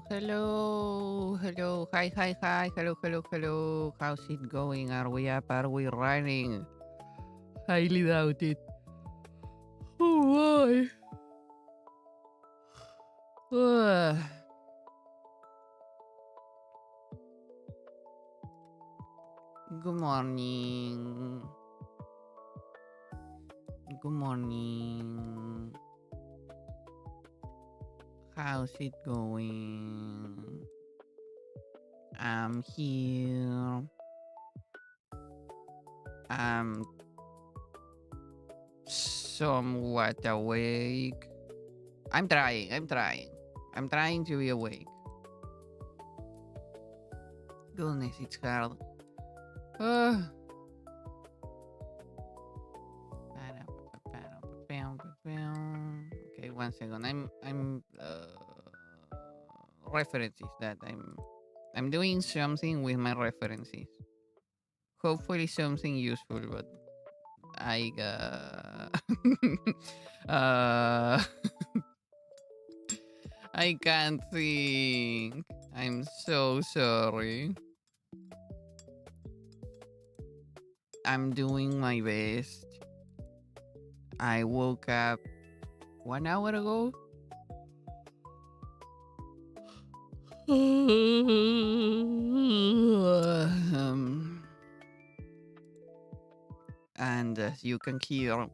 Hello. Hi. Hello. How's it going? Are we up? Are we running? Highly doubt it. Oh, why? Good morning. Good morning. How's it going? I'm here. I'm somewhat awake. I'm trying. I'm trying to be awake. Goodness, it's hard. Uh, okay, 1 second. I'm references that I'm doing something with my references. Hopefully something useful, but I uh I can't think. I'm so sorry. I'm doing my best. I woke up 1 hour ago. And as you can hear,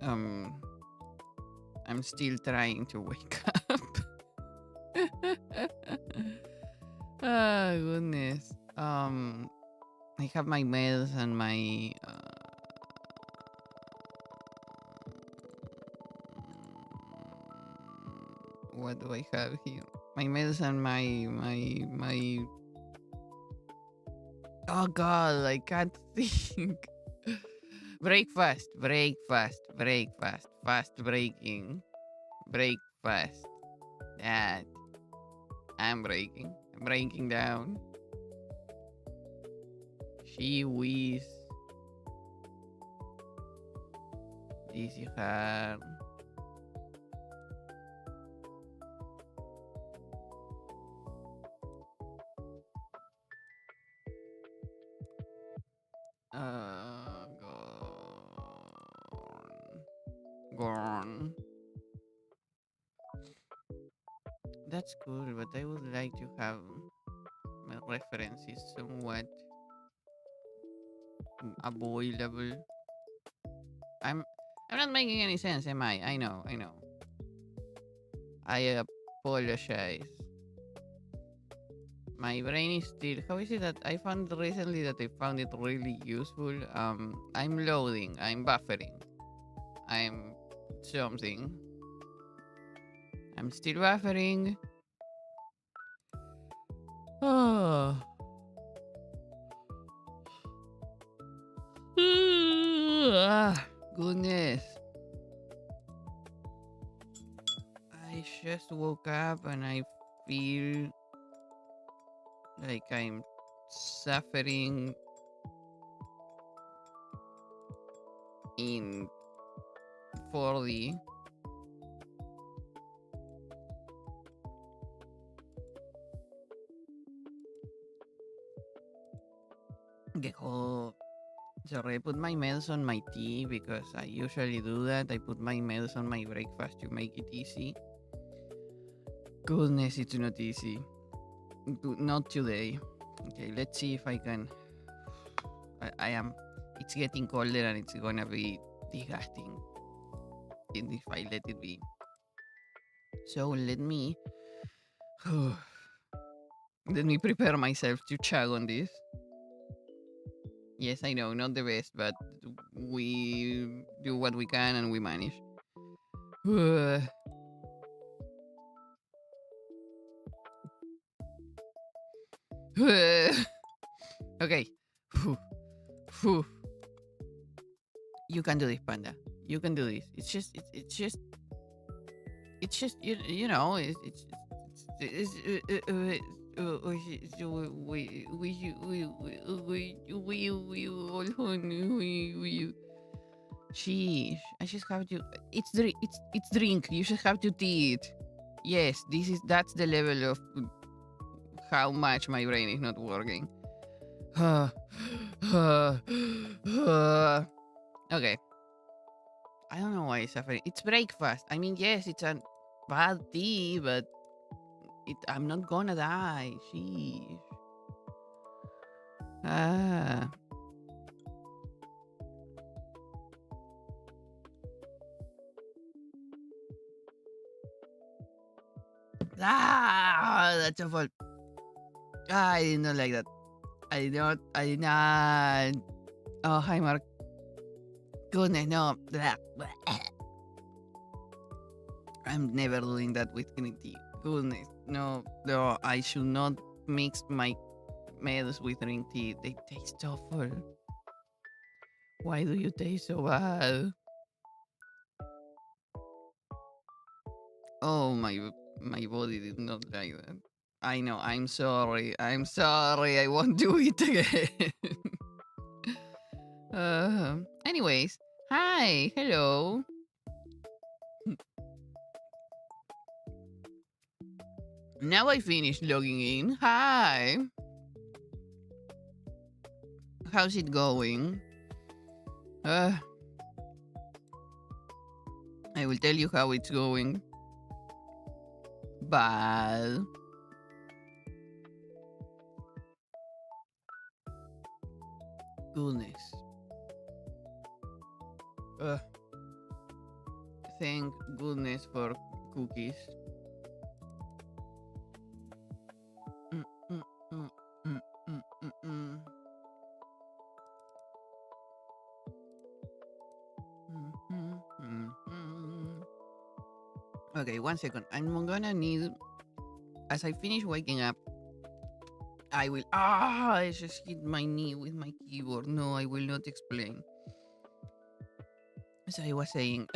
um, I'm still trying to wake up. Ah, goodness. I have my meds and my what do I have here? My meds and my. Oh God, I can't think. Breakfast. Fast breaking. Breakfast. That I'm breaking. I'm breaking down. She whiz. This is hard. Gone. That's cool, but I would like to have my references somewhat avoidable. I'm I'm not making any sense, am I? I know. I apologize. My brain is still. How is it that I found recently that I found it really useful? I'm loading. I'm buffering. I'm something. I'm still buffering. Oh. Goodness. I just woke up and I feel like I'm suffering in 4D. Sorry, I put my meds on my tea because I usually do that. I put my meds on my breakfast to make it easy. Goodness, it's not easy. Not today. Okay, let's see if I can. I am. It's getting colder and it's gonna be disgusting if I let it be. So let me. Let me prepare myself to chug on this. Yes, I know, not the best, but we do what we can and we manage. Okay. You can do this, Panda. You can do this. You know, Sheesh. I just have to. It's drink. You just have to tea it. Yes, that's the level of how much my brain is not working. Okay. I don't know why it's suffering. It's breakfast. I mean, yes, it's a bad tea, but I'm not gonna die. Sheesh. Ah. That's awful. I did not like that. I did not. Oh, hi, Mark. Goodness, no. I'm never doing that with green tea. Goodness, no, no, I should not mix my meds with green tea. They taste awful. Why do you taste so bad? Oh, my body did not like that. I know. I'm sorry. I'm sorry. I won't do it again. Anyways, hi, hello. Now I finished logging in. Hi, how's it going? Uh, I will tell you how it's going. Bad. Goodness. Uh, thank goodness for cookies. Mm, mm, mm, mm, mm, mm, mm. Mm, mm, mm. Okay, 1 second. I'm gonna need, as I finish waking up, I will. I just hit my knee with my keyboard. No, I will not explain. As I was saying,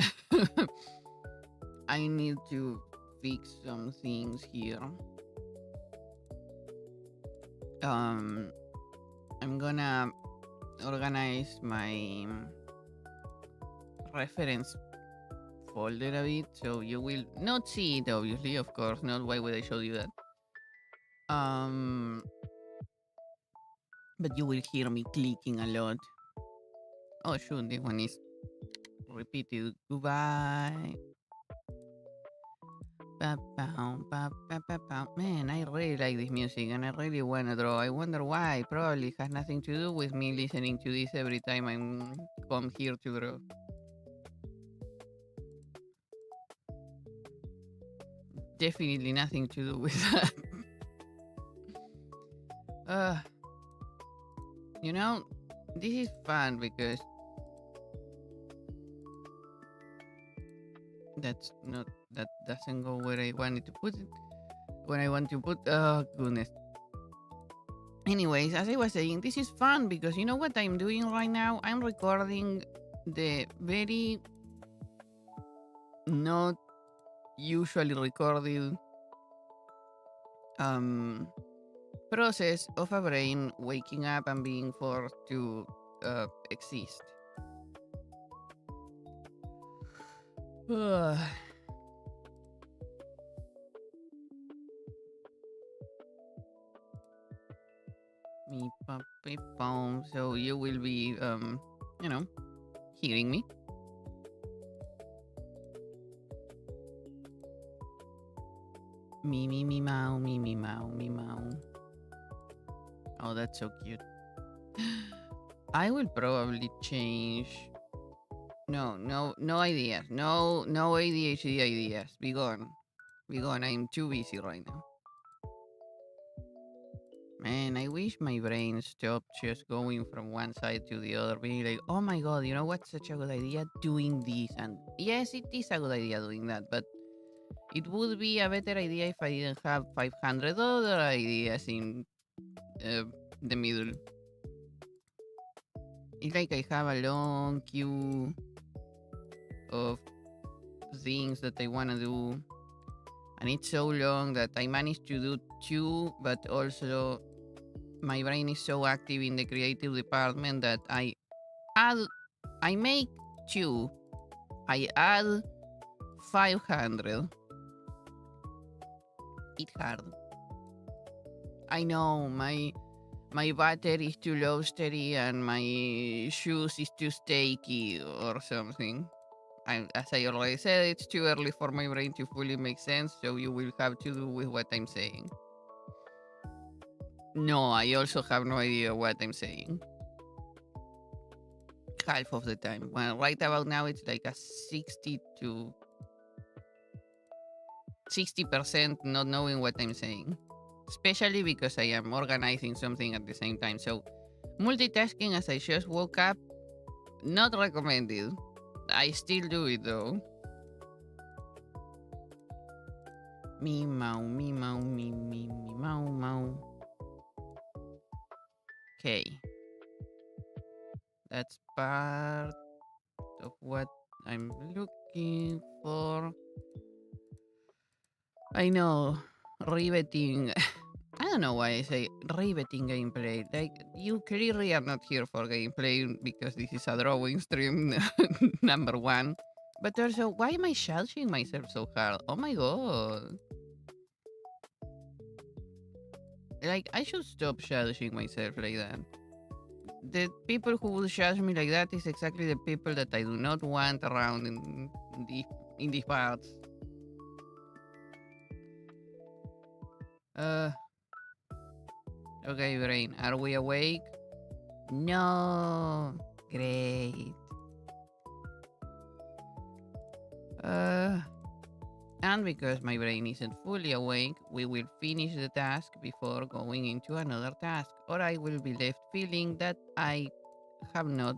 I need to fix some things here. Um, I'm gonna organize my reference folder a bit, so you will not see it, obviously, of course not. Why would I show you that? Um, but you will hear me clicking a lot. Oh shoot, this one is repeated. Goodbye. Man, I really like this music and I really wanna draw. I wonder why. Probably has nothing to do with me listening to this every time I'm come here to draw. Definitely nothing to do with that. uh, you know, this is fun because that doesn't go where I wanted to put it. When I want to put, oh goodness. Anyways, as I was saying, this is fun because you know what I'm doing right now? I'm recording the very not usually recorded process of a brain waking up and being forced to exist. Me puppy phone. So you will be you know, hearing me. Me mow, me mow, me mow. Oh, that's so cute. I will probably change. No ideas. No ADHD ideas. Be gone. Be gone. I'm too busy right now. Man, I wish my brain stopped just going from one side to the other, being like, oh my god, you know what's such a good idea? Doing this. And yes, it is a good idea doing that, but it would be a better idea if I didn't have 500 other ideas in uh, the middle. It's like I have a long queue of things that I want to do. And it's so long that I managed to do two, but also my brain is so active in the creative department that add, I make two, I add 500. It's hard. I know my butter is too roastery and my shoes is too steaky or something. As I already said, it's too early for my brain to fully make sense, so you will have to do with what I'm saying. No, I also have no idea what I'm saying. Half of the time. Well, right about now, it's like a 60% not knowing what I'm saying. Especially because I am organizing something at the same time. So, multitasking as I just woke up, not recommended. I still do it though. Me mau, me mau, me mau, mau. Okay. That's part of what I'm looking for. I know. Riveting. I don't know why I say riveting gameplay. Like, you clearly are not here for gameplay because this is a drawing stream, number one. But also, why am I judging myself so hard? Oh my god. Like, I should stop judging myself like that. The people who will judge me like that is exactly the people that I do not want around in these parts. Okay, brain, are we awake? No. Great. And because my brain isn't fully awake, we will finish the task before going into another task, or I will be left feeling that I have not,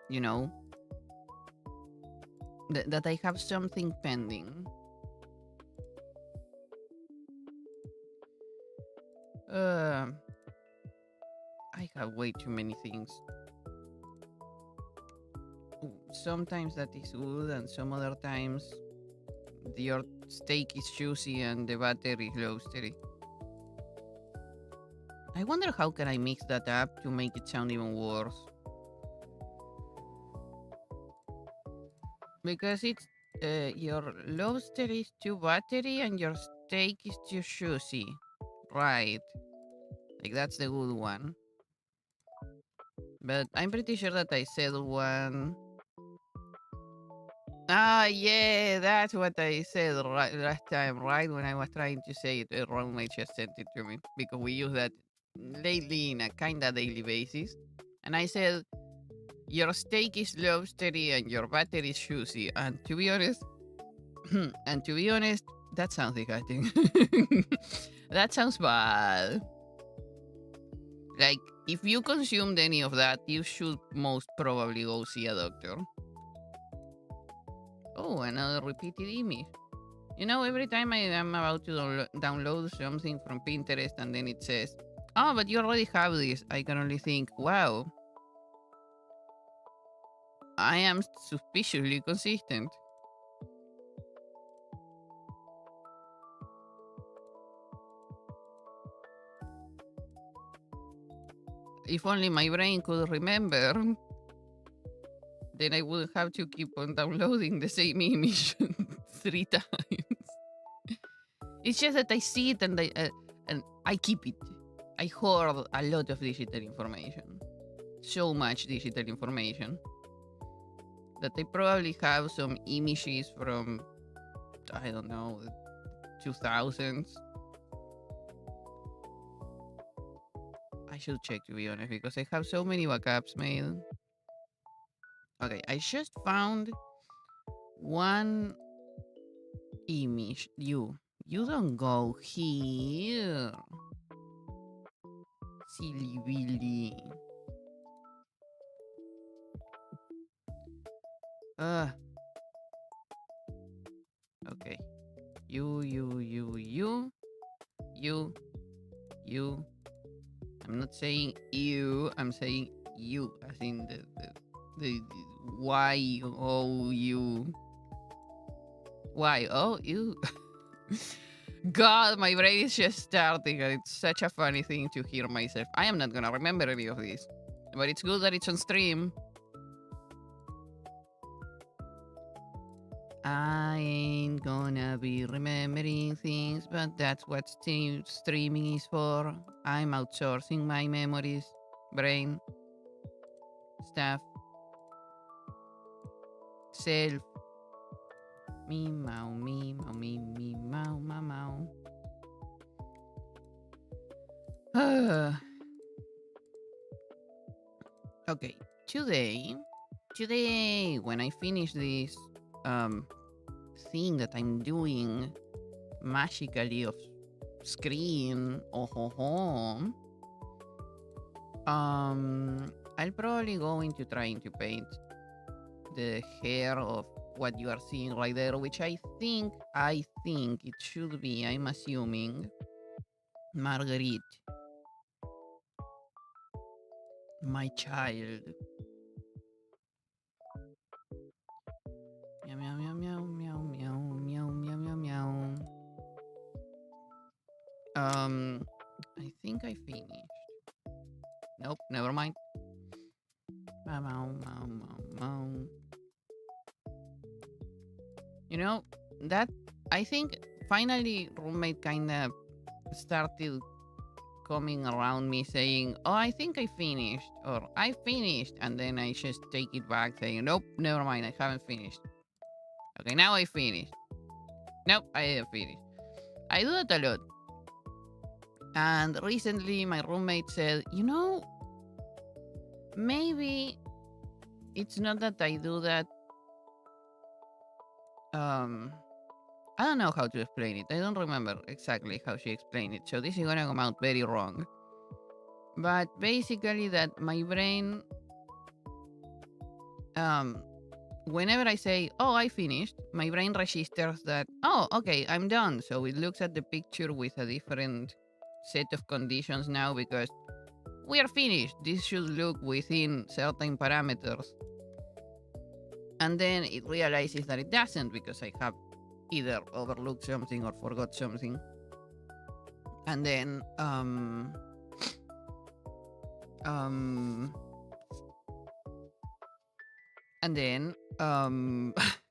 you know, that I have something pending. I have way too many things. Sometimes that is good, and some other times your steak is juicy and the butter is roastery. I wonder how can I mix that up to make it sound even worse. Because it's your lobster is too buttery and your steak is too juicy. Right. Like that's the good one. But I'm pretty sure that I said one. Ah, yeah, that's what I said right last time, right? When I was trying to say it wrong, I just sent it to me because we use that lately in a kind of daily basis. And I said, your steak is lobstery and your butter is juicy. And to be honest, that sounds disgusting. That sounds bad. Like, if you consumed any of that, you should most probably go see a doctor. Oh, another repeated image. You know, every time I am about to download something from Pinterest and then it says, oh, but you already have this, I can only think, wow, I am suspiciously consistent. If only my brain could remember, then I would have to keep on downloading the same image 3 times. It's just that I see it and I keep it. I hoard a lot of digital information. So much digital information that I probably have some images from, I don't know, the 2000s. I should check, to be honest, because I have so many backups made. Okay, I just found one image. You don't go here. Silly Billy. Okay. You. I'm not saying you, I'm saying you, as in the Y-O-U. Y-O-U. God, my brain is just starting, and it's such a funny thing to hear myself. I am not gonna remember any of this, but it's good that it's on stream. I ain't gonna be remembering things, but that's what streaming is for. I'm outsourcing my memories, brain, stuff, self. Me, mow, me, mow, me, mow, mow, mow. Okay, today, when I finish this um thing that I'm doing magically off screen, oh ho ho, I'll probably going to trying to paint the hair of what you are seeing right there, which I think it should be, I'm assuming, Marguerite, my child. Meow meow meow meow meow meow meow meow meow meow. I think I finished. Nope, never mind. Meow meow meow meow meow. You know, that I think finally roommate kinda started coming around me saying, "Oh, I think I finished," or "I finished," and then I just take it back saying, "Nope, never mind, I haven't finished." Okay, now I finished. Nope, I didn't finish. I do that a lot. And recently my roommate said, maybe it's not that I do that. I don't know how to explain it. I don't remember exactly how she explained it. So this is gonna come out very wrong. But basically that my brain, whenever I say, "Oh, I finished," my brain registers that, "Oh, okay, I'm done." So it looks at the picture with a different set of conditions now because we are finished. This should look within certain parameters. And then it realizes that it doesn't because I have either overlooked something or forgot something. And then,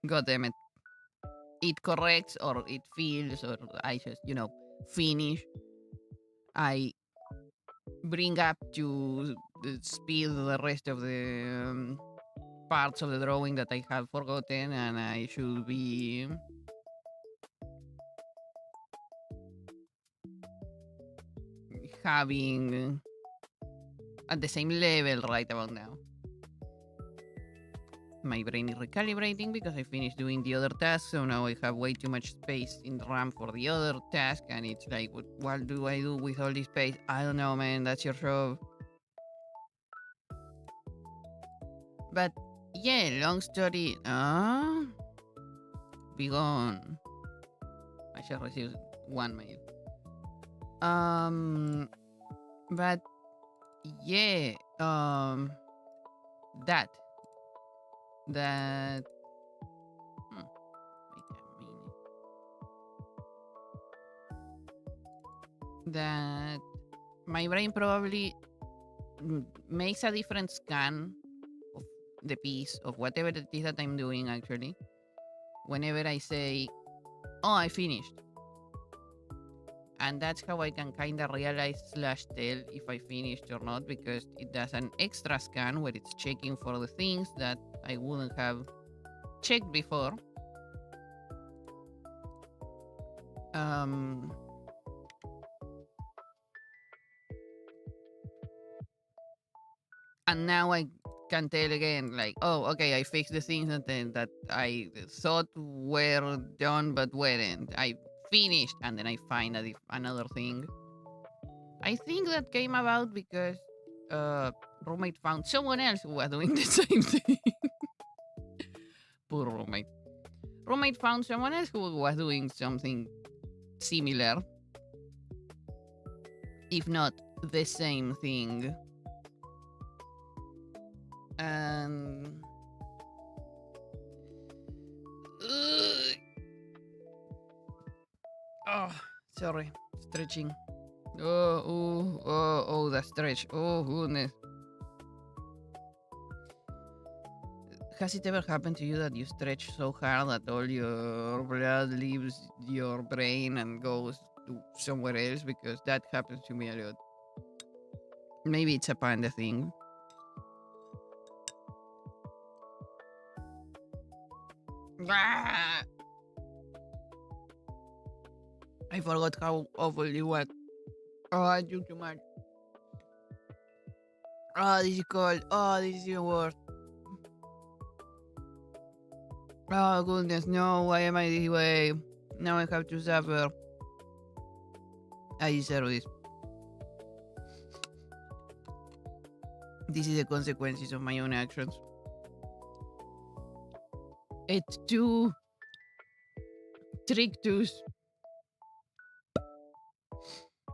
god damn it, it corrects or it feels or I just, finish. I bring up to the speed the rest of the parts of the drawing that I have forgotten, and I should be having at the same level right about now. My brain is recalibrating because I finished doing the other task, so now I have way too much space in the RAM for the other task, and it's like, what do I do with all this space? I don't know, man, that's your job. But yeah, long story, be gone. I just received one mail. But yeah, that wait a minute. That my brain probably makes a different scan of the piece of whatever it is that I'm doing actually. Whenever I say, "Oh, I finished." And that's how I can kind of realize / tell if I finished or not, because it does an extra scan where it's checking for the things that I wouldn't have checked before. And now I can tell again, like, oh, okay, I fixed the things that I thought were done but weren't. I finished, and then I find another thing. I think that came about because roommate found someone else who was doing the same thing. Poor roommate. Roommate found someone else who was doing something similar, if not the same thing. And oh, sorry, stretching. Oh, the stretch. Oh, goodness. has it ever happened to you that you stretch so hard that all your blood leaves your brain and goes to somewhere else? Because that happens to me a lot. Maybe it's a panda thing. Ah! I forgot how awful it was. Oh, I took too much. Oh, this is cold. Oh, this is even worse. Oh, goodness, no. Why am I this way? Now I have to suffer. I deserve this. This is the consequences of my own actions. It's too trictus.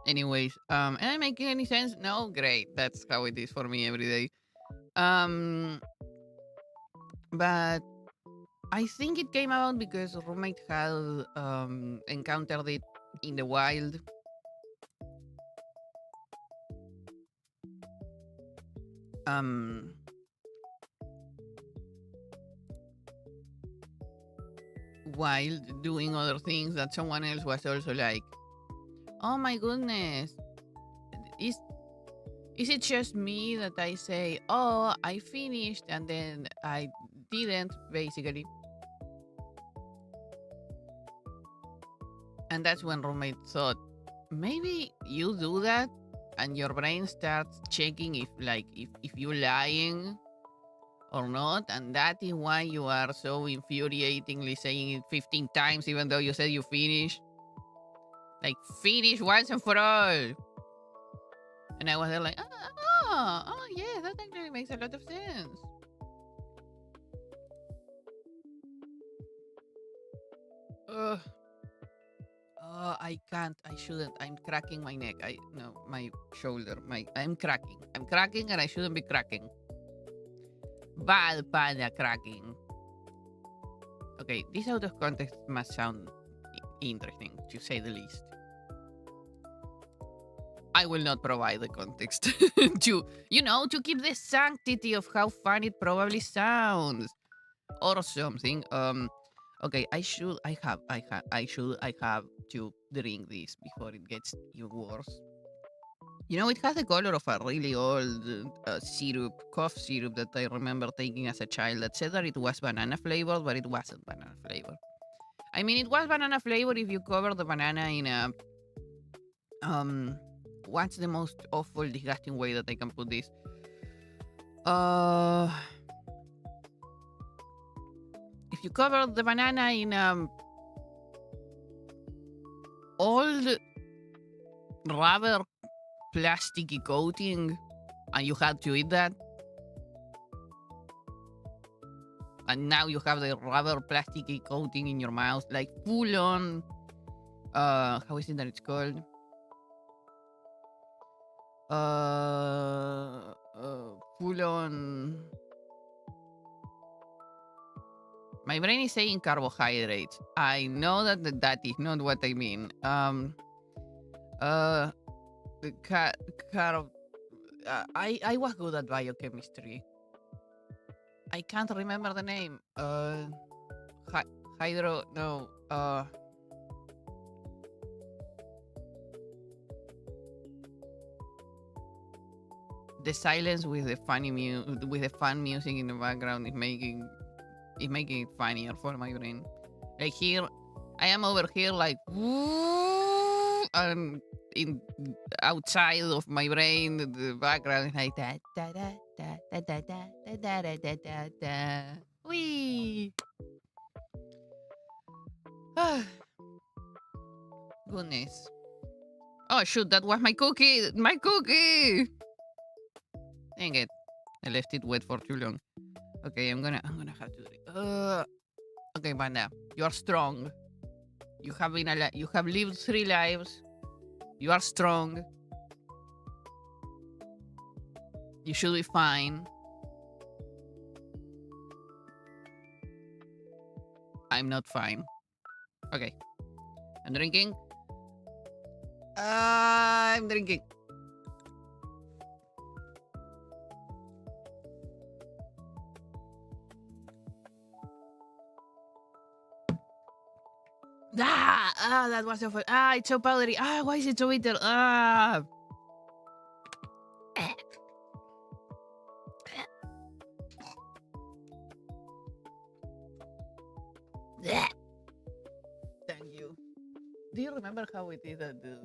Anyways, am I making any sense? No, great. That's how it is for me every day. But I think it came out because a roommate had encountered it in the wild. While doing other things that someone else was also like, oh my goodness, is it just me that I say, oh, I finished and then I didn't, basically? And that's when roommate thought, maybe you do that and your brain starts checking if you're lying or not, and that is why you are so infuriatingly saying it 15 times even though you said you finished. Like, finish once and for all. And I was there like, yeah, that actually makes a lot of sense. I can't. I shouldn't. I'm cracking my neck. My shoulder. I'm cracking. I'm cracking and I shouldn't be cracking. Bad panda cracking. Okay, this out of context must sound interesting, to say the least. I will not provide the context to keep the sanctity of how fun it probably sounds or something. Okay, I have to drink this before it gets even worse. It has the color of a really old cough syrup that I remember taking as a child that said that it was banana flavored, but it wasn't banana flavored. I mean, it was banana flavored if you cover the banana in a what's the most awful, disgusting way that I can put this? If you cover the banana in old rubber plasticky coating and you had to eat that, and now you have the rubber plasticky coating in your mouth, like full on how is it that it's called? Full on. My brain is saying carbohydrates. I know that is not what I mean. I was good at biochemistry. I can't remember the name. Hydro. No. The silence with the fun music in the background is making it funnier for my brain. Like, here, I am over here like, and outside of my brain, the background is like da da da da da da da da da da da da. Wee. Goodness. Oh shoot! That was my cookie. My cookie. Dang it! I left it wet for too long. Okay, I'm gonna have to drink. Okay, Panda, you are strong. You have you have lived 3 lives. You are strong. You should be fine. I'm not fine. Okay. I'm drinking. I'm drinking. That was so fun. It's so powdery. Why is it so bitter? Thank you. Do you remember how it is that the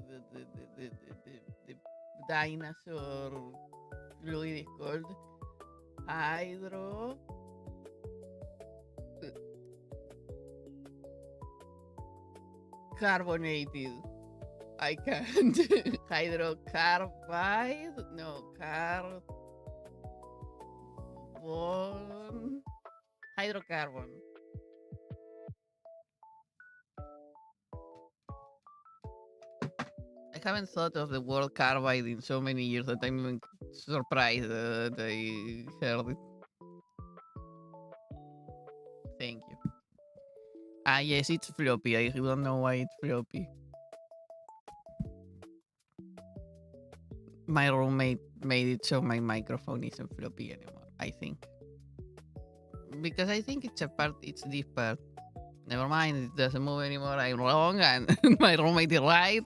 dinosaur fluid is called hydro? Carbonated. I can't. Hydrocarbide? No, carbon. Hydrocarbon. I haven't thought of the word carbide in so many years that I'm even surprised that I heard it. Thank you. Yes, it's floppy. I don't know why it's floppy. My roommate made it so my microphone isn't floppy anymore, I think. Because I think it's this part. Never mind, it doesn't move anymore. I'm wrong, and my roommate is right.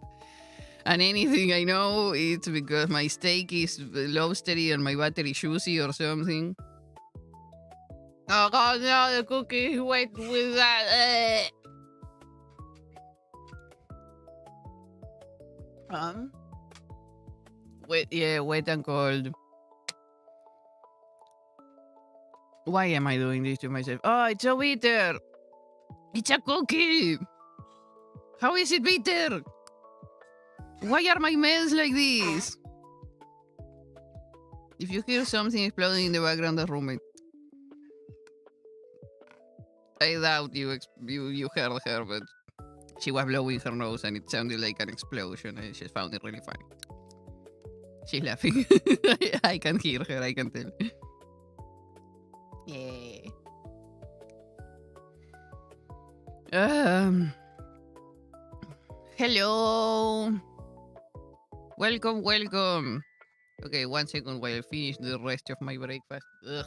And anything I know, it's because my steak is low steady and my battery juicy or something. Oh god, no, the cookie is wet with that. Wet and cold. Why am I doing this to myself? Oh, it's so bitter. It's a cookie. How is it bitter? Why are my meds like this? If you hear something exploding in the background, the roommate. I doubt you heard her, but she was blowing her nose and it sounded like an explosion and she found it really funny. She's laughing. I can hear her, I can tell. Yeah. Hello. Welcome. Okay, 1 second while I finish the rest of my breakfast. Ugh.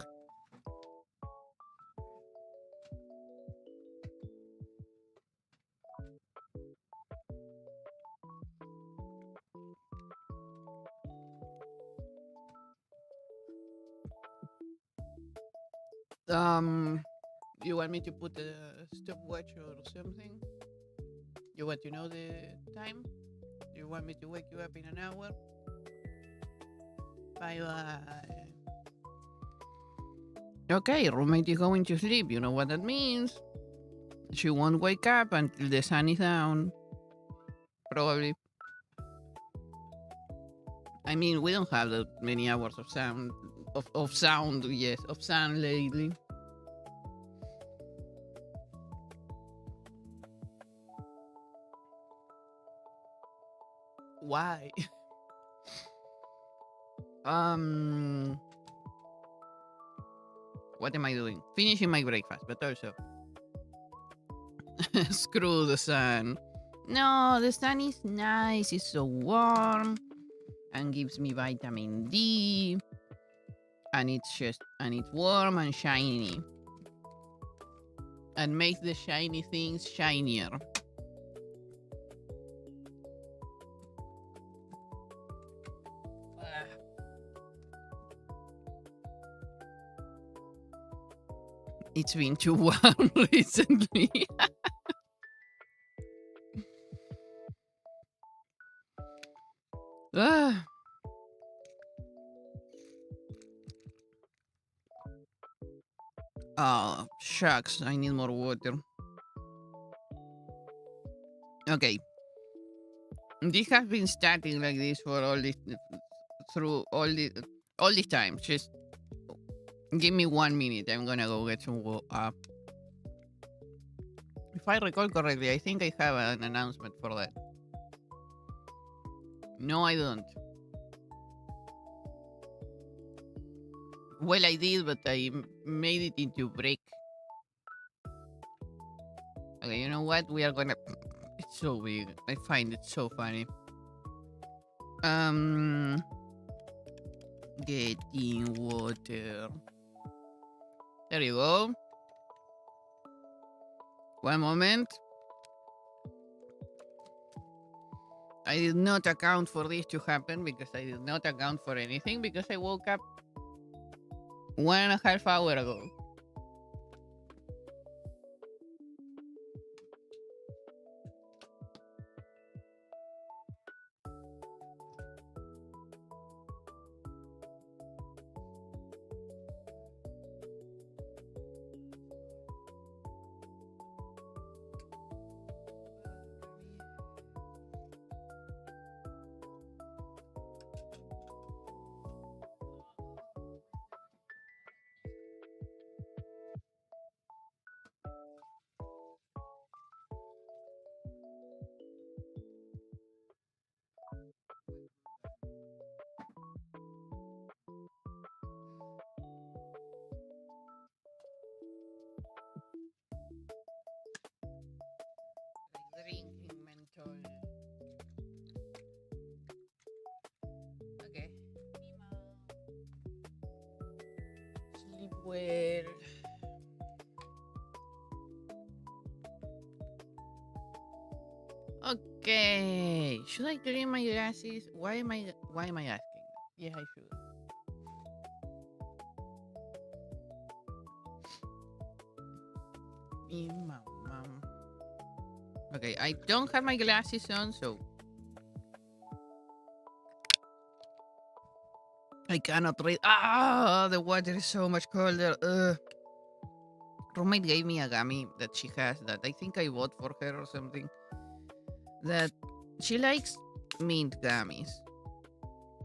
You want me to put a stopwatch or something? You want to know the time? You want me to wake you up in an hour? Bye. Okay, roommate is going to sleep. You know what that means. She won't wake up until the sun is down. Probably. I mean, we don't have that many hours of sound. Of sound lately. Why? What am I doing? Finishing my breakfast, but also screw the sun. No, the sun is nice. It's so warm and gives me vitamin D. And it's warm and shiny. And makes the shiny things shinier. It's been too warm recently. Oh, shucks. I need more water. Okay. This has been starting like this for all this time. Just give me 1 minute. I'm gonna go get some water. If I recall correctly, I think I have an announcement for that. No, I don't. Well, I did, but I made it into break. Okay, you know what? We are gonna... It's so big. I find it so funny. Getting water. There you go. 1 moment. I did not account for this to happen because I did not account for anything because I woke up 1.5 hours ago. Like drinking mental. Okay. Sleep well. Okay. Should I clean my glasses? Why am I asking that? Yeah, I should. Mom. Okay, I don't have my glasses on, so I cannot read. Ah, the water is so much colder. Roommate gave me a gummy that she has that I think I bought for her or something. That she likes mint gummies.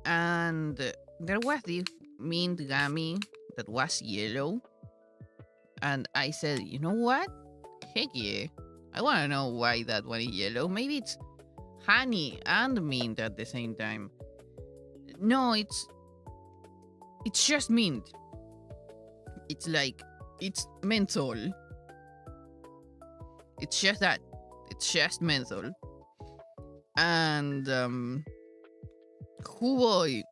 And there was this mint gummy that was yellow. And I said, you know what? Heck yeah. I want to know why that one is yellow. Maybe it's honey and mint at the same time. No, it's just mint. It's like, it's menthol. It's just that. It's just menthol. And, oh boy,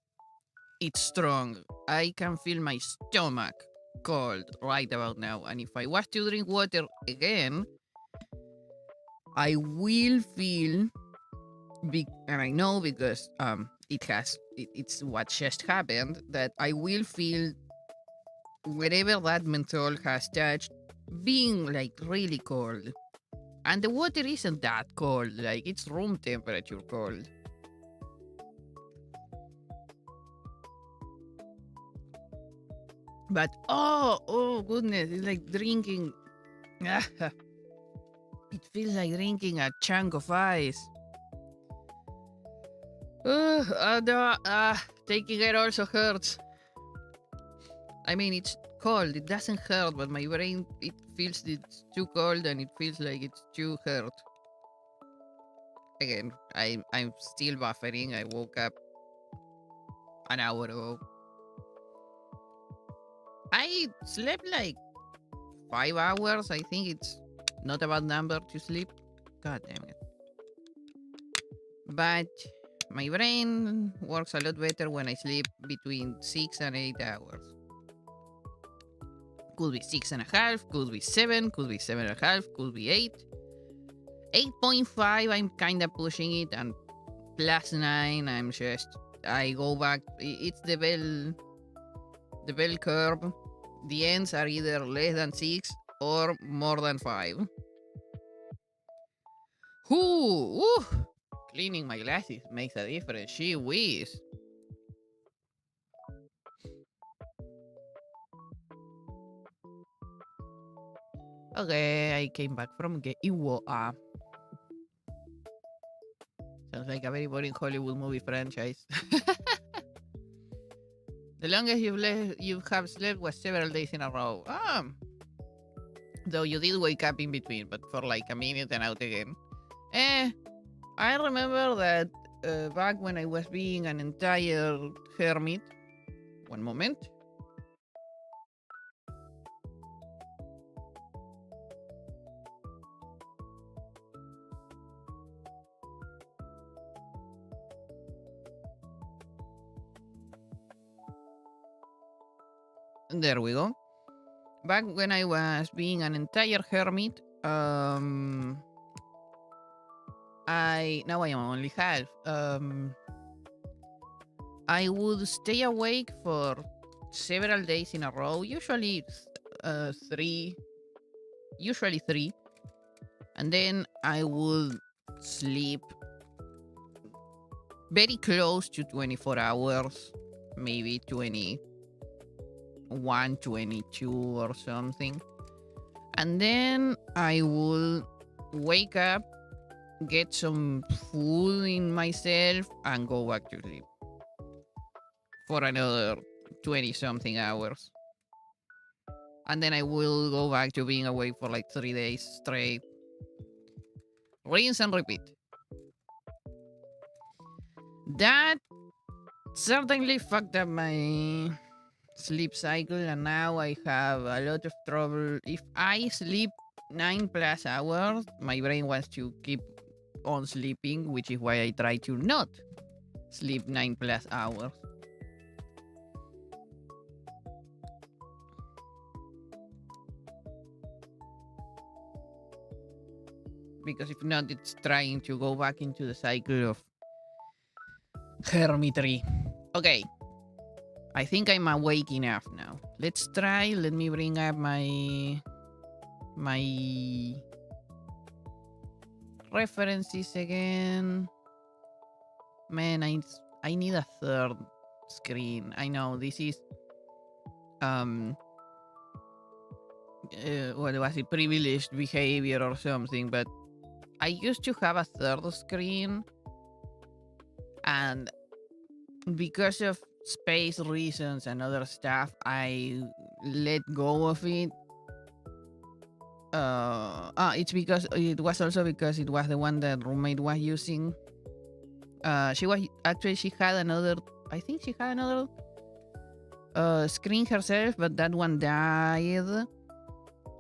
it's strong. I can feel my stomach cold right about now. And if I was to drink water again, I will feel, and I know because it's what just happened, that I will feel wherever that menthol has touched being like really cold. And the water isn't that cold, like it's room temperature cold. But oh goodness, it's like drinking. It feels like drinking a chunk of ice. Taking it also hurts. I mean, it's cold. It doesn't hurt, but my brain, it feels it's too cold and it feels like it's too hurt. Again, I'm still buffering. I woke up an hour ago. I slept like 5 hours. I think it's not a bad number to sleep. God damn it. But my brain works a lot better when I sleep between 6 and 8 hours. Could be 6.5, could be 7, could be 7.5, could be 8. 8.5, I'm kind of pushing it, and plus 9, I go back. It's the bell curve. The ends are either less than 6 or more than 5. Ooh. Cleaning my glasses makes a difference. She whiz. Okay, I came back from Iwoa. Sounds like a very boring Hollywood movie franchise. The longest you have slept was several days in a row. Though you did wake up in between, but for like a minute and out again. I remember that back when I was being an entire hermit. One moment. There we go. Back when I was being an entire hermit, I I am only half. I would stay awake for several days in a row, usually 3, usually 3, and then I would sleep very close to 24 hours, maybe 21, 22 or something. And then I would wake up, get some food in myself, and go back to sleep for another 20 something hours. And then I will go back to being awake for like 3 days straight. Rinse and repeat. That certainly fucked up my sleep cycle, and now I have a lot of trouble. If I sleep 9+ hours, my brain wants to keep on sleeping, which is why I try to not sleep 9+ hours. Because if not, it's trying to go back into the cycle of hermitry. Okay. I think I'm awake enough now. Let's try. Let me bring up my references again. Man, I need a third screen. I know this is what was it, privileged behavior or something, but I used to have a third screen, and because of space reasons and other stuff, I let go of it. It's because it was also because it was the one that roommate was using. She had another. I think she had another screen herself, but that one died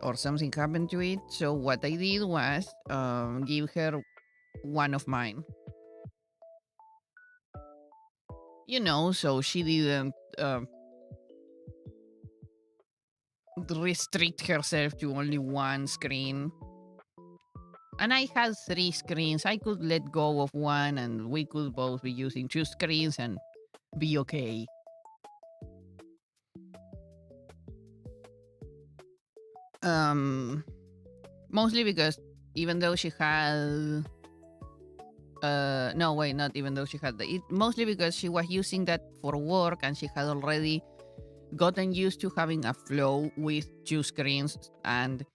or something happened to it. So what I did was give her one of mine. So she didn't restrict herself to only one screen. And I had 3 screens. I could let go of one, and we could both be using 2 screens and be okay. Mostly because even though she had no wait, not even though she had mostly because she was using that for work, and she had already gotten used to having a flow with 2 screens and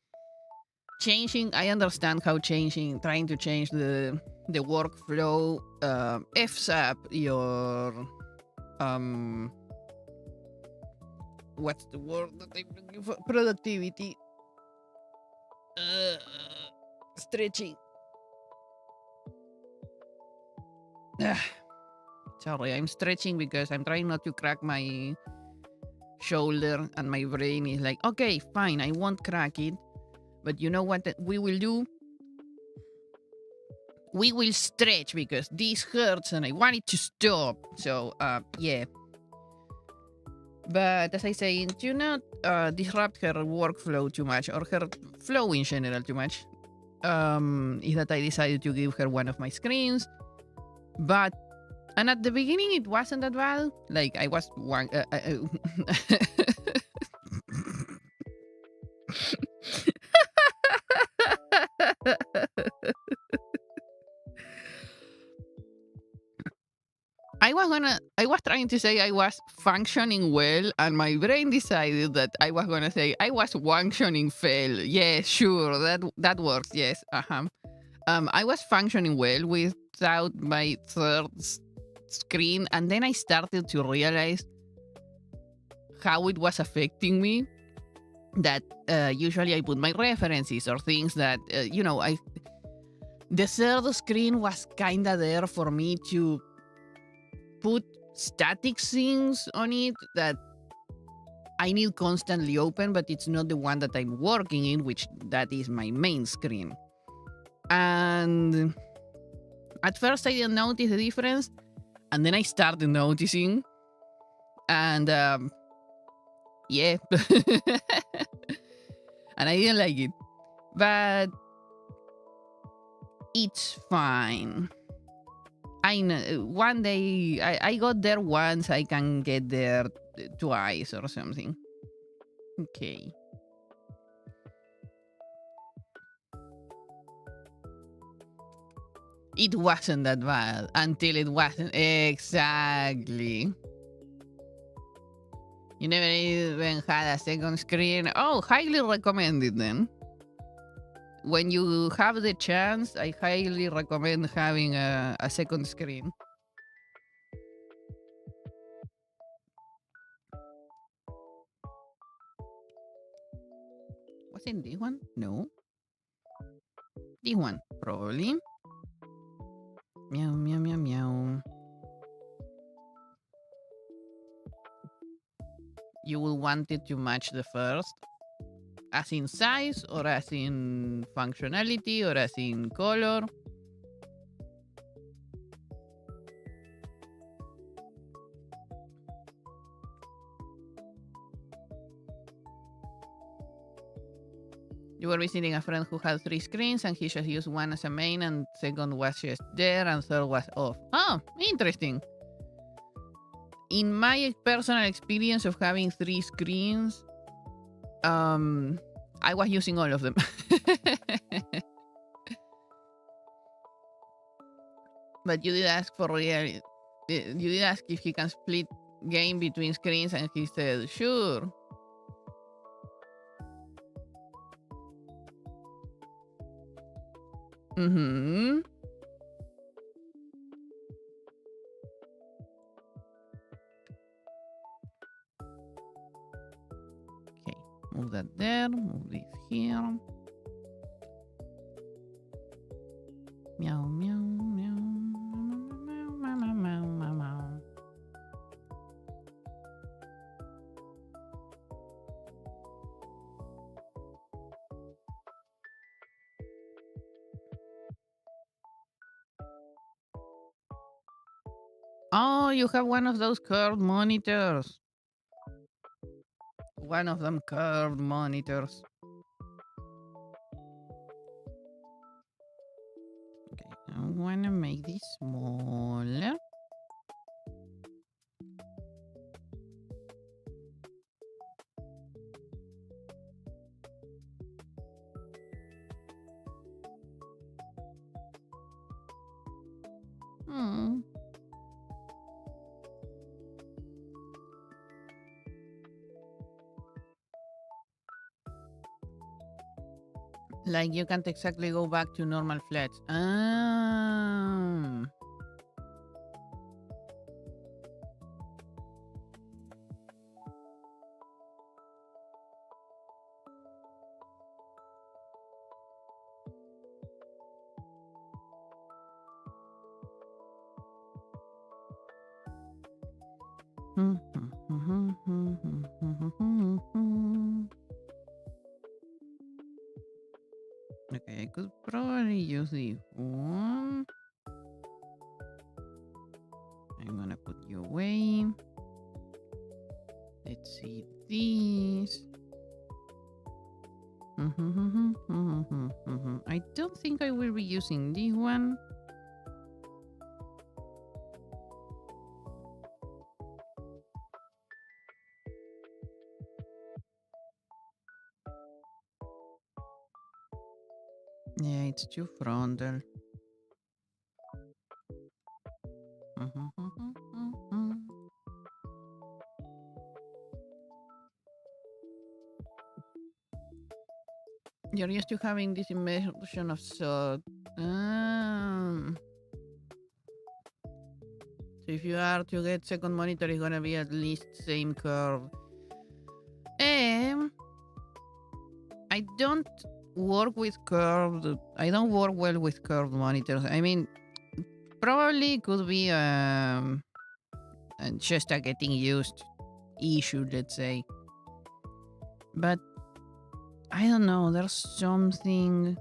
changing. I understand how trying to change the workflow f's up your what's the word that I'm looking for? Productivity. Stretching. Sorry, I'm stretching because I'm trying not to crack my shoulder, and my brain is like, okay, fine, I won't crack it, but you know what we will do? We will stretch because this hurts and I want it to stop. So, yeah. But as I say, do not disrupt her workflow too much, or her flow in general too much. Is that I decided to give her one of my screens. And at the beginning, it wasn't that bad. Like, I was one... I was trying to say I was functioning well, and my brain decided that I was gonna say I was functioning well. Yeah, sure, that works. Yes, I was functioning well without my third screen, and then I started to realize how it was affecting me. That usually I put my references or things that the third screen was kinda there for me to put static things on it that I need constantly open, but it's not the one that I'm working in, which that is my main screen. And at first I didn't notice the difference, and then I started noticing, and yeah. And I didn't like it, but it's fine. I know one day I got there once. I can get there twice or something. Okay. It wasn't that bad until it wasn't. Exactly. You never even had a second screen. Oh, highly recommended then. When you have the chance, I highly recommend having a second screen. Was it this one? No. This one, probably. Meow, meow, meow, meow. You will want it to match the first, as in size, or as in functionality, or as in color. You were visiting a friend who had 3 screens, and he just used one as a main, and second was just there, and third was off. Oh, interesting. In my personal experience of having 3 screens, I was using all of them. But you did ask for real. You did ask if he can split game between screens, and he said, sure. Mm-hmm. Okay, move that there, move this here. Meow, meow, meow, meow, meow, meow, meow, meow, meow. Oh, you have one of those curved monitors. One of them curved monitors. Okay, I want to make this smaller. Hmm. Like you can't exactly go back to normal flats. Ah. Okay, I could probably use the one. I'm gonna put you away. Let's see these. I don't think I will be using this one. Yeah, it's too frontal. You're used to having this immersion of thought. So if you are to get second monitor, it's gonna be at least same curve. I don't work with curved. I don't work well with curved monitors. I mean, probably could be just a getting used issue, let's say. But I don't know. There's something.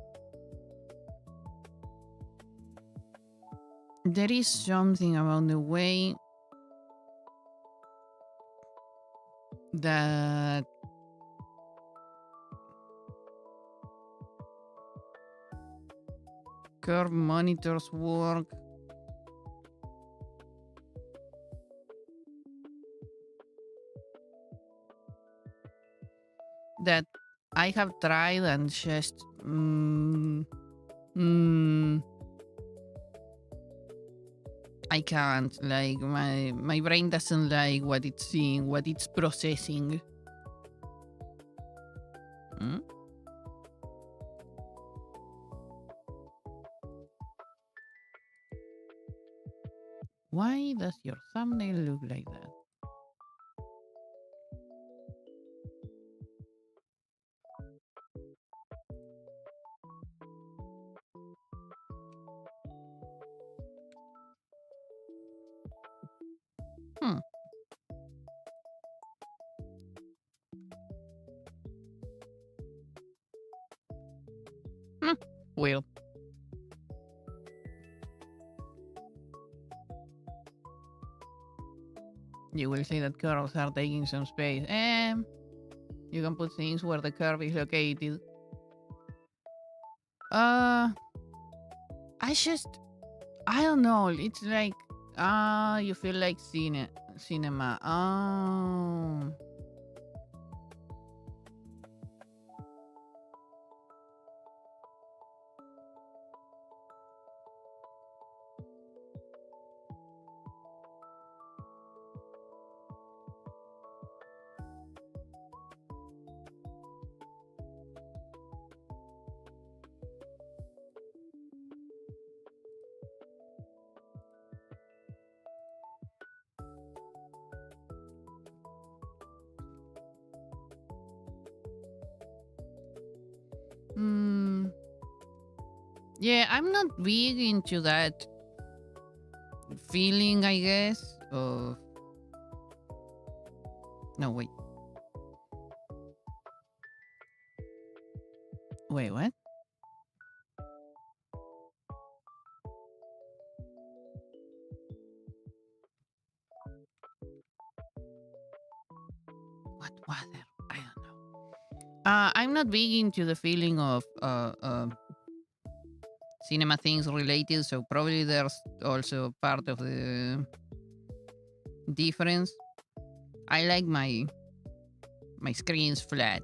There is something about the way that curved monitors work that I have tried and just mm, I can't. Like my brain doesn't like what it's seeing, what it's processing. Hmm? Why does your thumbnail look like that? Hmm. Hmm. Well, you will say that curves are taking some space. You can put things where the curve is located. I just, I don't know. It's like, you feel like cinema. Oh. Hmm. Yeah, I'm not big into that feeling, I guess, of. No, wait. Wait, what? What was it? I don't know. I'm not big into the feeling of cinema things related, so probably there's also part of the difference. I like my screens flat.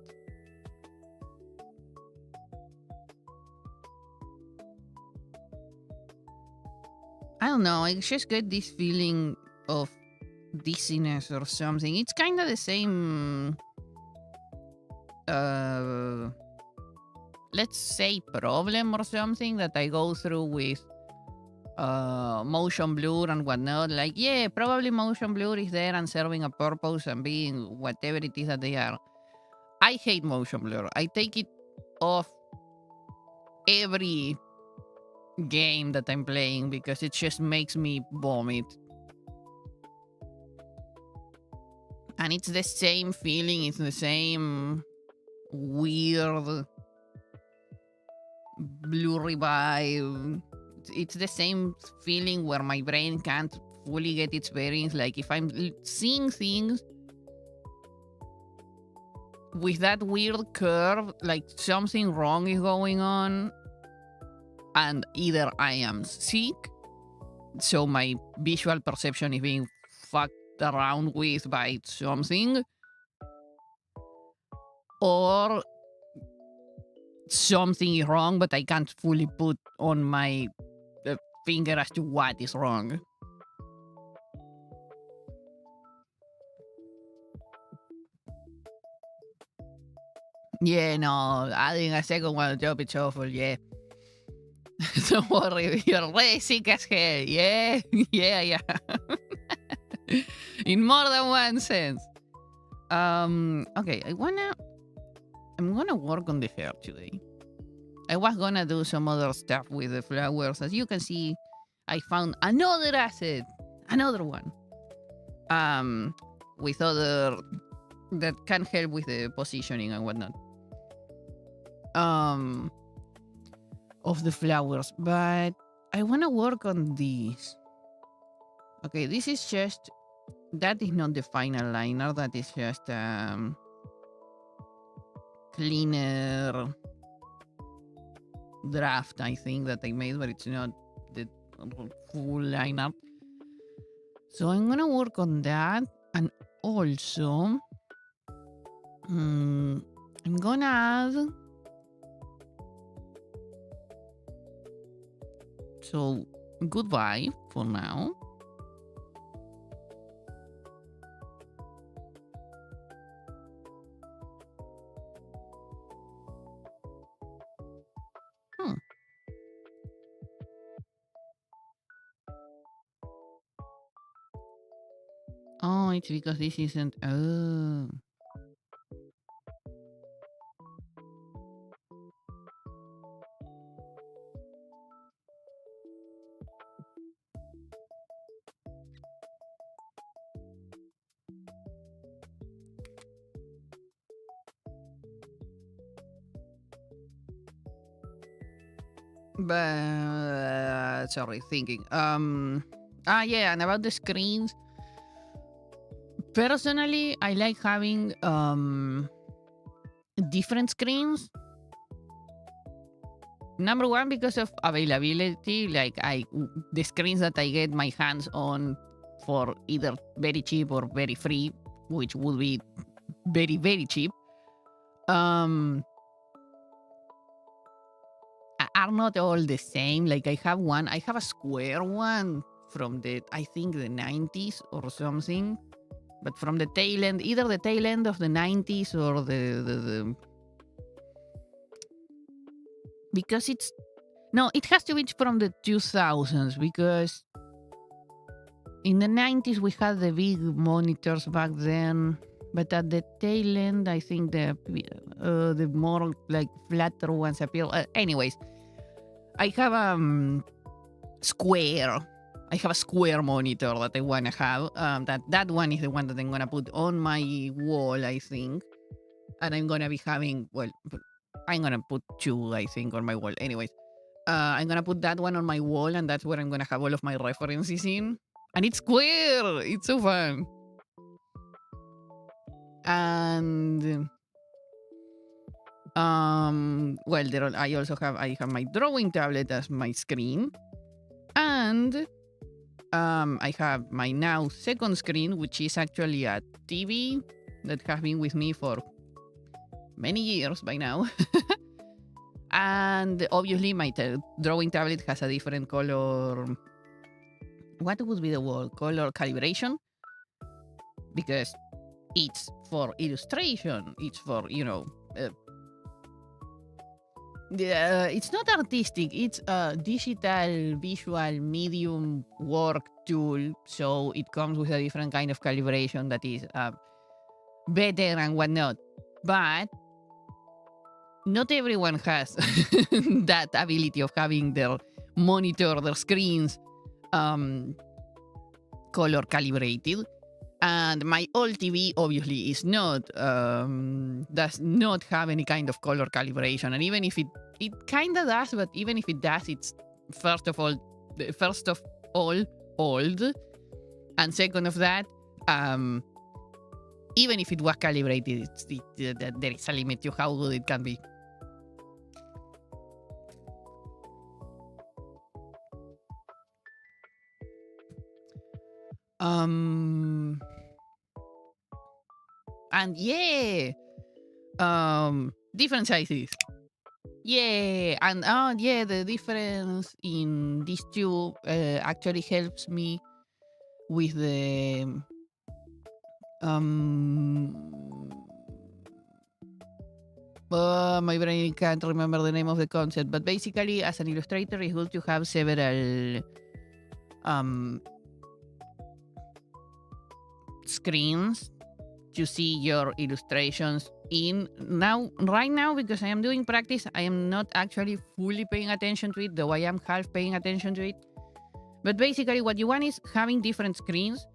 I don't know. I just get this feeling of dizziness or something. It's kind of the same. Uh, let's say problem or something that I go through with motion blur and whatnot. Like, yeah, probably motion blur is there and serving a purpose and being whatever it is that they are. I hate motion blur. I take it off every game that I'm playing because it just makes me vomit. And it's the same feeling, it's the same weird blurry vibe. It's the same feeling where my brain can't fully get its bearings. Like if I'm seeing things with that weird curve, like something wrong is going on, and either I am sick, so my visual perception is being fucked around with by something, or something is wrong, but I can't fully put on my finger as to what is wrong. Yeah, no, adding a second one on top, it's awful, yeah. Don't worry, you're really sick as hell. Yeah, yeah. In more than one sense. Okay, I'm gonna work on the hair today. I was gonna do some other stuff with the flowers. As you can see, I found another asset, another one. With other that can help with the positioning and whatnot. Of the flowers, but I wanna work on these. Okay, this is just that is not the final liner. That is just cleaner draft, I think, that I made, but it's not the full lineup. So I'm gonna work on that, and also, I'm gonna add. So goodbye for now. Oh, it's because this isn't. Oh. But sorry, thinking. Yeah, and about the screens. Personally, I like having different screens. Number one, because of availability, like the screens that I get my hands on for either very cheap or very free, which would be very, very cheap, are not all the same. Like I have a square one from I think the 90s or something, but from the tail end, either the tail end of the 90s or the because it has to be from the 2000s, because in the 90s we had the big monitors back then, but at the tail end I think the more like flatter ones appear. Anyways, I have square. I have a square monitor that I wanna have. That one is the one that I'm gonna put on my wall, I think, and I'm gonna be having I'm gonna put two, I think, on my wall. Anyways, I'm gonna put that one on my wall, and that's where I'm gonna have all of my references in. And it's square. It's so fun. And I have my drawing tablet as my screen, and I have my now second screen, which is actually a TV that has been with me for many years by now. And obviously my drawing tablet has a different color. What would be the word? Color calibration? Because it's for illustration. It's for, it's not artistic. It's a digital visual medium work tool. So it comes with a different kind of calibration that is better and whatnot. But not everyone has that ability of having their monitor, their screens color calibrated. And my old TV obviously is not, does not have any kind of color calibration. And even if it kind of does, but even if it does, it's first of all old. And second of that, even if it was calibrated, there is a limit to how good it can be. And yeah, different sizes. Yeah, and the difference in these two actually helps me with the my brain can't remember the name of the concept, but basically, as an illustrator, it's good to have several screens to see your illustrations in. Right now, because I am doing practice, I am not actually fully paying attention to it, though I am half paying attention to it. But basically, what you want is having different screens,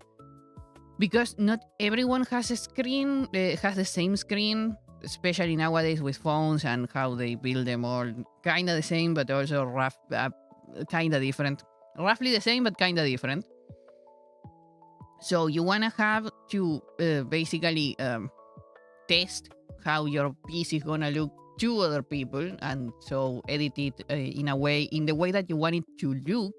because not everyone has a screen, has the same screen, especially nowadays with phones and how they build them all kind of the same, but also kind of different. Roughly the same, but kind of different. So you want to have to basically test how your piece is going to look to other people, and so edit it in the way that you want it to look.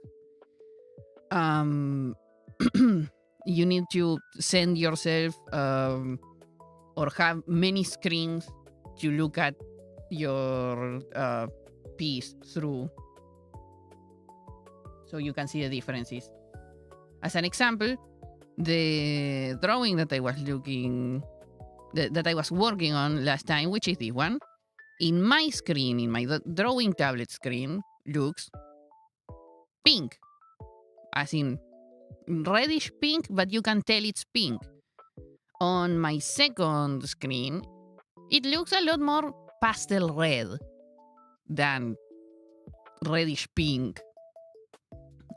You need to send yourself or have many screens to look at your piece through, so you can see the differences. As an example, the drawing that I was that I was working on last time, which is this one, in my screen, in my drawing tablet screen, looks pink, as in reddish pink, but you can tell it's pink. On my second screen, it looks a lot more pastel red than reddish pink.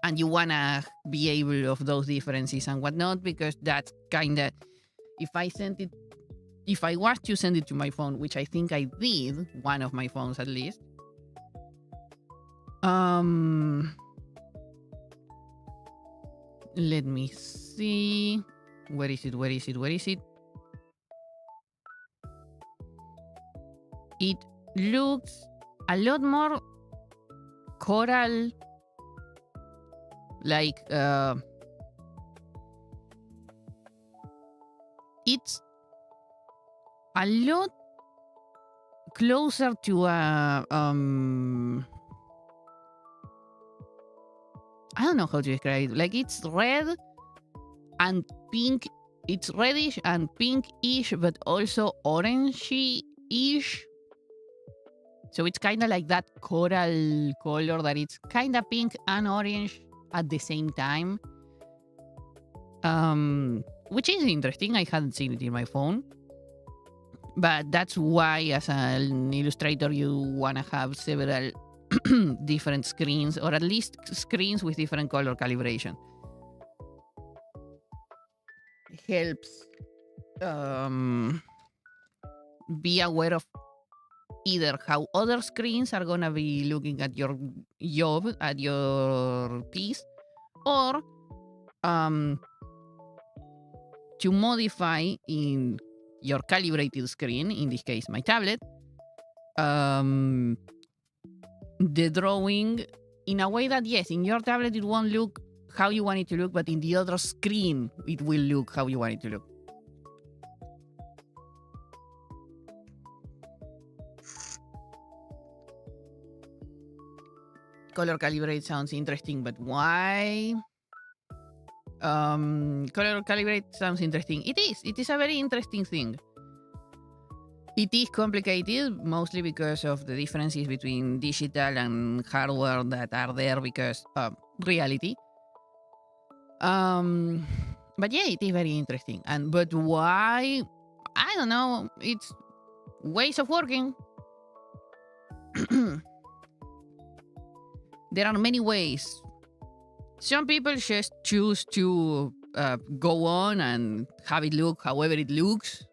And you wanna be able of those differences and whatnot, because that's kinda, if I was to send it to my phone, which I think I did, one of my phones at least. Let me see. Where is it? It looks a lot more coral, like it's a lot closer to a I don't know how to describe it. Like, it's red and pink. It's reddish and pink-ish, but also orangey-ish. So it's kind of like that coral color that it's kind of pink and orange at the same time. Which is interesting. I hadn't seen it in my phone. But that's why, as an illustrator, you want to have several different screens, or at least screens with different color calibration. It helps be aware of either how other screens are gonna be looking at your job, at your piece, or to modify in your calibrated screen, in this case my tablet, the drawing in a way that, yes, in your tablet it won't look how you want it to look, but in the other screen it will look how you want it to look. Color calibrate sounds interesting, but why? Color calibrate sounds interesting. It is a very interesting thing. It is complicated, mostly because of the differences between digital and hardware that are there because of reality. But yeah, it is very interesting. But why? I don't know. It's ways of working. There are many ways. Some people just choose to go on and have it look however it looks.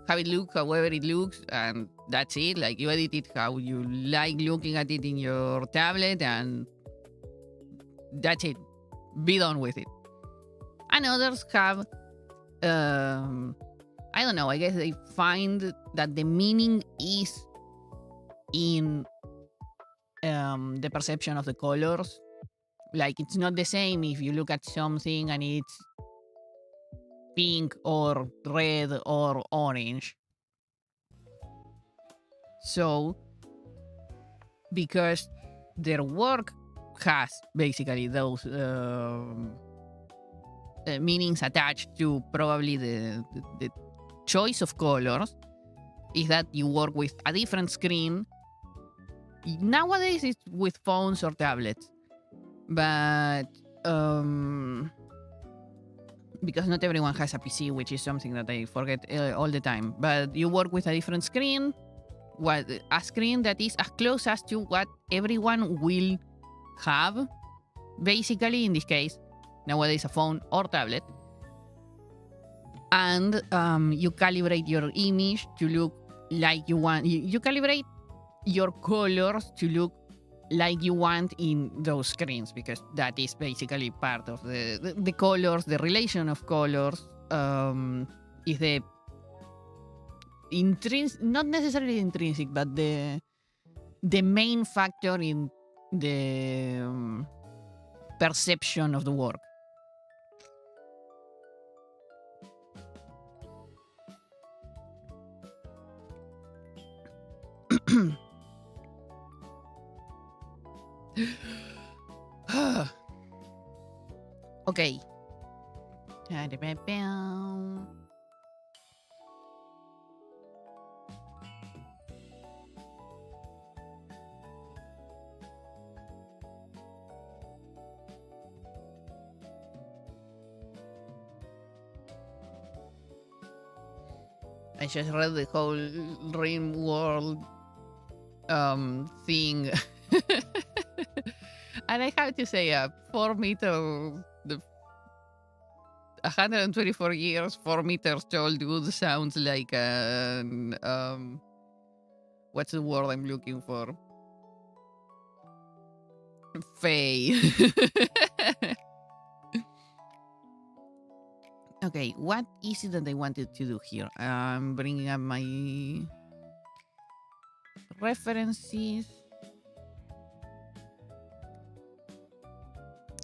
Have it look however it looks, and that's it. Like, you edit it how you like looking at it in your tablet, and that's it. Be done with it. And others have, I don't know, I guess they find that the meaning is in the perception of the colors. Like, it's not the same if you look at something and it's pink or red or orange. So, because their work has basically those meanings attached to probably the choice of colors, is that you work with a different screen. Nowadays it's with phones or tablets, but because not everyone has a PC, which is something that I forget all the time. But you work with a different screen, a screen that is as close as to what everyone will have, basically, in this case, nowadays a phone or tablet. And you calibrate your image to look like you want. You calibrate your colors to look like you want in those screens, because that is basically part of the colors, the relation of colors, is the not necessarily intrinsic, but the main factor in the perception of the work. Okay. I just read the whole Ring World thing. And I have to say, 4 meter, the 124 years, 4 meters tall dude sounds like an what's the word I'm looking for? Faye. Okay, what is it that I wanted to do here? I'm bringing up my references.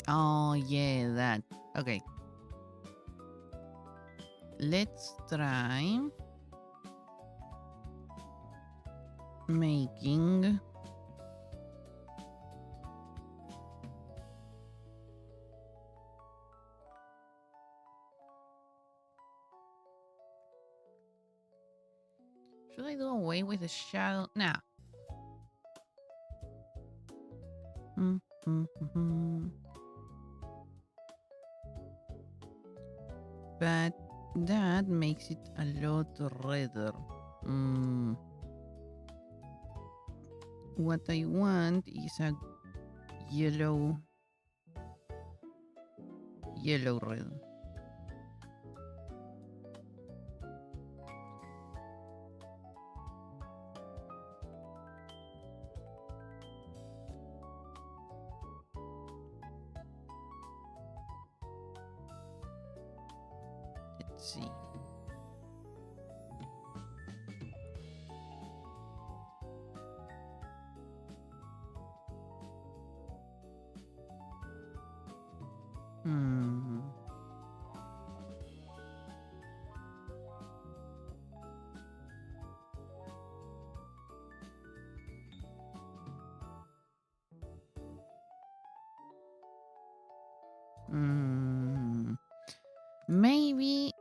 Oh, yeah, that. Okay. Let's try making should I do away with the shadow? Nah. But that makes it a lot redder. What I want is a yellow red. Let's see. Maybe.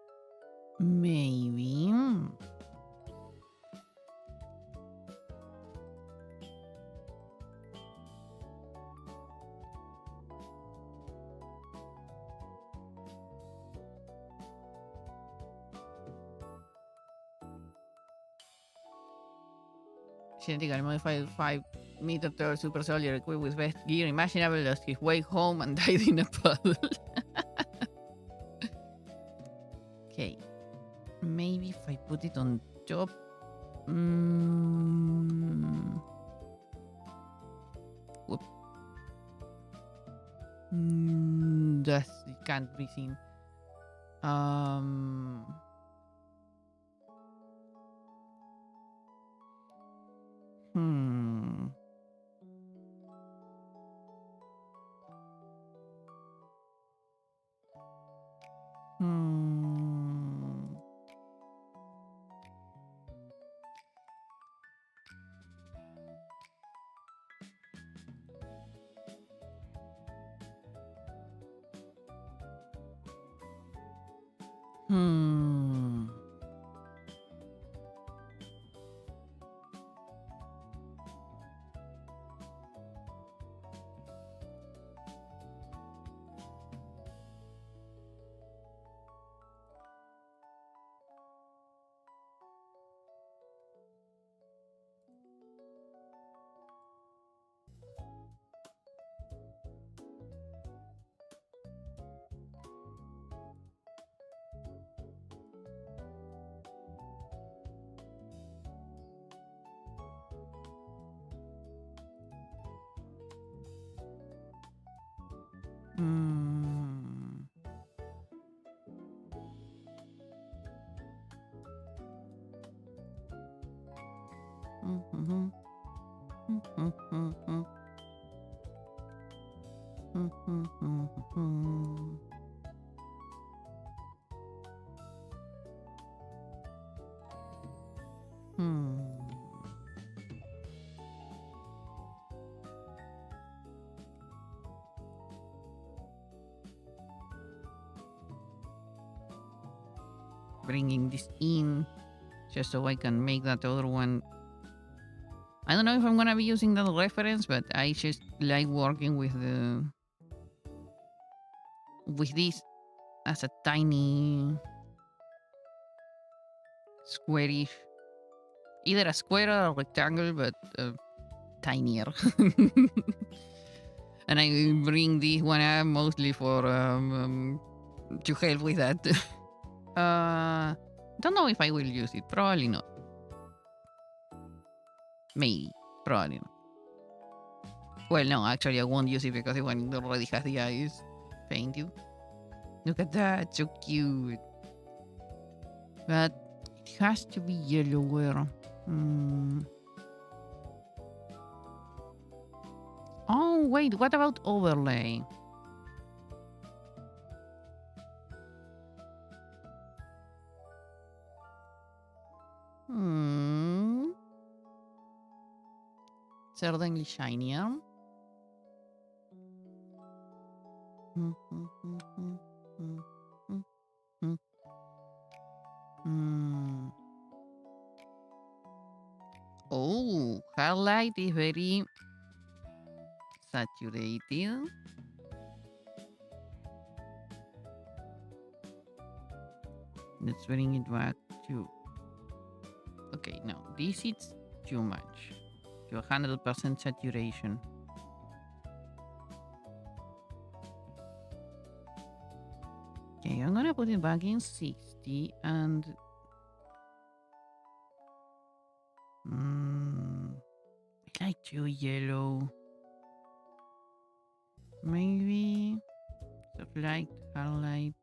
Genetically modified 5-meter tall super soldier equipped with best gear imaginable lost his way home and died in a puddle. Okay. Maybe if I put it on top. Whoop. That it can't be seen. bringing this in just so I can make that other one. I don't know if I'm gonna be using that reference, but I just like working with this as a tiny squarish, either a square or a rectangle, but tinier. And I bring this one up mostly for to help with that. Don't know if I will use it. Probably not. Maybe. Probably not. Well, no, actually, I won't use it because the one already has the eyes painted. Look at that. So cute. But it has to be yellower. Oh, wait. What about overlay? Certainly shinier. Oh, highlight is very saturated. Let's bring it back to... Okay, no, this is too much. To 100% saturation. Okay, I'm gonna put it back in 60 and... I like too yellow. Maybe... Soft light, highlight.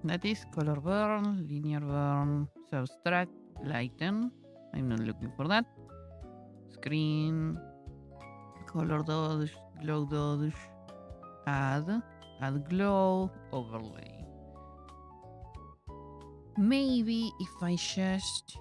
That is color burn, linear burn, subtract, lighten. I'm not looking for that. Screen, color dodge, glow dodge, add glow, overlay. Maybe if I just...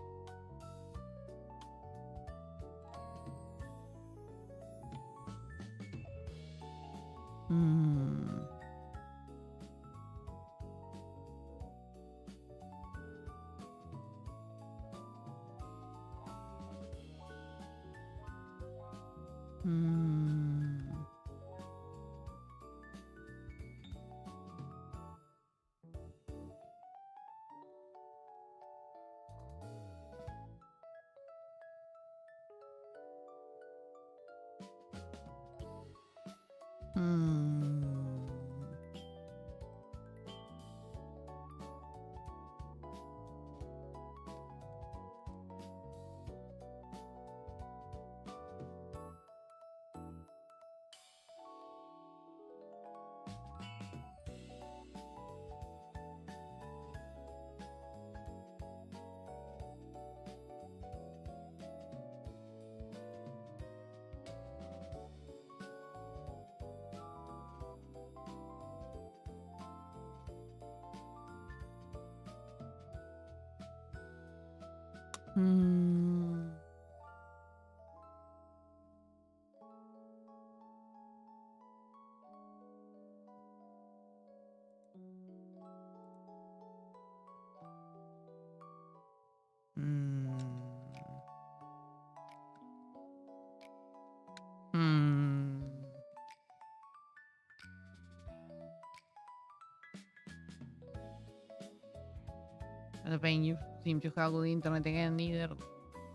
The pain you seem to have good internet again, neither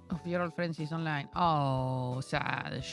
of your old friends is online. Oh, sad.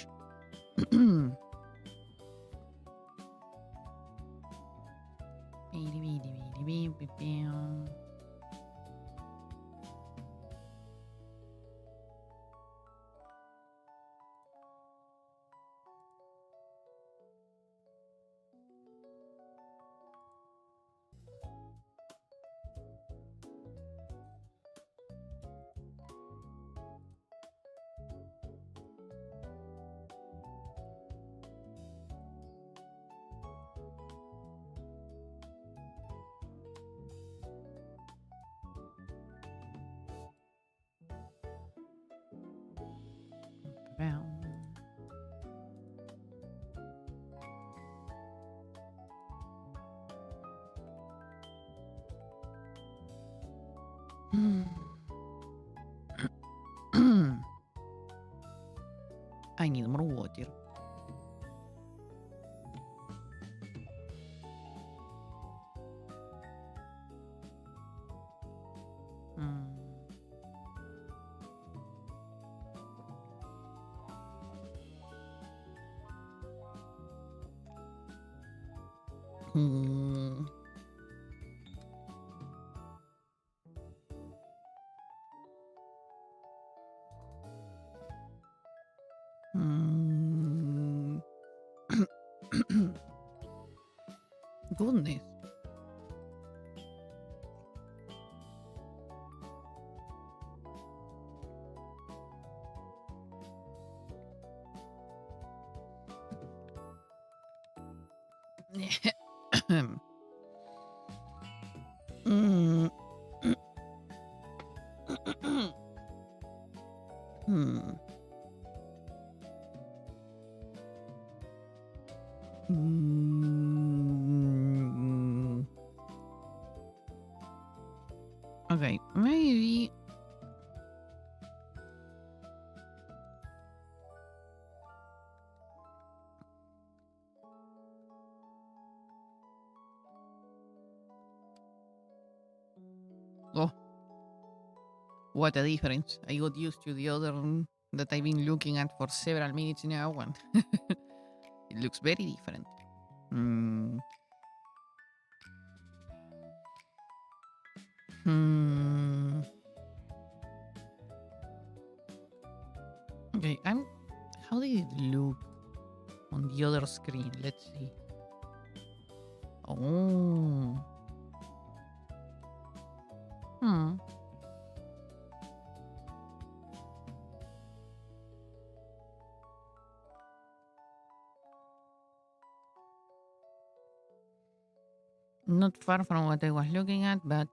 Brown. I need more water. Goodness. Okay, maybe. Oh, what a difference. I got used to the other that I've been looking at for several minutes now, and it looks very different. Okay, how did it look on the other screen? Let's see. Oh. Not far from what I was looking at, but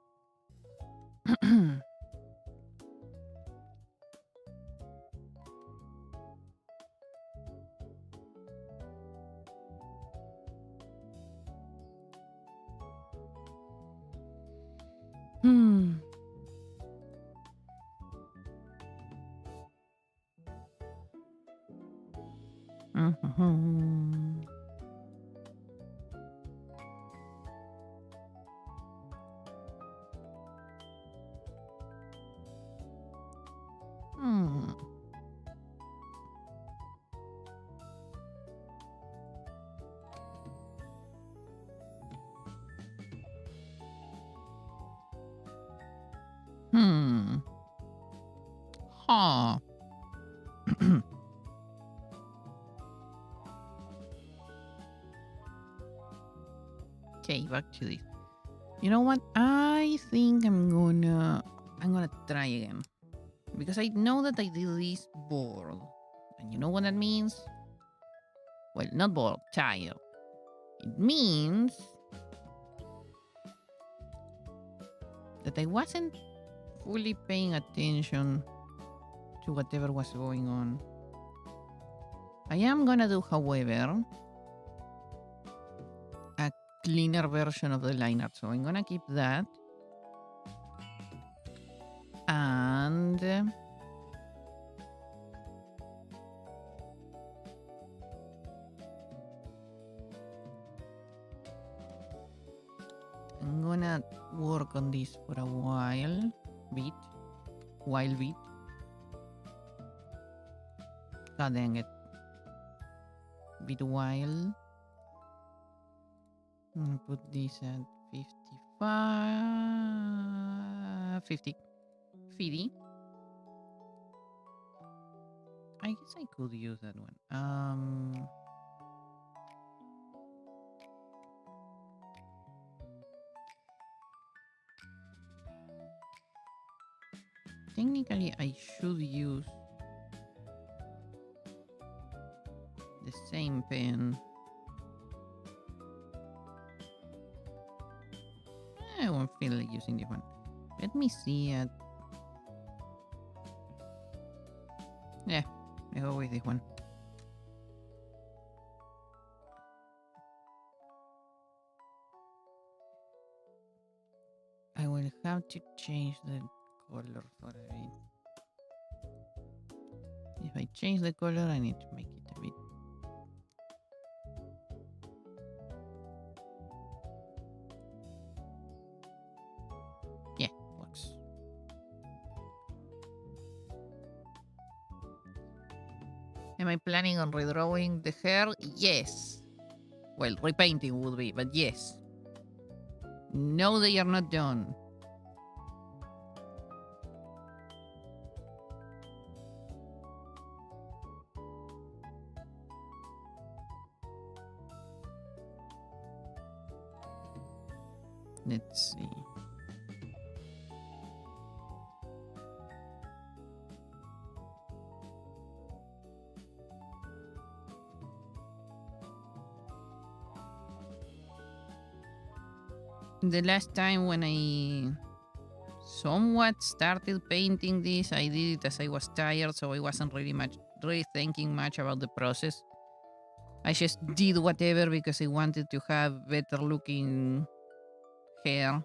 Huh. Okay, back to this. You know what? I think I'm gonna try again. Because I know that I did this board. And you know what that means? Well, not board, tile. It means that I wasn't fully paying attention to whatever was going on. I am gonna do, however, a cleaner version of the line art. So I'm gonna keep that. And I'm gonna work on this for a while bit. God dang it. Bit while. I'm gonna put this at 50. I guess I could use that one. Technically, I should use the same pen. I won't feel like using this one. Let me see it. Yeah, I go with this one. I will have to change the color for a bit. If I change the color, I need to make it a bit. Yeah, works. Am I planning on redrawing the hair? Yes. Well, repainting would be, but yes. No, they are not done. Let's see. The last time when I somewhat started painting this, I did it as I was tired, so I wasn't really thinking much about the process. I just did whatever because I wanted to have better looking hair.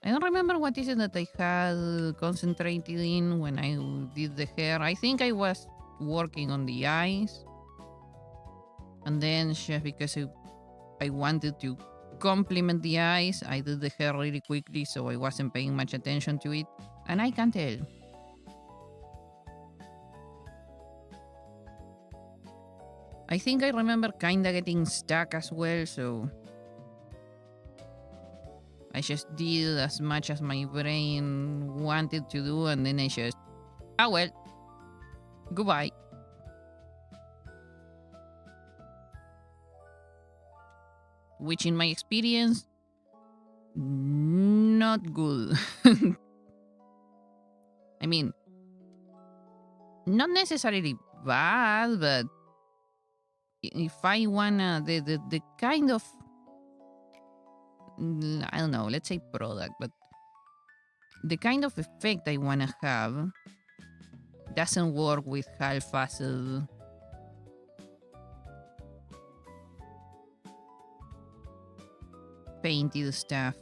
I don't remember what is it that I had concentrated in when I did the hair. I think I was working on the eyes. And then just because I wanted to complement the eyes, I did the hair really quickly, so I wasn't paying much attention to it. And I can tell. I think I remember kinda getting stuck as well, so I just did as much as my brain wanted to do, and then I just, ah well, goodbye. Which in my experience, not good. I mean, not necessarily bad, but if I wanna, the kind of, I don't know, let's say product, but the kind of effect I wanna have doesn't work with half-assed painted stuff.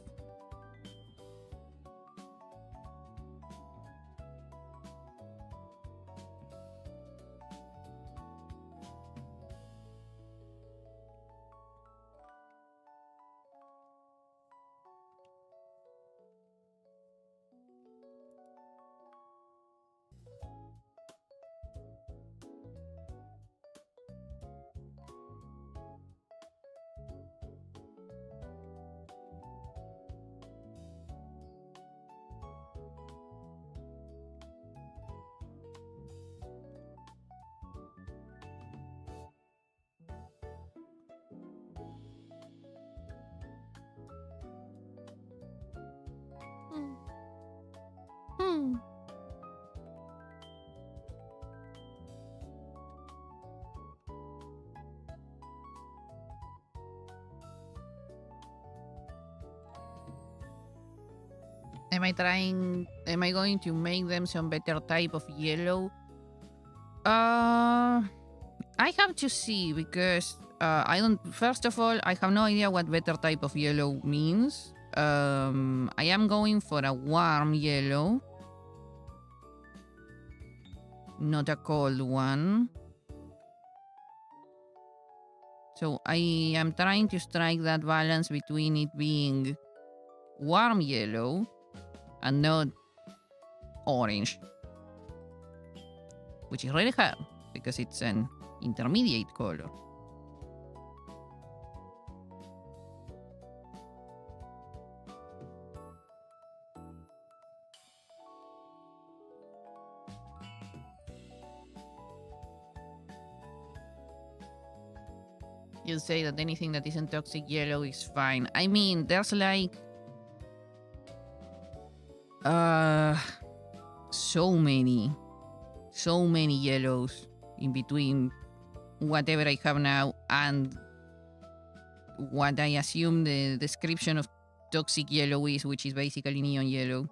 Am I going to make them some better type of yellow? I have to see, because first of all, I have no idea what better type of yellow means. I am going for a warm yellow, not a cold one. So I am trying to strike that balance between it being warm yellow and not orange, which is really hard because it's an intermediate color. You say that anything that isn't toxic yellow is fine. I mean, there's like so many yellows in between whatever I have now and what I assume the description of toxic yellow is, which is basically neon yellow.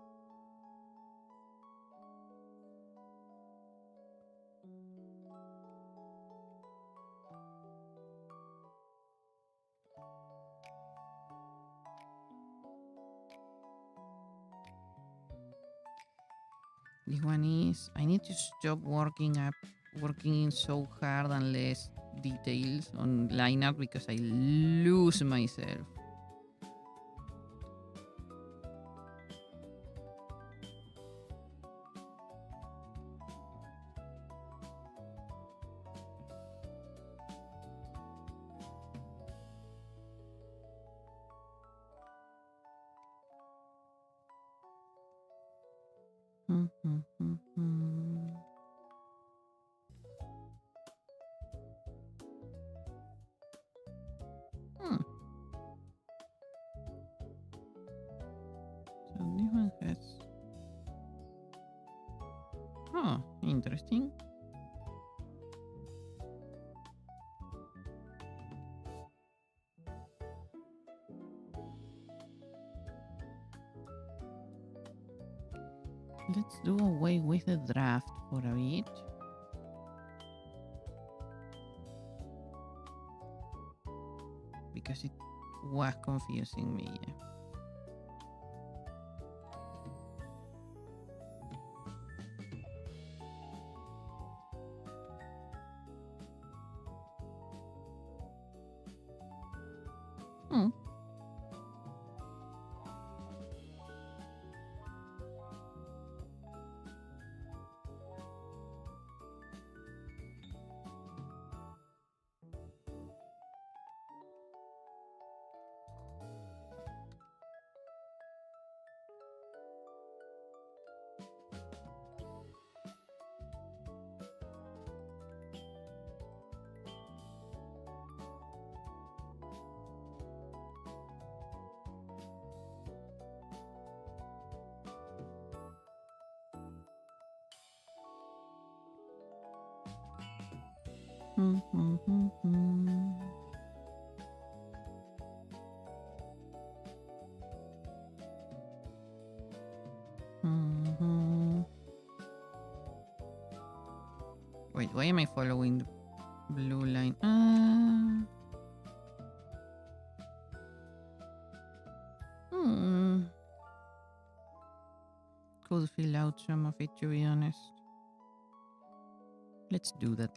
This one is I need to stop working so hard and less details on line art because I lose myself. Hmm. So this one has. Oh, interesting. Let's do away with the draft for a bit. Because it was confusing me. Hmm. Wait, why am I following the blue line? Could fill out some of it, to be honest. Let's do that.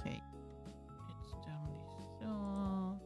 Okay, let's turn this off.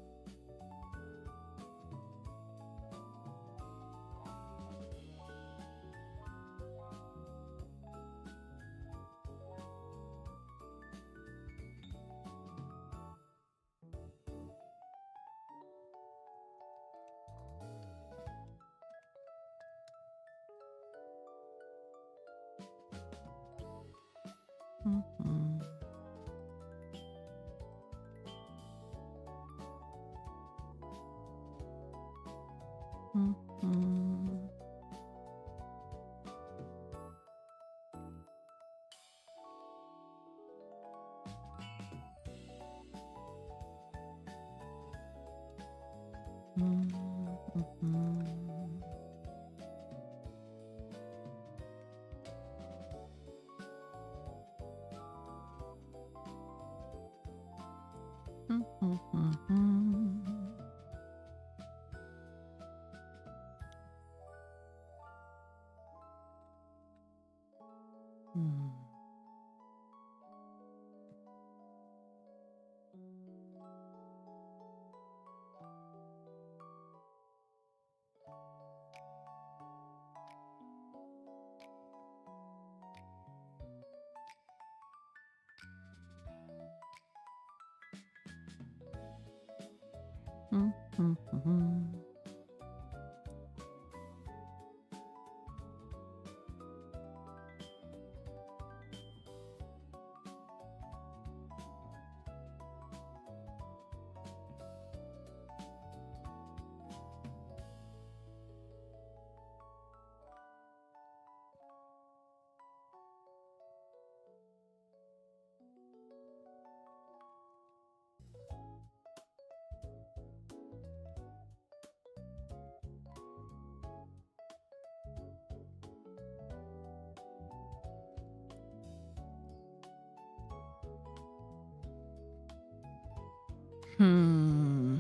Hmm.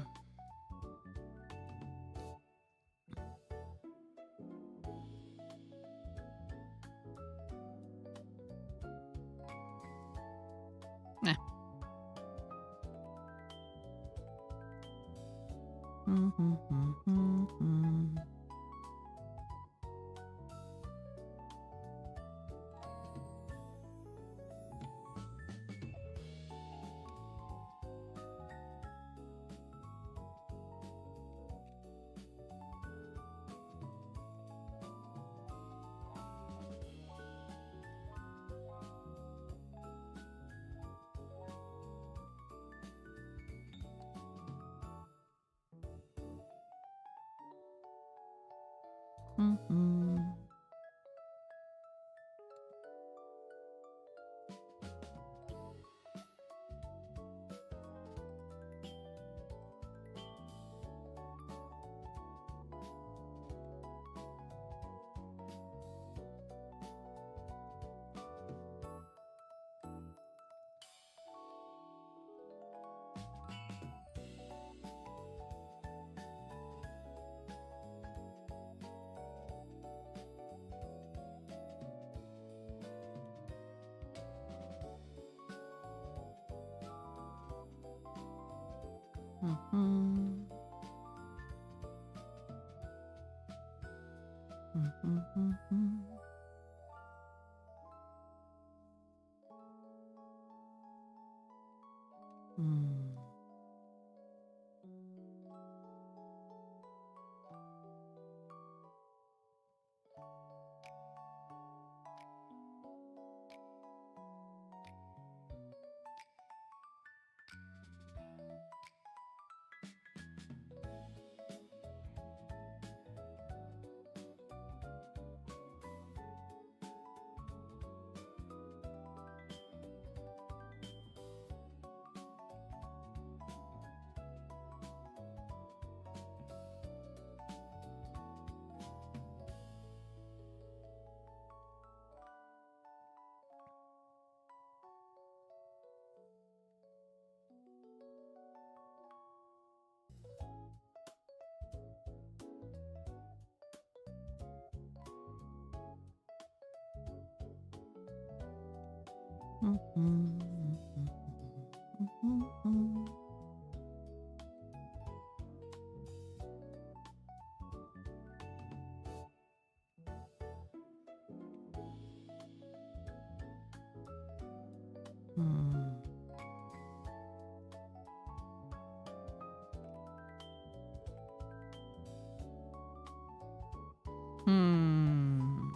Eh. Mhm. Mhm, mhm. Mm. Mhm. Mhm. Mm. Hmm.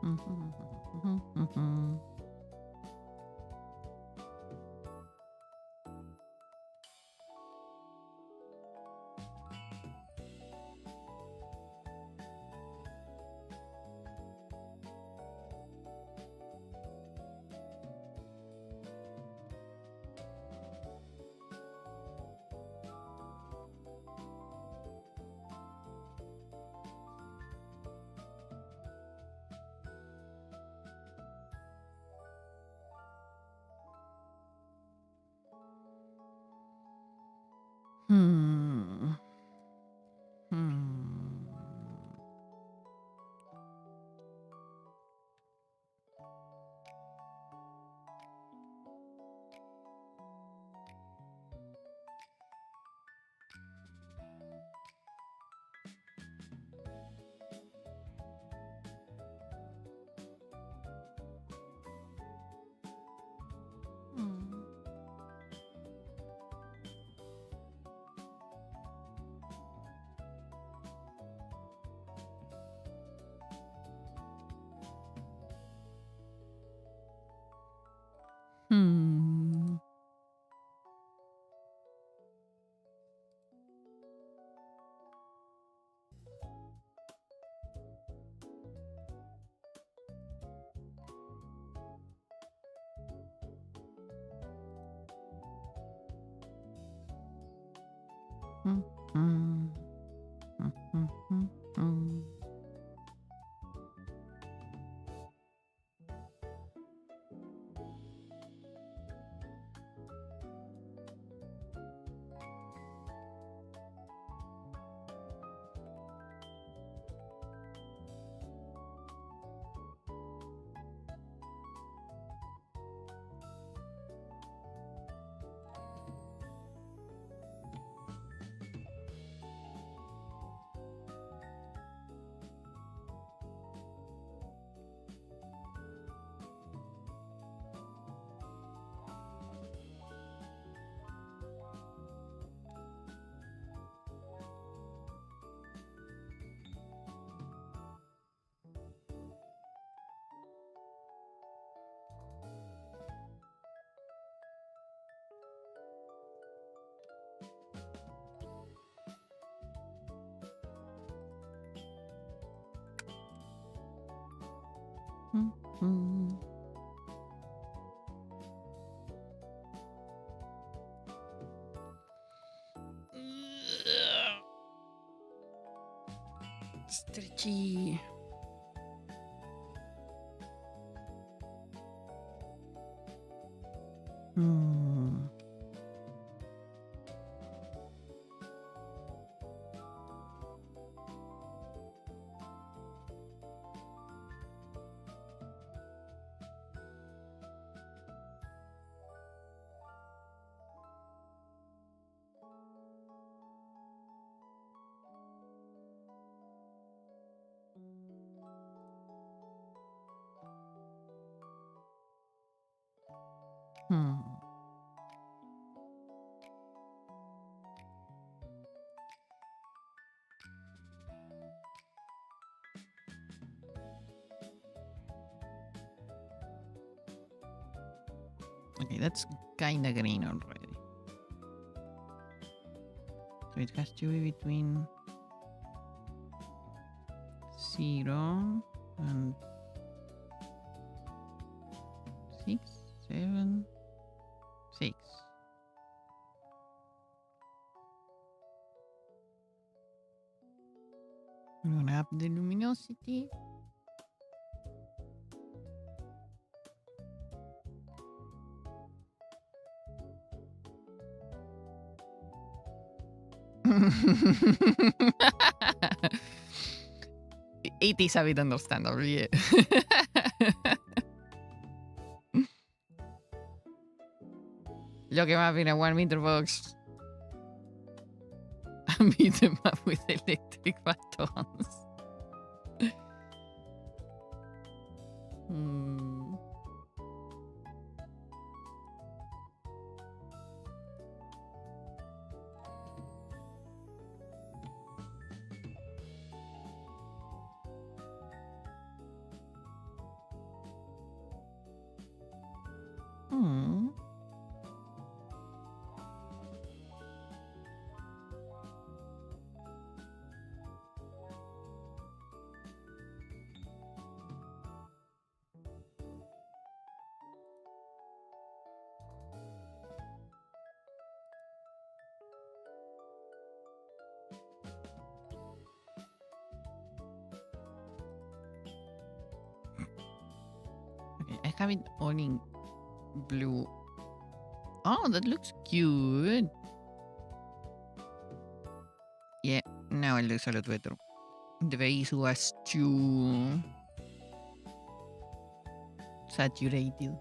Mhm, mhm, mhm. Hmm. Hmm. Hmm. Hmm. Mhm. Mhm, mhm, mhm. Stretchy. Okay, that's kinda green already. So it has to be between 0 and 6, 7, 6. I'm gonna up the luminosity. It is a bit understandable, yeah. Look him up in a 1 meter box. And beat him up with electric batons. Okay, I have it all in blue. Oh, that looks cute. Yeah, now it looks a lot better. The base was too saturated.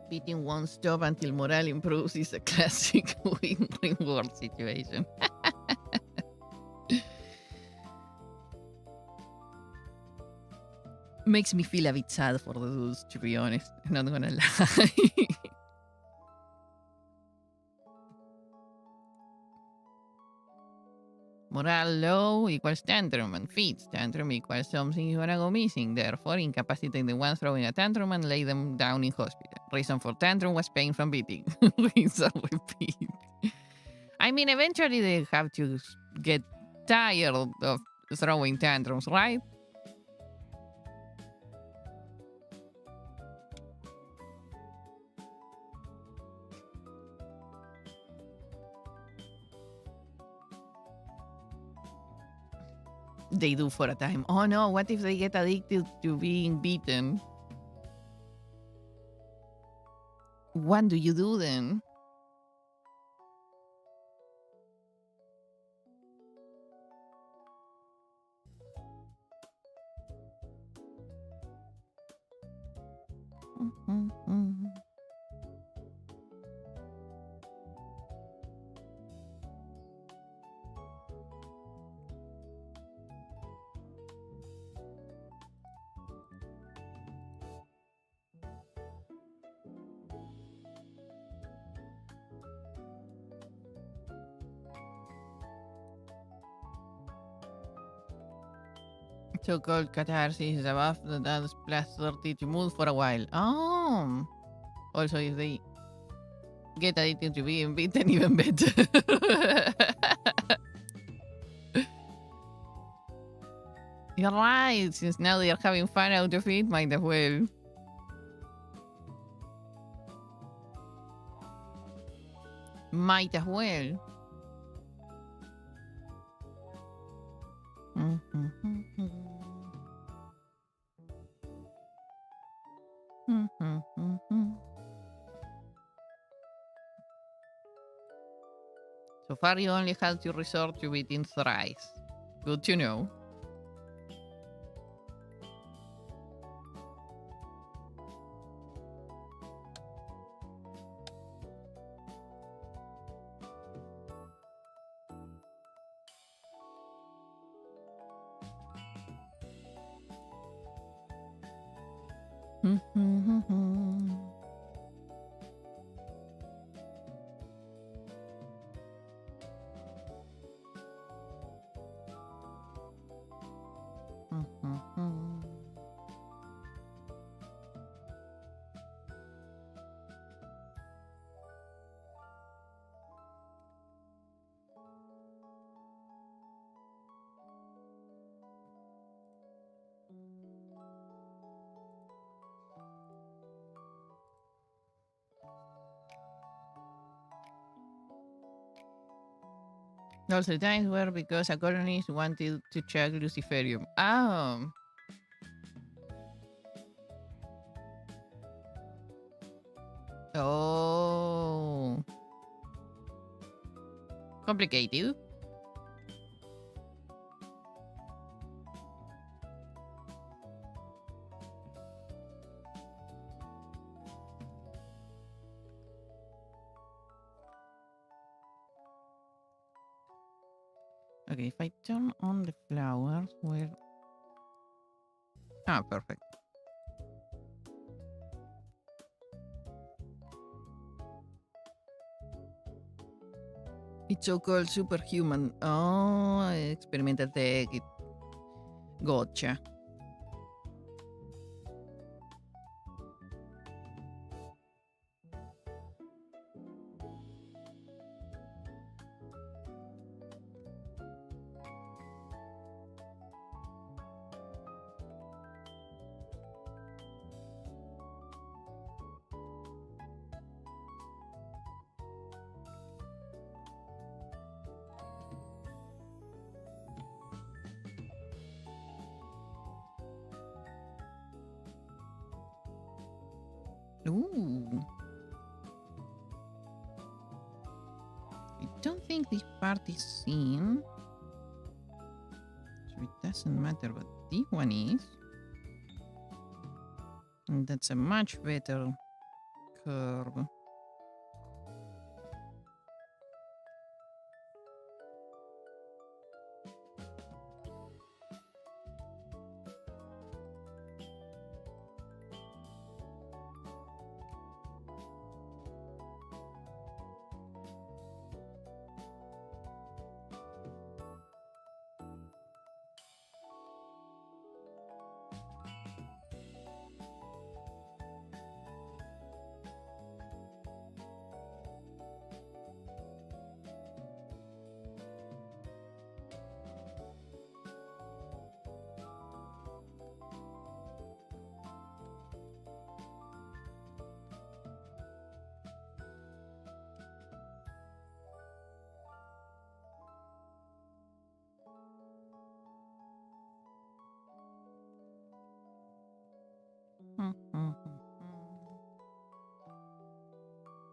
Beating one stop until morale improves is a classic win-reward situation. Makes me feel a bit sad for the dudes, to be honest. Not gonna lie. Morale low equals tantrum, and feeds tantrum equals something is gonna go missing. Therefore, incapacitate the one throwing a tantrum and lay them down in hospital. Reason for tantrum was pain from beating. Rinse and repeat. I mean, eventually they have to get tired of throwing tantrums, right? They do for a time. Oh no, what if they get addicted to being beaten? What do you do then? So-called catharsis is above that's plus 30 to move for a while. Oh. Also, if they get addicted to being beaten, even better. You're right. Since now they are having fun out of it, might as well. Might as well. So far, you only had to resort to it in thrice. Good to know. Also, the times were because a colonist wanted to check Luciferium. Oh. Oh. Complicated. Okay, if I turn on the flowers, where... Ah, perfect. It's so-called superhuman. Oh, experimental tech. Gotcha. Ooh. I don't think this part is seen. So it doesn't matter, but this one is. And that's a much better curve.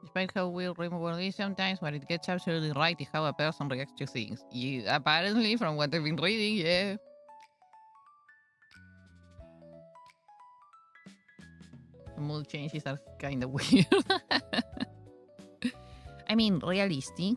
Despite how we'll remember this sometimes, what it gets absolutely right is how a person reacts to things. You, apparently, from what I've been reading, yeah. The mood changes are kind of weird. I mean, realistic.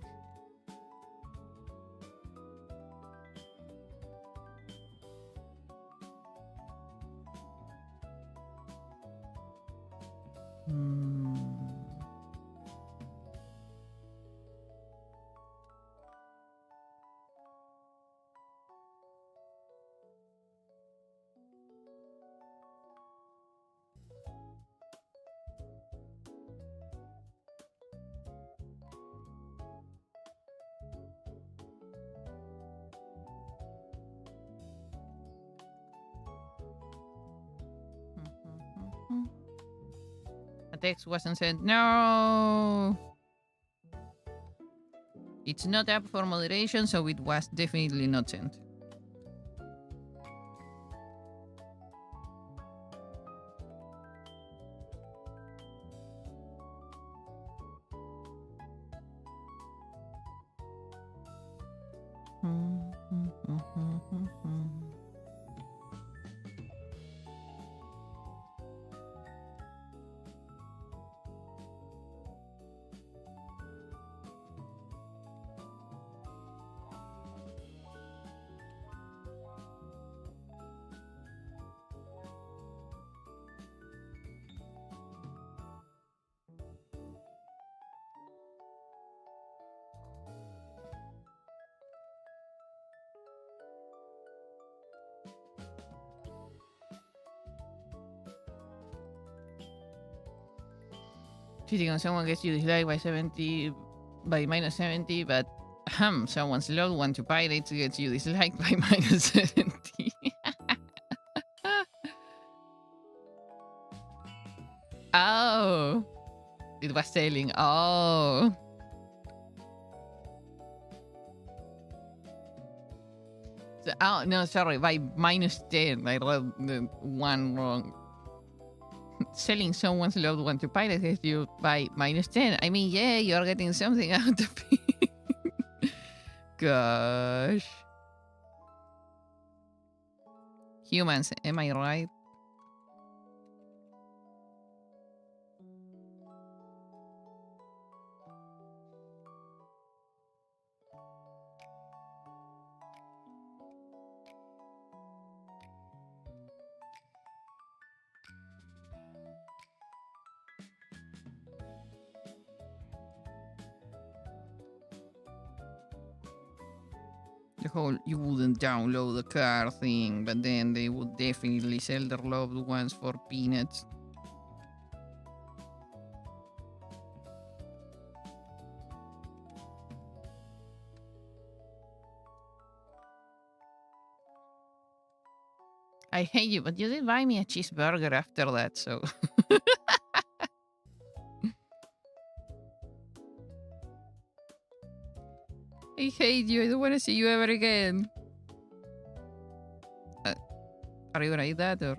text wasn't sent. No! It's not up for moderation, so it was definitely not sent. Cheating on someone gets you disliked by 70 by minus 70, but someone's logged one to pirates gets you disliked by minus 70. Oh, it was telling. Oh, so, oh no, sorry, by minus 10. I read the one wrong. Selling someone's loved one to pirates gets you by minus 10. I mean, yeah, you're getting something out of it. Gosh. Humans, am I right? The whole you wouldn't download the car thing, but then they would definitely sell their loved ones for peanuts. I hate you, but you did buy me a cheeseburger after that, so. I hate you. I don't want to see you ever again. Are you gonna eat that or?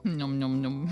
Nom nom nom.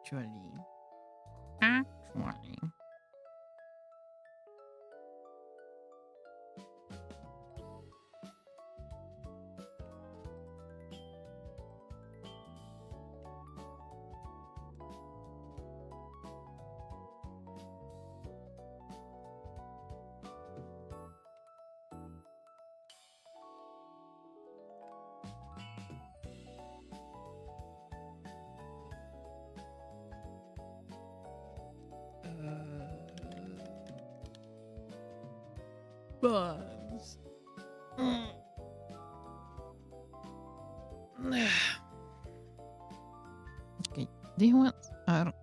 Actually, actually. Bugs. Okay, these ones are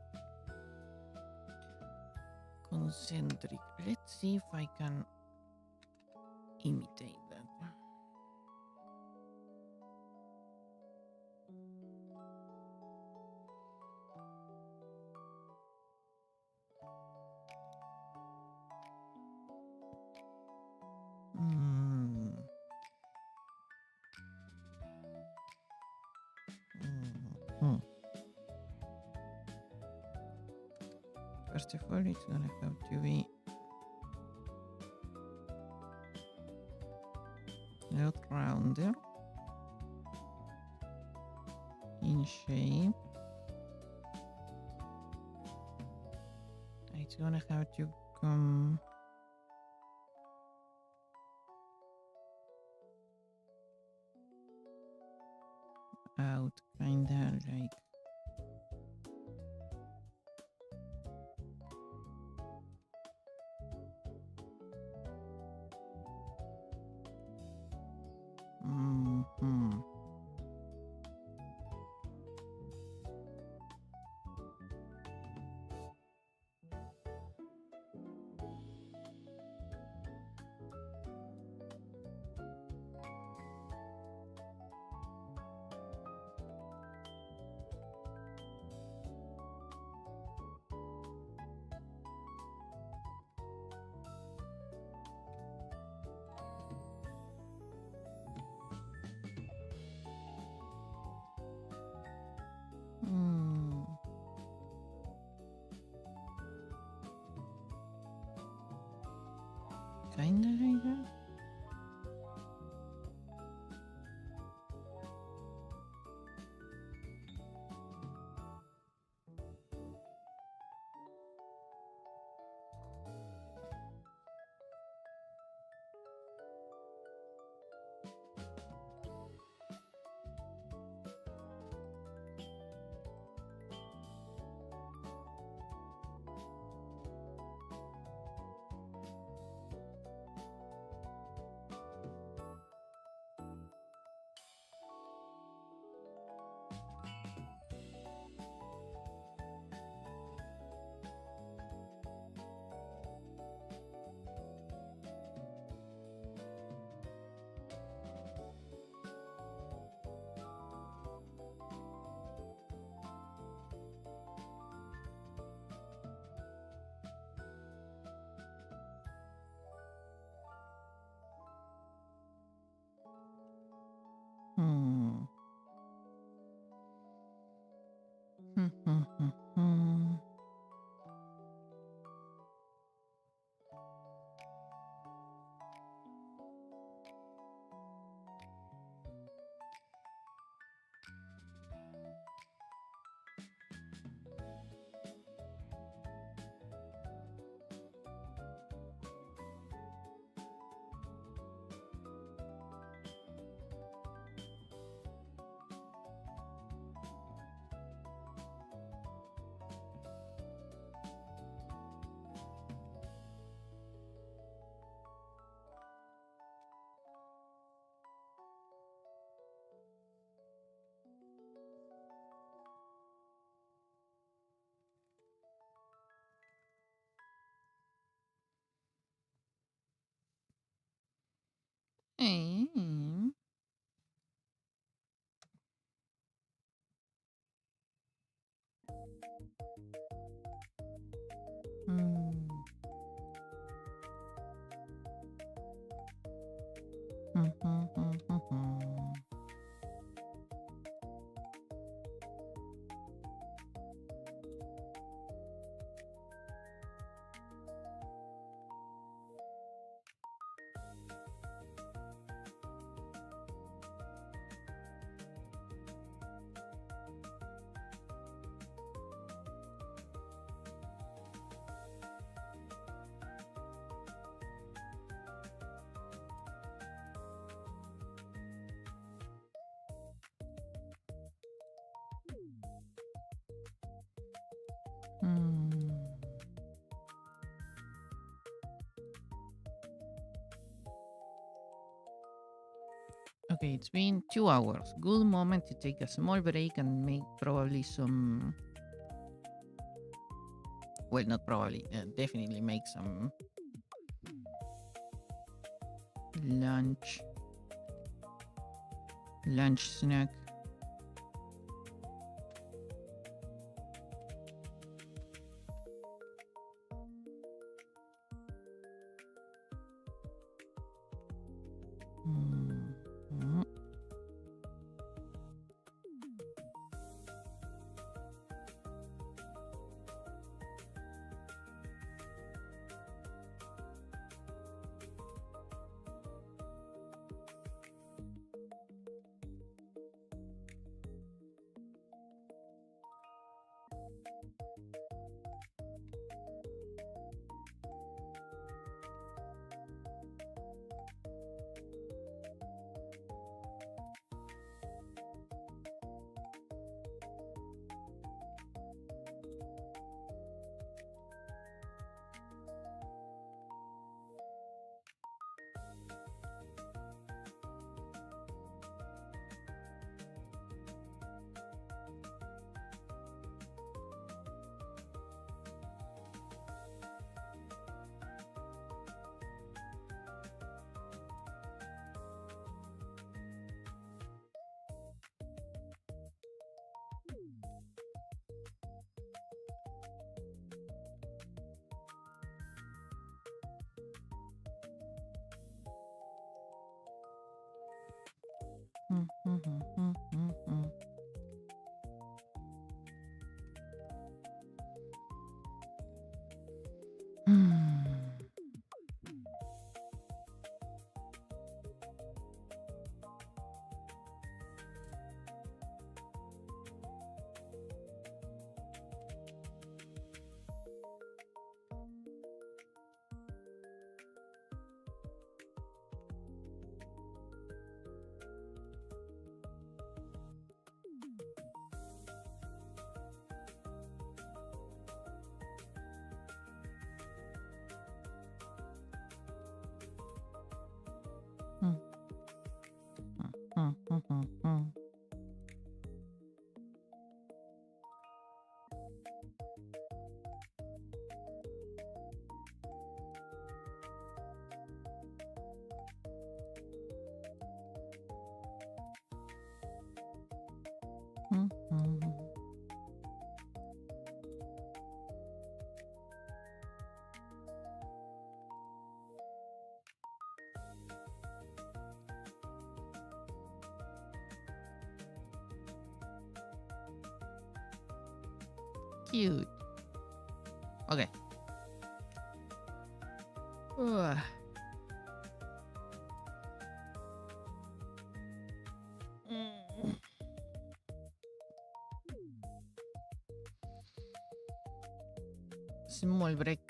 concentric. Let's see if I can imitate that. first of all, it's gonna have to be not rounder in shape. It's gonna have to come out kinda like kinda like that. Mm. Okay, it's been 2 hours. Good moment to take a small break and make probably some. Well, not probably. Definitely make some lunch. Lunch snack. Cute. Okay. Small break.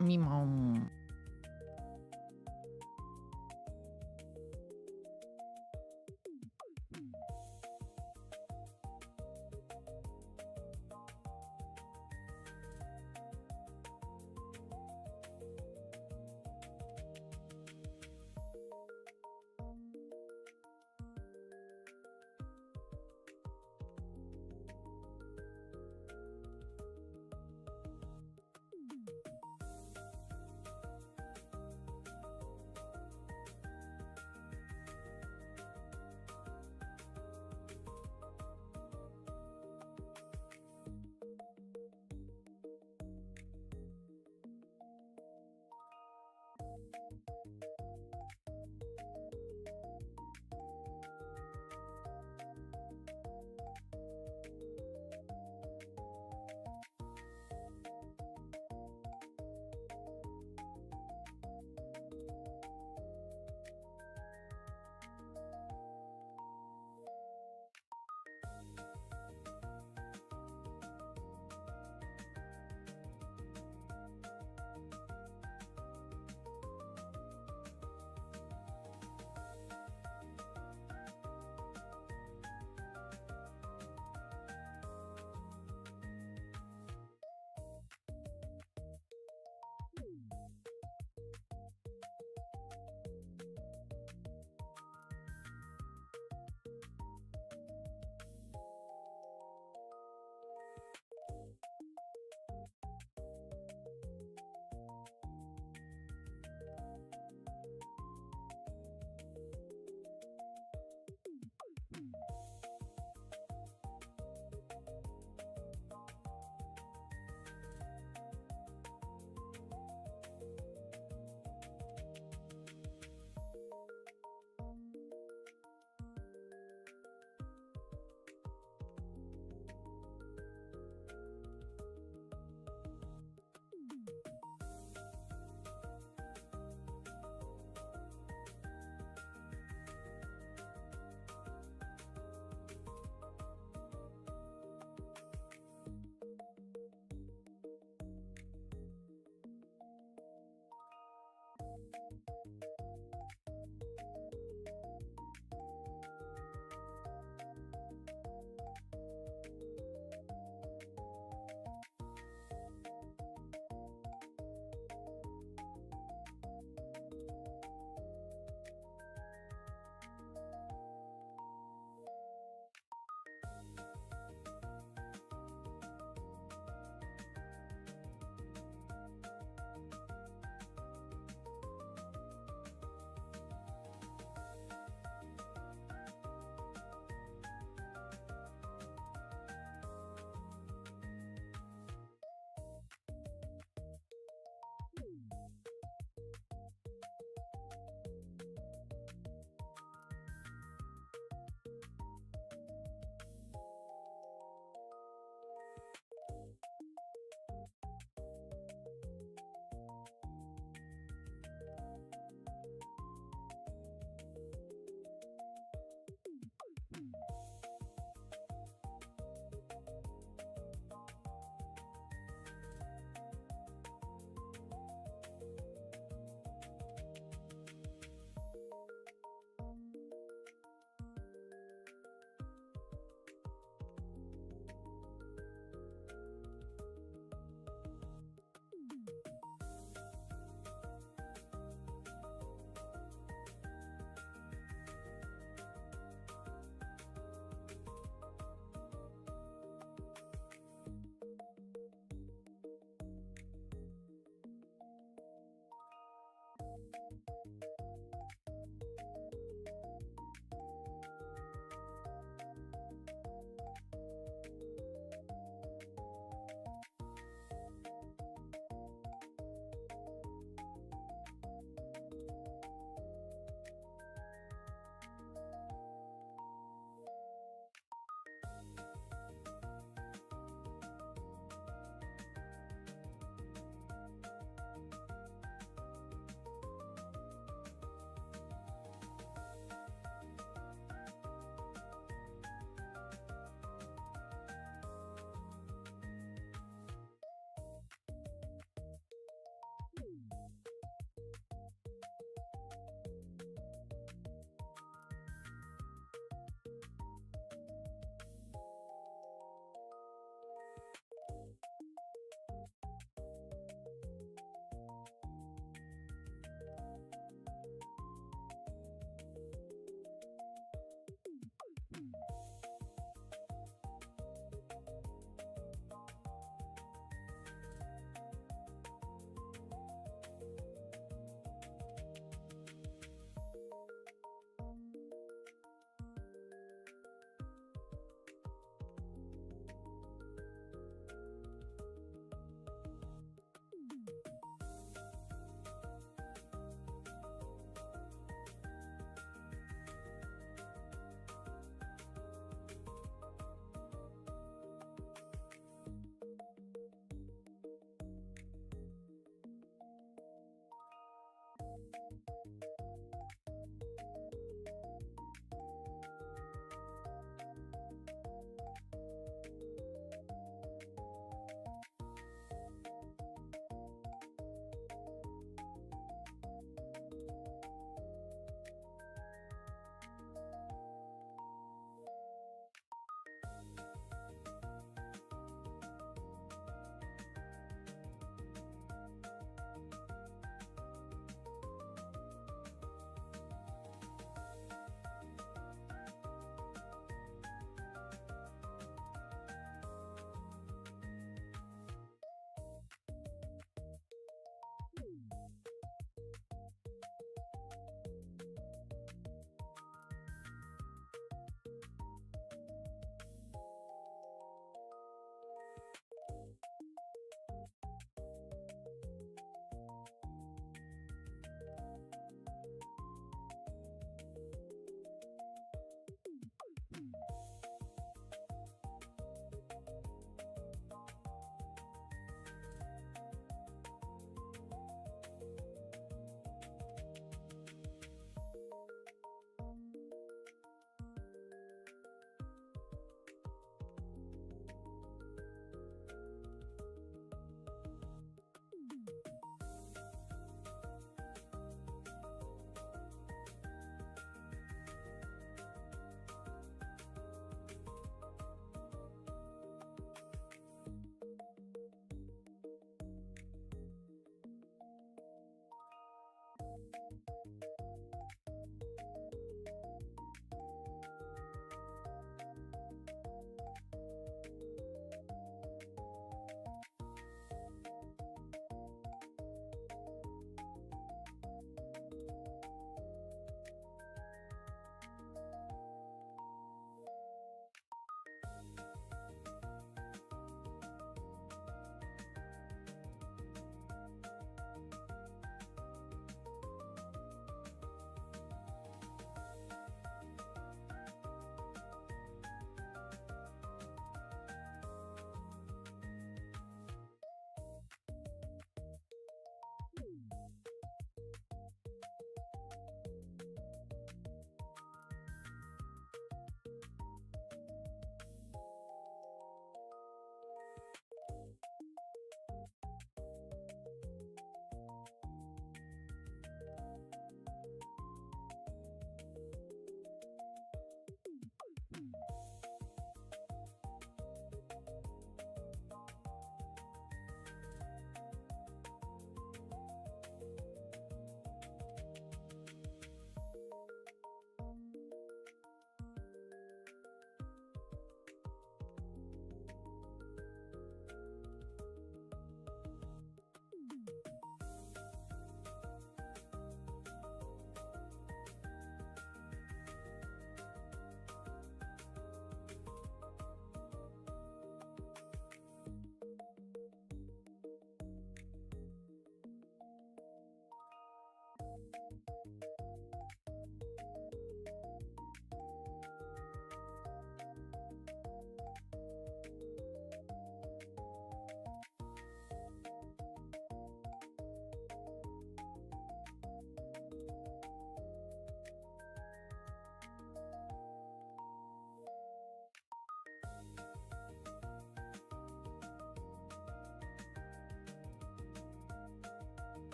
Mi mom.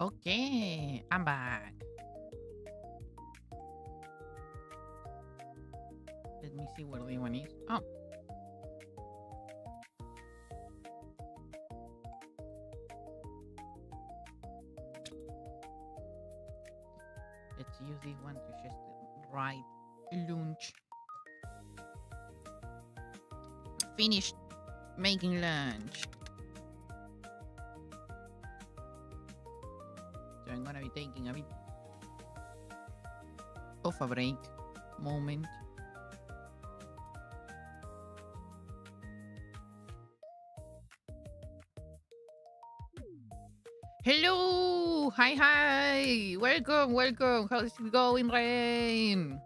Okay, I'm back. Let me see where the one is. Oh. Let's use this one to just write lunch. Finished making lunch. So I'm gonna be taking a bit of a break moment. Hello! Hi! Welcome! How's it going, Rain?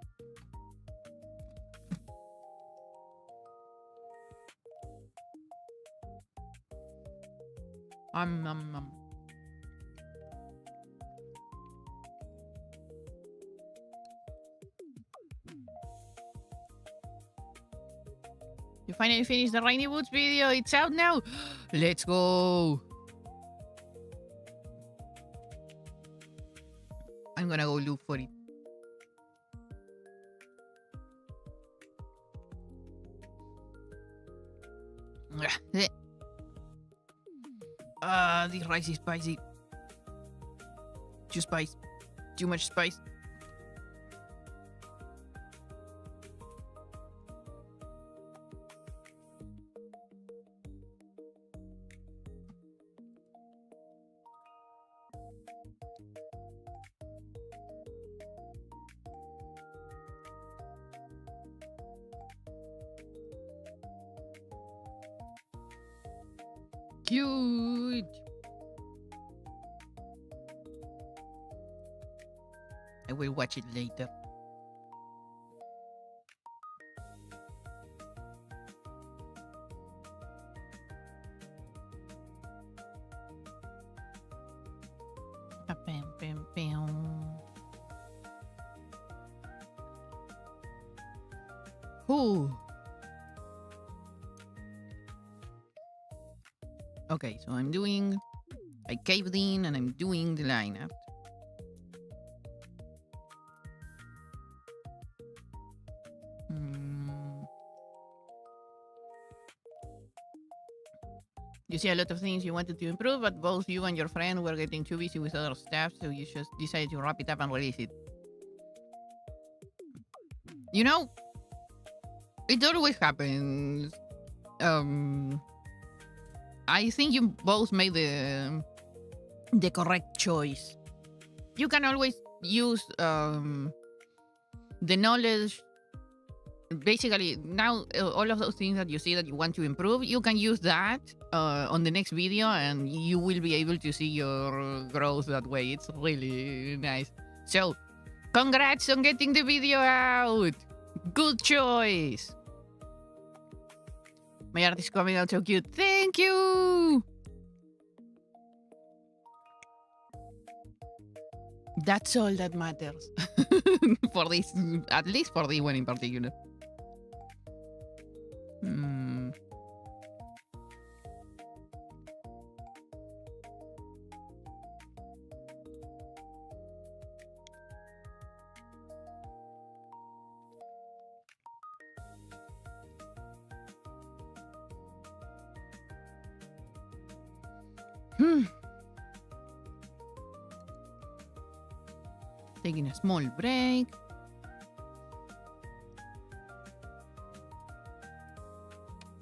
Um. You finally finished the Rainy Woods video. It's out now. Let's go. I'm gonna go look for it. This rice is spicy. Too much spice. Cute. I will watch it later. Ooh. Okay, so I caved in and I'm doing the lineup. You see a lot of things you wanted to improve, but both you and your friend were getting too busy with other stuff, so you just decided to wrap it up and release it. You know, it always happens. I think you both made the correct choice. You can always use the knowledge. Basically, now all of those things that you see that you want to improve, you can use that on the next video, and you will be able to see your growth that way. It's really nice. So, congrats on getting the video out. Good choice. My art is coming out so cute. Thank you. That's all that matters. For this, at least for this one in particular. Taking a small break.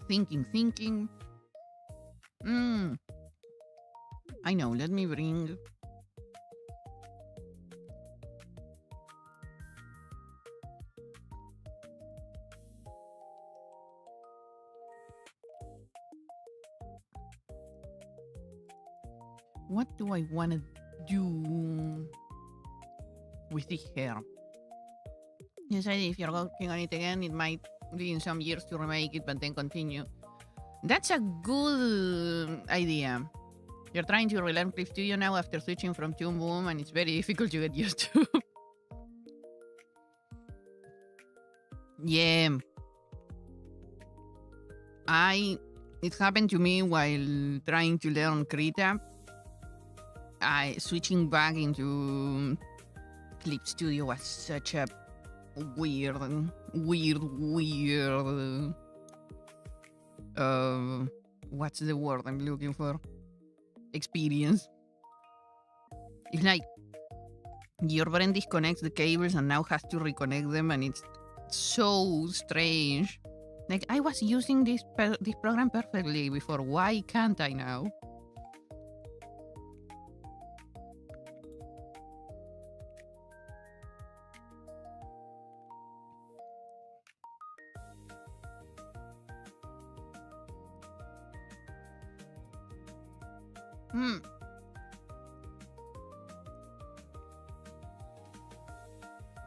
Thinking. I know, let me bring... What do I want to do with this hair? Decided if you're working on it again, it might be in some years to remake it, but then continue. That's a good idea. You're trying to relearn Clip Studio now after switching from Toon Boom, and it's very difficult to get used to. Yeah. It happened to me while trying to learn Krita. Switching back into Clip Studio was such a weird, what's the word I'm looking for? Experience. It's like your brain disconnects the cables and now has to reconnect them, and it's so strange. Like, I was using this program perfectly before. Why can't I now?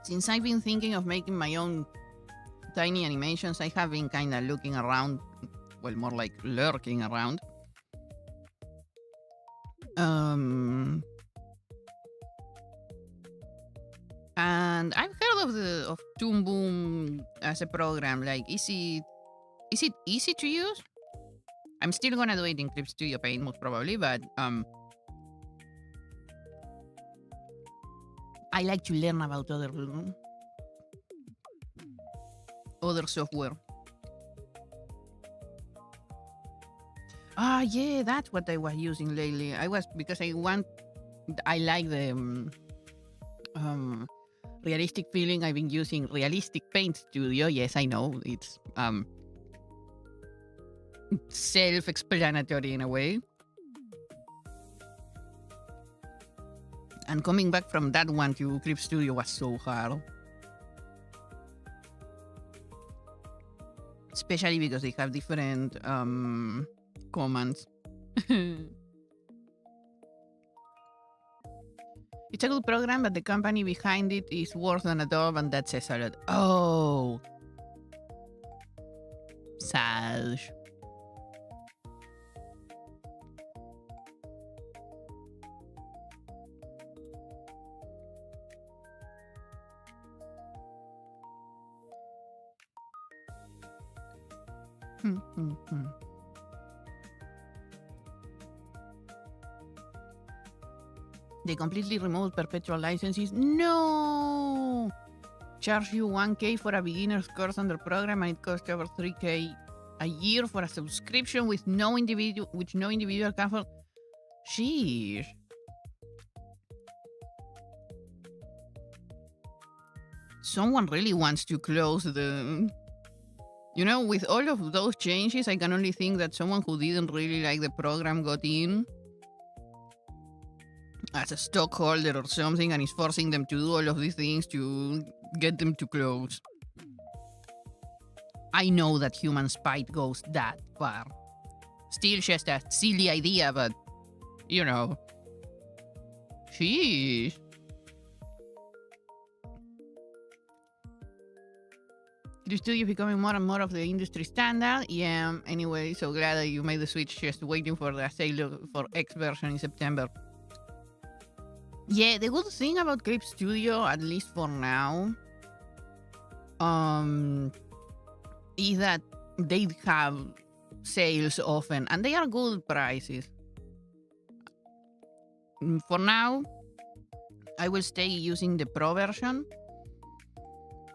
Since I've been thinking of making my own tiny animations, I have been kind of looking around, well, more like lurking around. And I've heard of Toon Boom as a program. Like, is it easy to use? I'm still gonna do it in Clip Studio Paint most probably, but I like to learn about other software. Yeah, that's what I was using lately. I like the realistic feeling. I've been using Realistic Paint Studio. Yes, I know it's self-explanatory in a way. And coming back from that one to Clip Studio was so hard. Especially because they have different commands. It's a good program, but the company behind it is worse than Adobe, and that says a lot. Oh. Sad. They completely removed perpetual licenses. No! Charge you 1K for a beginner's course on the program, and it costs over 3K a year for a subscription with no individual comfort. Sheesh. Someone really wants to close the... You know, with all of those changes, I can only think that someone who didn't really like the program got in as a stockholder or something and is forcing them to do all of these things to get them to close. I know that human spite goes that far. Still just a silly idea, but, you know. Sheesh. The studio is becoming more and more of the industry standard. Yeah, anyway, so glad that you made the switch, just waiting for the sale for X version in September. Yeah, the good thing about Clip Studio, at least for now, is that they have sales often, and they are good prices. For now, I will stay using the Pro version.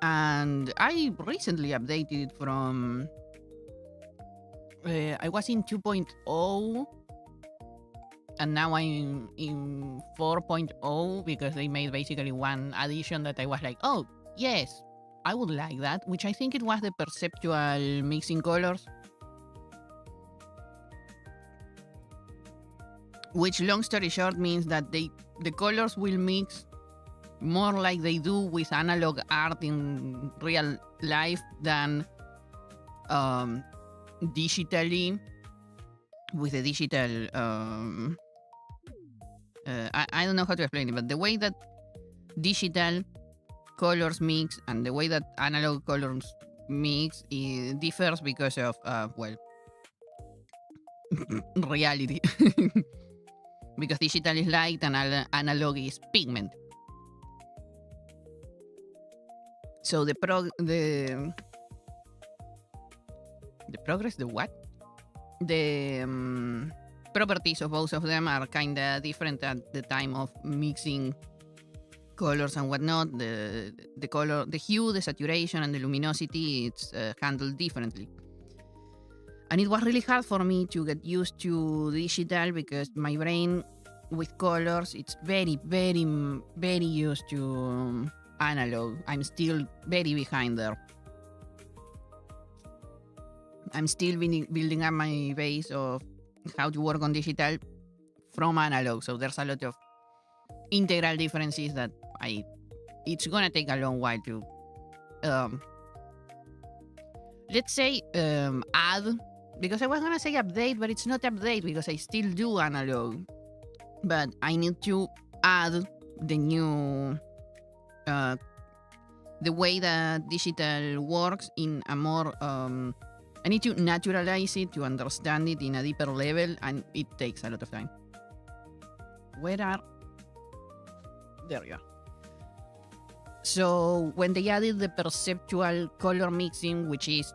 And I recently updated from... I was in 2.0, and now I'm in 4.0 because they made basically one addition that I was like, oh, yes, I would like that, which I think it was the perceptual mixing colors. Which, long story short, means that the colors will mix more like they do with analog art in real life than digitally with the digital... I don't know how to explain it, but the way that digital colors mix and the way that analog colors mix differs because of, well, reality. Because digital is light and analog is pigment. So the what? the properties of both of them are kind of different at the time of mixing colors and whatnot. The color, the hue, the saturation, and the luminosity, it's handled differently. And it was really hard for me to get used to digital because my brain with colors, it's very, very, very used to analog. I'm still very behind there. I'm still building up my base of how to work on digital from analog. So there's a lot of integral differences that it's gonna take a long while to let's say add, because I was gonna say update, but it's not update because I still do analog, but I need to add the new the way that digital works in a more I need to naturalize it to understand it in a deeper level, and it takes a lot of time. There you are. So when they added the perceptual color mixing, which is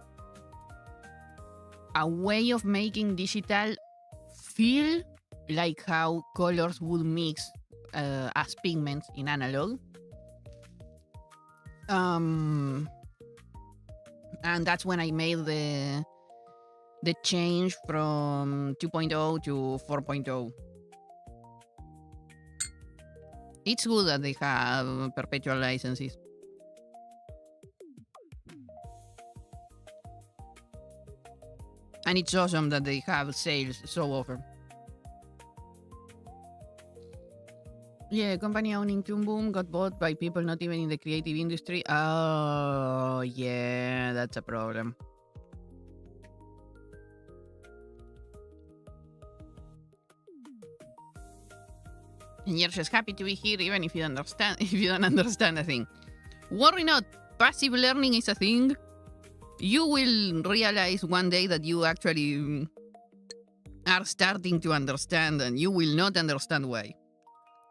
a way of making digital feel like how colors would mix as pigments in analog. And that's when I made the change from 2.0 to 4.0. It's good that they have perpetual licenses. And it's awesome that they have sales so often. Yeah, company owning Toon Boom got bought by people not even in the creative industry. Oh, yeah, that's a problem. And you're just happy to be here even if you don't understand a thing. Worry not, passive learning is a thing. You will realize one day that you actually are starting to understand, and you will not understand why.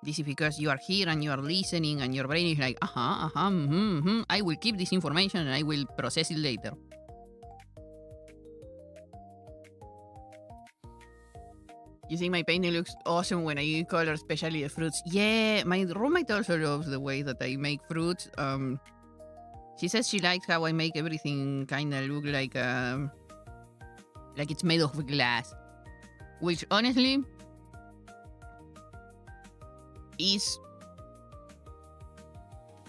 This is because you are here and you are listening and your brain is like, I will keep this information and I will process it later. You think my painting looks awesome when I color, especially the fruits? Yeah, my roommate also loves the way that I make fruits. She says she likes how I make everything kind of look like it's made of glass. Which, honestly, is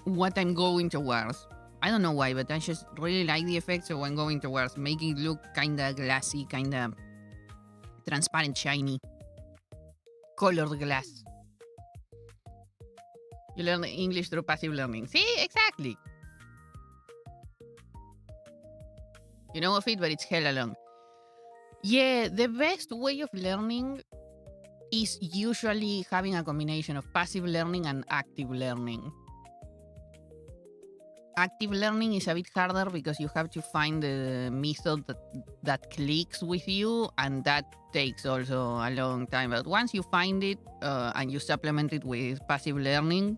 what I'm going towards. I don't know why, but I just really like the effect, so I'm going towards making it look kind of glassy, kind of transparent, shiny, colored glass. You learn English through passive learning. See, exactly. You know of it, but it's hella long. Yeah, the best way of learning is usually having a combination of passive learning and active learning. Active learning is a bit harder because you have to find the method that clicks with you, and that takes also a long time. But once you find it and you supplement it with passive learning,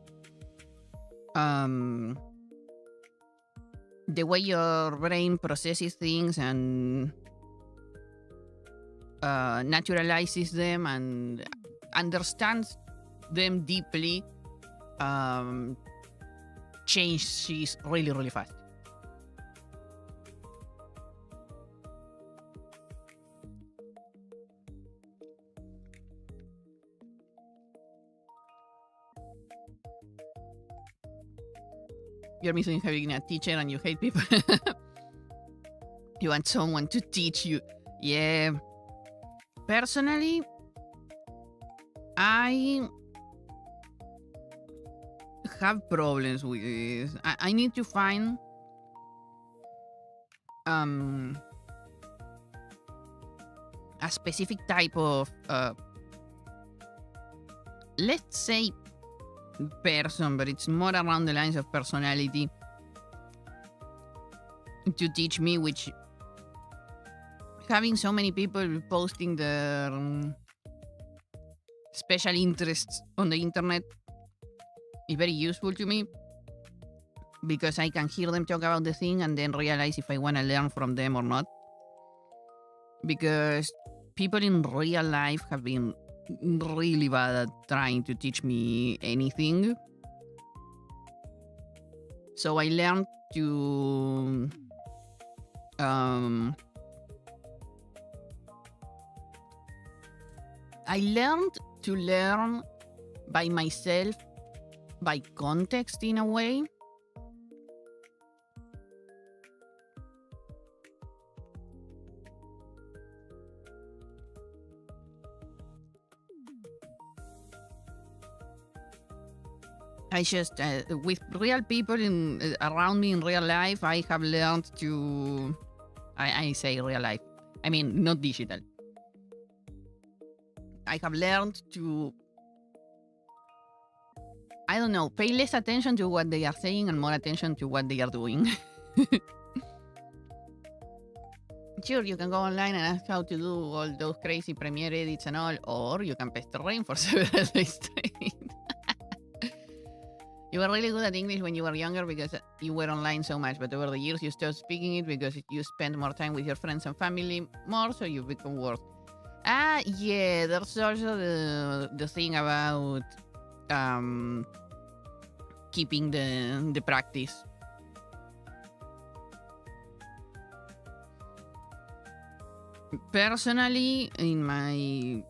the way your brain processes things and naturalizes them and understands them deeply changes really, really fast. You're missing having a teacher and you hate people. You want someone to teach you. Yeah. Personally, I have problems with this. I need to find a specific type of let's say person, but it's more around the lines of personality to teach me, which having so many people posting their special interests on the internet is very useful to me, because I can hear them talk about the thing and then realize if I want to learn from them or not. Because people in real life have been really bad at trying to teach me anything. So I learned to learn by myself, by context in a way. I just, with real people around me in real life, I have learned to, I say real life, I mean not digital. I have learned to, I don't know, pay less attention to what they are saying and more attention to what they are doing. Sure, you can go online and ask how to do all those crazy Premiere edits and all, or you can pester rain for several days straight. You were really good at English when you were younger because you were online so much, but over the years you stopped speaking it because you spend more time with your friends and family more, so you become worse. Yeah, there's also the thing about keeping the practice. Personally, in my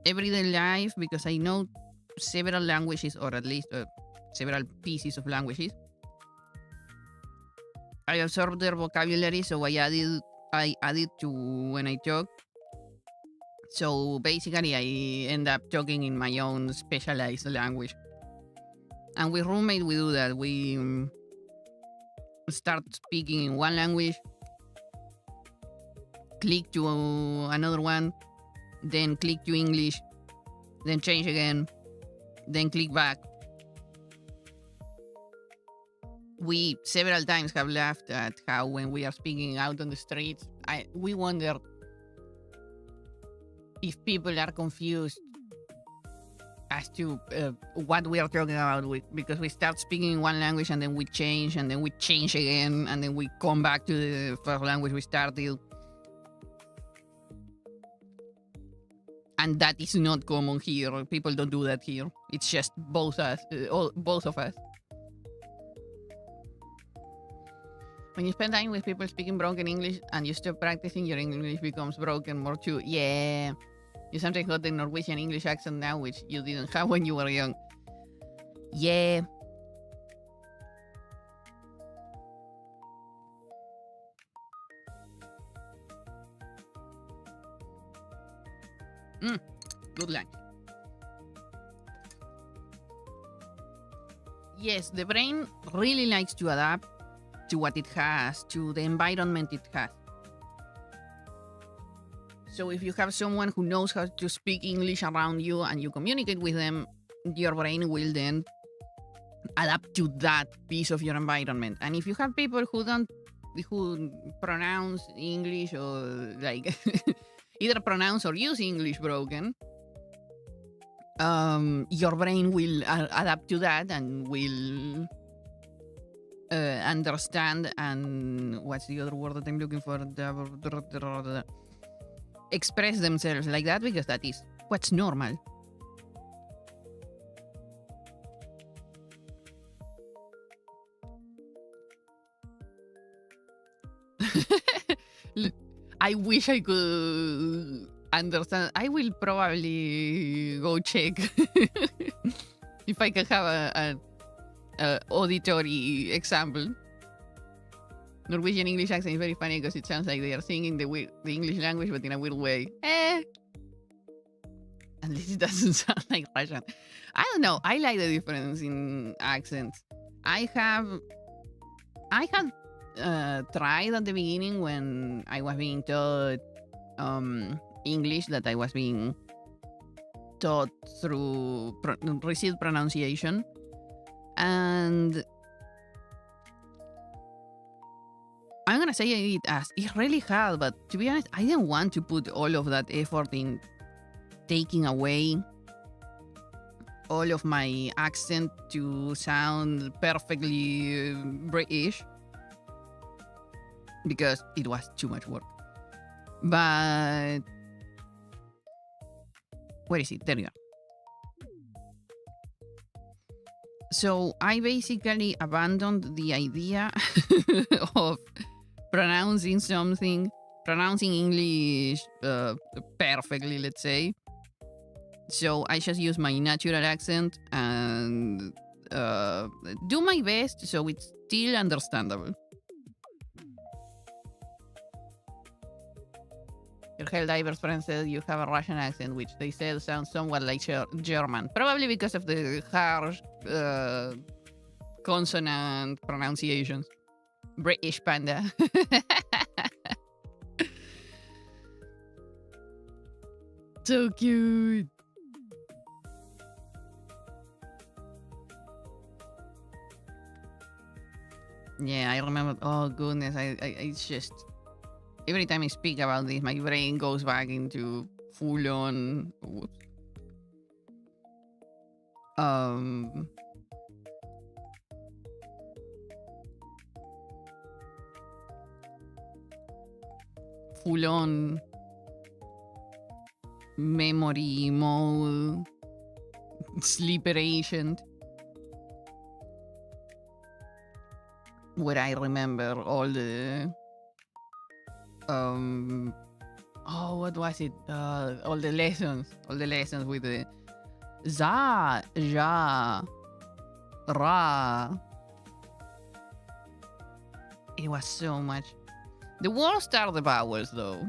everyday life, because I know several languages, or at least several pieces of languages, I absorbed their vocabulary, so I added to when I talk. So basically, I end up talking in my own specialized language. And with roommate, we do that. We start speaking in one language, click to another one, then click to English, then change again, then click back. We several times have laughed at how when we are speaking out on the streets, we wonder if people are confused as to what we are talking about, because we start speaking in one language and then we change again, and then we come back to the first language we started. And that is not common here. People don't do that here. It's just both of us. When you spend time with people speaking broken English and you stop practicing, your English becomes broken more too. Yeah. You sometimes got the Norwegian English accent now, which you didn't have when you were young. Yeah. Good lunch. Yes, the brain really likes to adapt to what it has, to the environment it has. So if you have someone who knows how to speak English around you and you communicate with them, your brain will then adapt to that piece of your environment. And if you have people who pronounce English or like either pronounce or use English broken, your brain will adapt to that and will understand, and what's the other word that I'm looking for? Express themselves like that, because that is what's normal. I wish I could understand. I will probably go check if I can have a auditory example. Norwegian English accent is very funny because it sounds like they are singing the English language, but in a weird way. At least it doesn't sound like Russian. I don't know. I like the difference in accents. I had tried at the beginning when I was being taught English, that I was being taught through received pronunciation, and I'm gonna say it as it's really hard, but to be honest, I didn't want to put all of that effort in taking away all of my accent to sound perfectly British, because it was too much work. But Where is it? There you are. So I basically abandoned the idea of pronouncing English perfectly, let's say. So I just use my natural accent and do my best so it's still understandable. Your Helldiver's friend said you have a Russian accent, which they said sounds somewhat like German. Probably because of the harsh consonant pronunciations. British panda. So cute. Yeah, I remember. Oh, goodness. I just... Every time I speak about this, my brain goes back into full-on... Whoops. Full-on memory mode, sleeper agent, where I remember all the what was it? All the lessons with the za, ja, ra. It was so much. The worst are the vowels, though,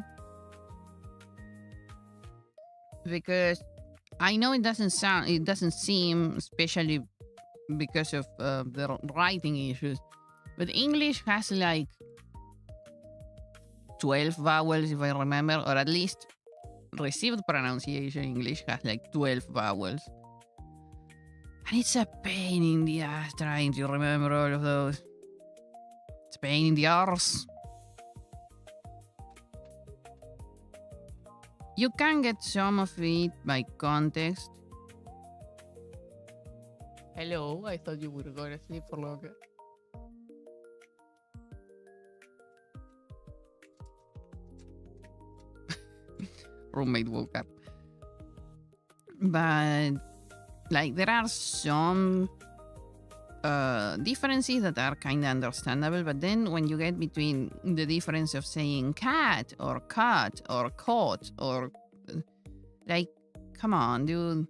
because I know it doesn't seem, especially because of the writing issues, but English has like 12 vowels, if I remember, or at least received pronunciation English has like 12 vowels. And it's a pain in the ass trying to remember all of those. It's a pain in the arse. You can get some of it by context. Hello, I thought you would go to sleep for longer. Roommate woke up. But like there are some differences that are kind of understandable, but then when you get between the difference of saying cat or cut or caught or like, come on, dude,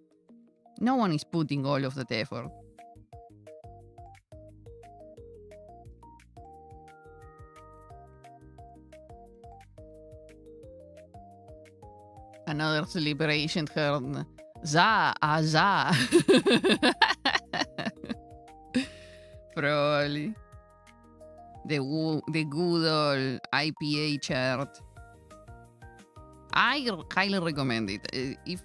no one is putting all of that effort. Another sleeper agent heard za, za. Probably. The good old IPA chart. I highly recommend it. If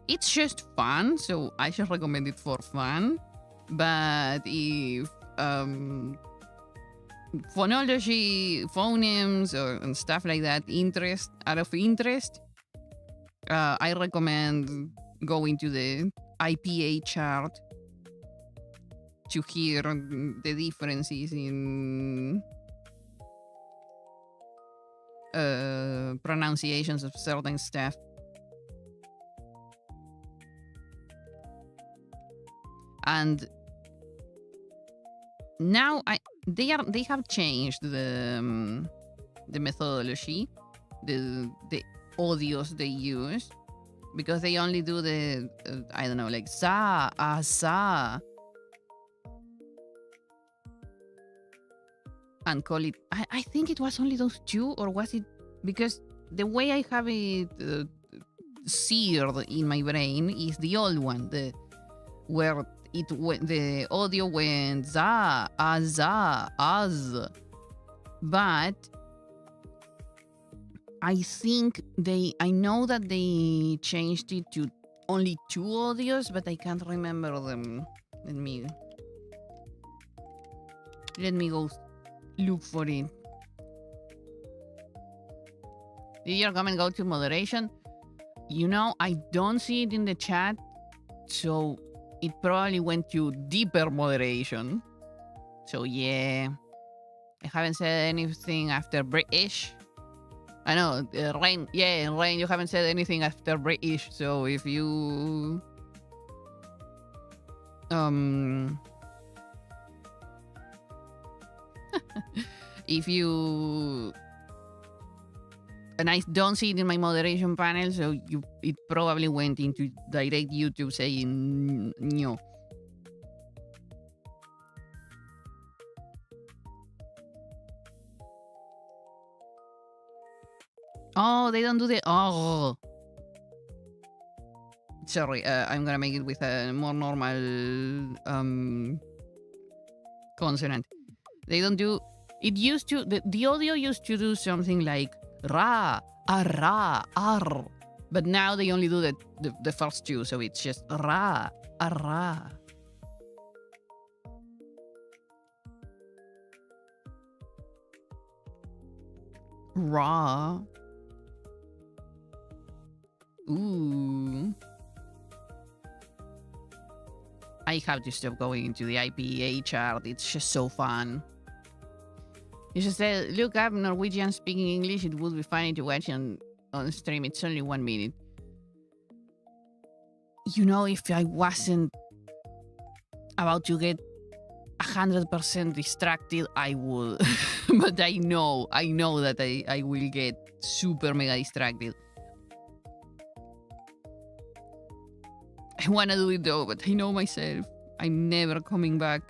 it's just fun, so I just recommend it for fun. But if phonology, phonemes, and stuff like that out of interest, I recommend going to the IPA chart to hear the differences in pronunciations of certain stuff. And now they have changed the methodology, the audios they use, because they only do the I don't know, like sa, sa, and call it. I think it was only those two, or was it because the way I have it seared in my brain is the old one, where the audio went za, za, az, but I think I know that they changed it to only two audios, but I can't remember them. Let me go look for it. Did your comment go to moderation? You know, I don't see it in the chat, so it probably went to deeper moderation. So yeah, I haven't said anything after British. I know, Rain. Yeah, Rain, you haven't said anything after British, so if you if you and I don't see it in my moderation panel, so it probably went into direct YouTube saying no. Oh, they don't do the oh. Sorry, I'm gonna make it with a more normal consonant. They don't do. It used to the audio used to do something like ra, ra, ar, but now they only do the first two, so it's just ra, ra. Raw. Ooh. I have to stop going into the IPA chart. It's just so fun. You should say, look up Norwegian speaking English. It would be funny to watch on stream. It's only 1 minute. You know, if I wasn't about to get 100% distracted, I would. But I know that I will get super mega distracted. I want to do it though, but I know myself. I'm never coming back.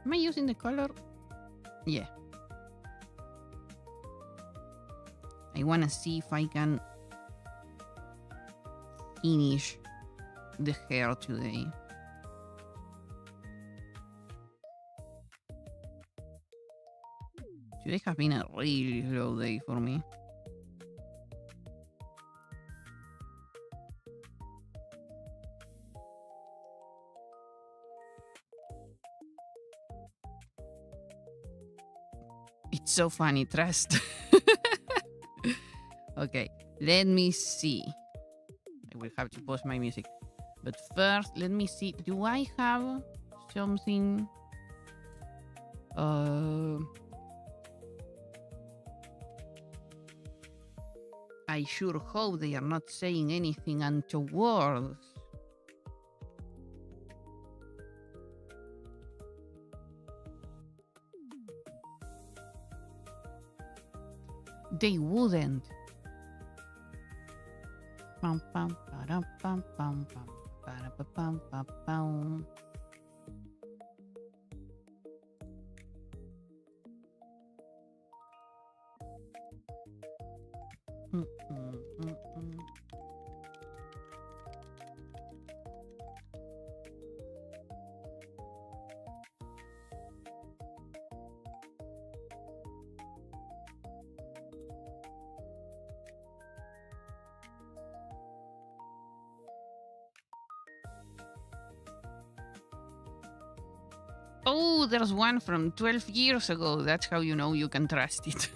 Am I using the color? Yeah. I want to see if I can finish the hair today. Today has been a really slow day for me. It's so funny, trust. Okay, let me see. I will have to pause my music. But first, let me see. Do I have something? I sure hope they are not saying anything untoward. They wouldn't. Pam pam pam pam pam pam pam pam pam. Oh, there's one from 12 years ago. That's how you know you can trust it.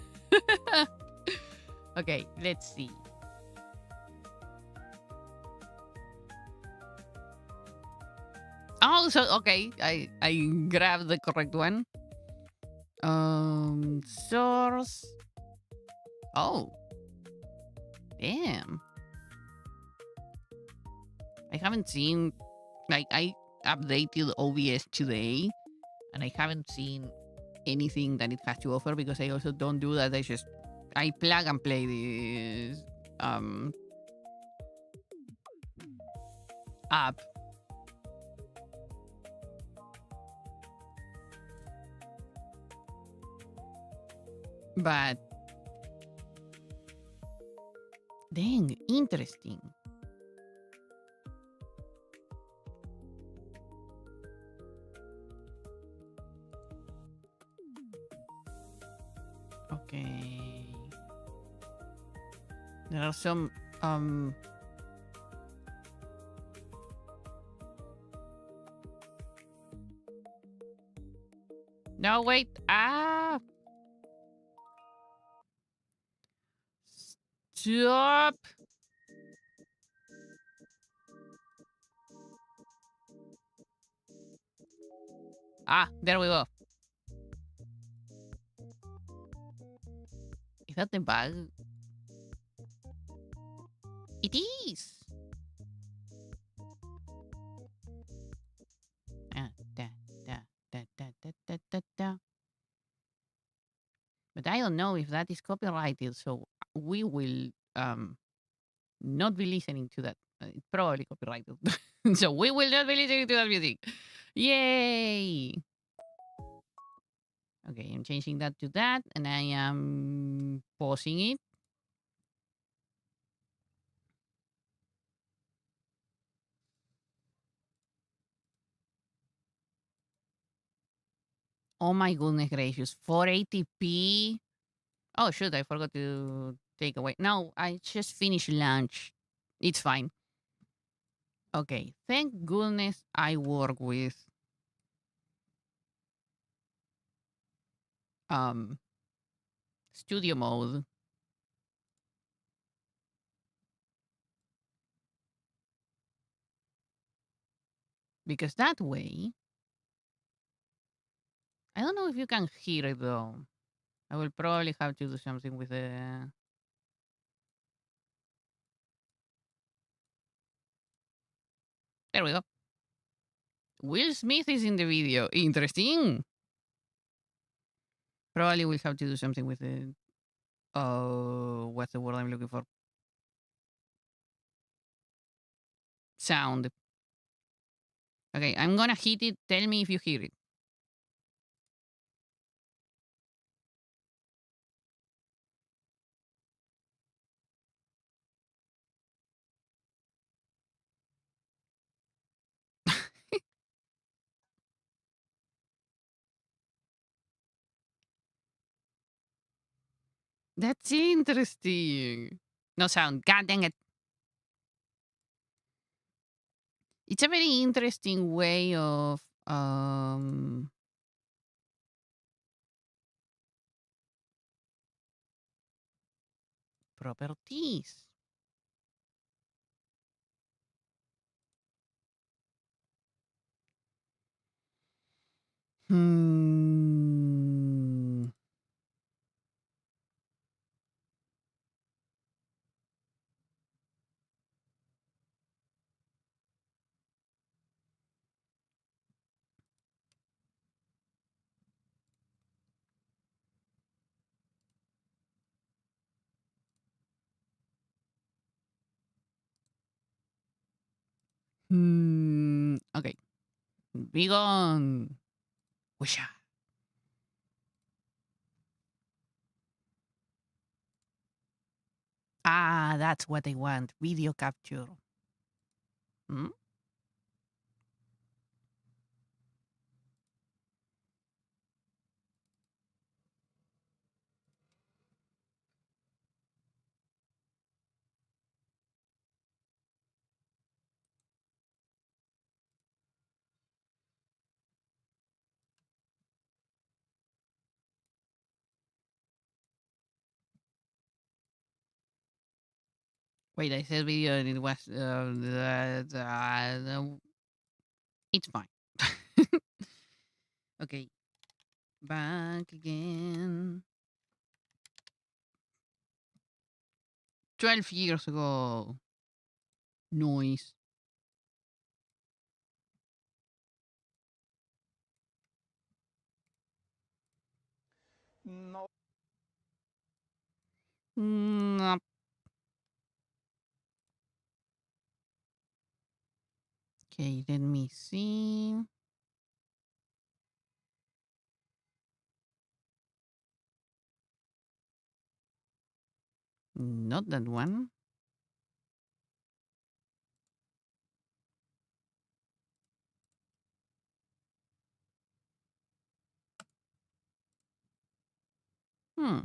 Okay, let's see. Oh, so okay, I grabbed the correct one. Source. Oh, damn. I haven't seen, like, I updated OBS today, and I haven't seen anything that it has to offer because I also don't do that. I plug and play this app. But dang, interesting. Okay. There are some no, wait. Stop. Ah, there we go. Is that the bag? It is. Ah, da, da, da, da, da, da, da, da. But I don't know if that is copyrighted, so we will not be listening to that. It's probably copyrighted. So we will not be listening to that music. Yay! Okay, I'm changing that to that, and I am pausing it. Oh my goodness gracious, 480p. Oh shoot, I forgot to take away. No, I just finished lunch. It's fine. Okay, thank goodness I work with um studio mode, because that way I don't know if you can hear it though. I will probably have to do something with the. There we go. Will Smith is in the video. Interesting. Probably we'll have to do something with the. Oh, what's the word I'm looking for? Sound. Okay, I'm gonna hit it. Tell me if you hear it. That's interesting. No sound. God dang it. It's a very interesting way of properties. Hmm. Okay. Be gone. Whoosha. Ah, that's what they want. Video capture. Hmm? Wait, I said video and it was. It's fine. Okay. Back again. 12 years ago. Noise. Nope. Okay, let me see. Not that one. Hmm.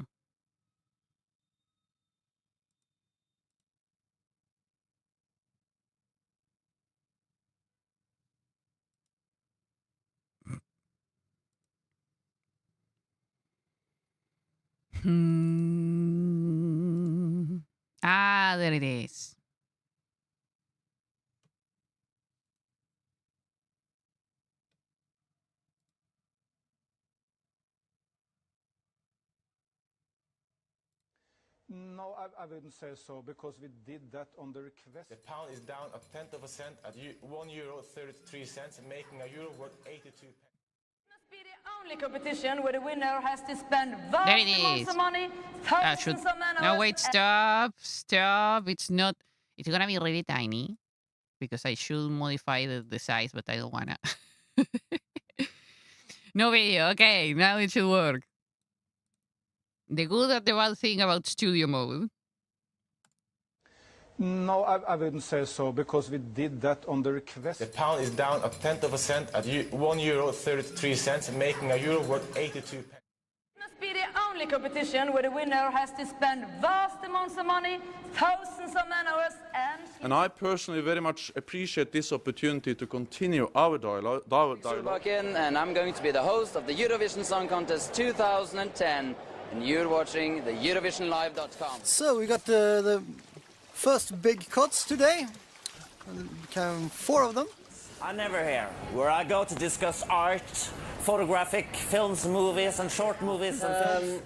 Hmm. Ah, there it is. No, I wouldn't say so, because we did that on the request. The pound is down a tenth of a cent at €1.33, making a euro worth 82 pence. Must be the only competition where the winner has to spend There vast it amounts is. of money, thousands of man No, hours, wait, stop. It's not. It's gonna be really tiny because I should modify the size, but I don't wanna. No video. Okay, now it should work. The good and the bad thing about studio mode. No, I wouldn't say so, because we did that on the request. The pound is down a tenth of a cent at €1.33, making a euro worth 82 pence. Must be the only competition where the winner has to spend vast amounts of money, thousands of man hours, And I personally very much appreciate this opportunity to continue our dialogue. And I'm going to be the host of the Eurovision Song Contest 2010, and you're watching the EurovisionLive.com. So we got the first big cuts today, 4 of them. I'm never here, where I go to discuss art, photographic films, movies, and short movies and films.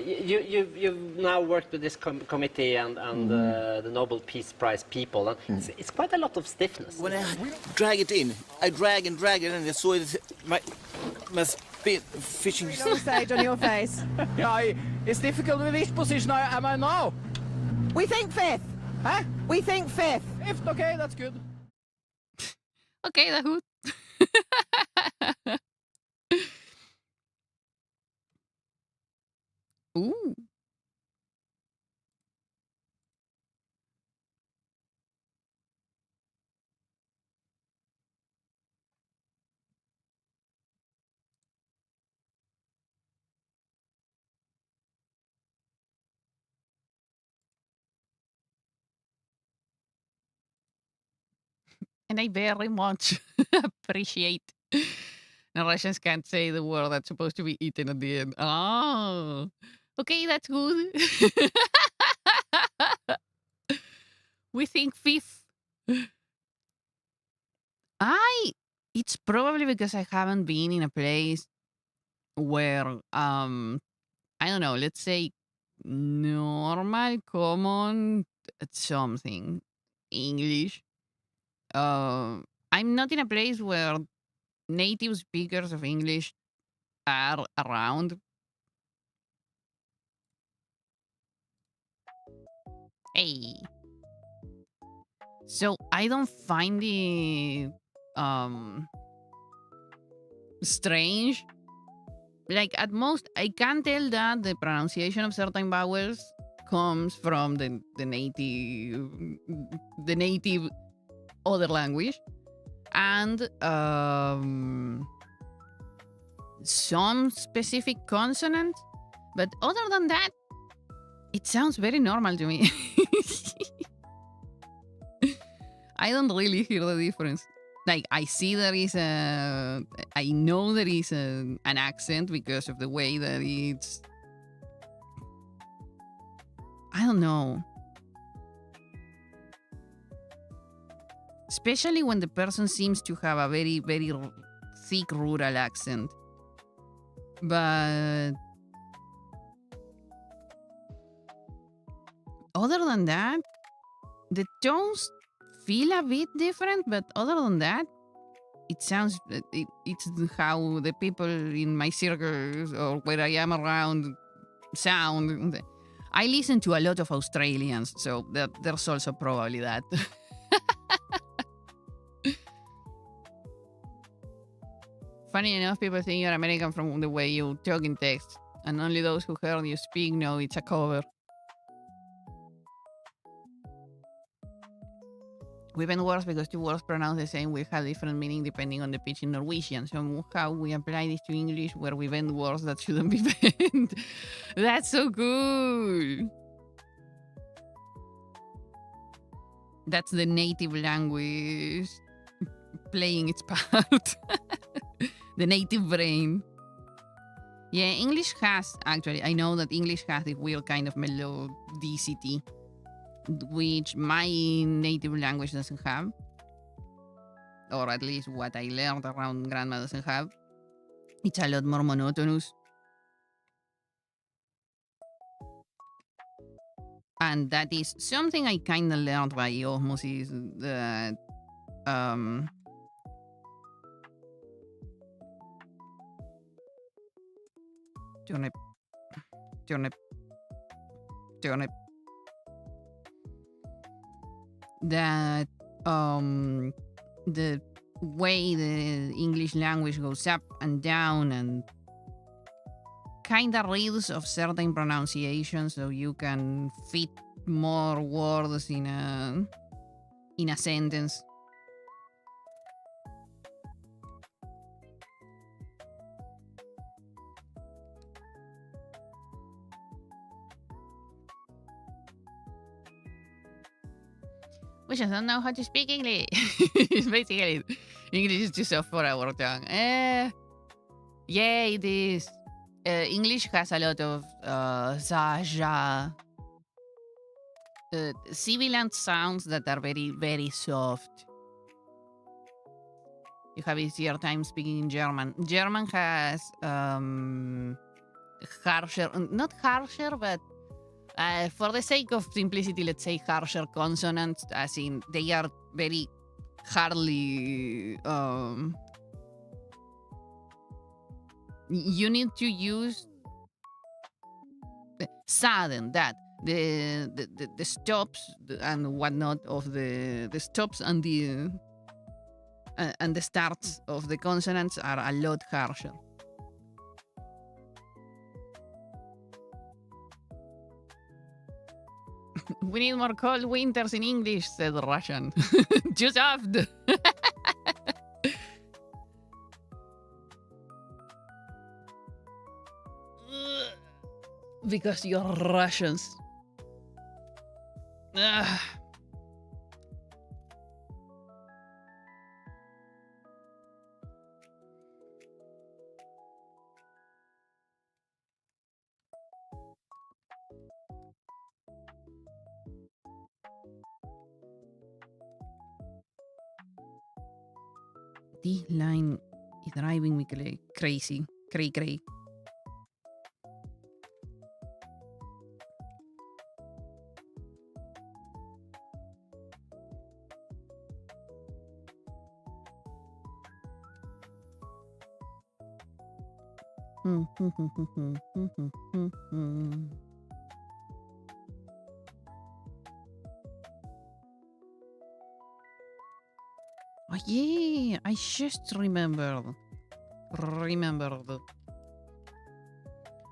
You've now worked with this committee and the Nobel Peace Prize people, and it's quite a lot of stiffness. When I drag it in, I drag and and I saw it, my fishing stage on your face. Yeah, it's difficult with which position am I now? We think 5th. Huh? We think 5th. 5th, okay, that's good. Okay, that's good. Ooh. And I very much appreciate. The Russians can't say the word that's supposed to be eaten at the end. Oh, okay, that's good. We think 5th. It's probably because I haven't been in a place where, I don't know, let's say normal, common, something, English. I'm not in a place where native speakers of English are around. Hey. So I don't find it strange. Like, at most, I can tell that the pronunciation of certain vowels comes from the native other language, and some specific consonants, but other than that, it sounds very normal to me. I don't really hear the difference. Like, I see I know there is an accent because of the way that it's, I don't know. Especially when the person seems to have a very, very thick rural accent. But other than that, the tones feel a bit different, but other than that, it sounds, it's how the people in my circles or where I am around sound. I listen to a lot of Australians, so there's also probably that. Funny enough, people think you're American from the way you talk in text, and only those who heard you speak know it's a cover. Even worse, because two words pronounced the same will have different meaning depending on the pitch in Norwegian. So how we apply this to English where we bend words that shouldn't be bent. That's so cool. That's the native language playing its part. The native brain. Yeah, English has, actually, I know that English has this weird kind of melodicity, which my native language doesn't have. Or at least what I learned around grandma doesn't have. It's a lot more monotonous. And that is something I kind of learned by osmosis, that turnip, that the way the English language goes up and down and kind of reads of certain pronunciations, so you can fit more words in a sentence. We just don't know how to speak English. Basically, English is too soft for our tongue. Yeah, it is. English has a lot of zaja, sibilant sounds that are very, very soft. You have easier time speaking in German. German has harsher, not harsher, but for the sake of simplicity, let's say harsher consonants, as in they are very hardly. You need to use sudden, that the stops and whatnot of the stops and the starts of the consonants are a lot harsher. We need more cold winters in English, said Russian. Too soft. Because you're Russians. Ugh. This line is driving me crazy. Cray. Oh yeah, I just remembered.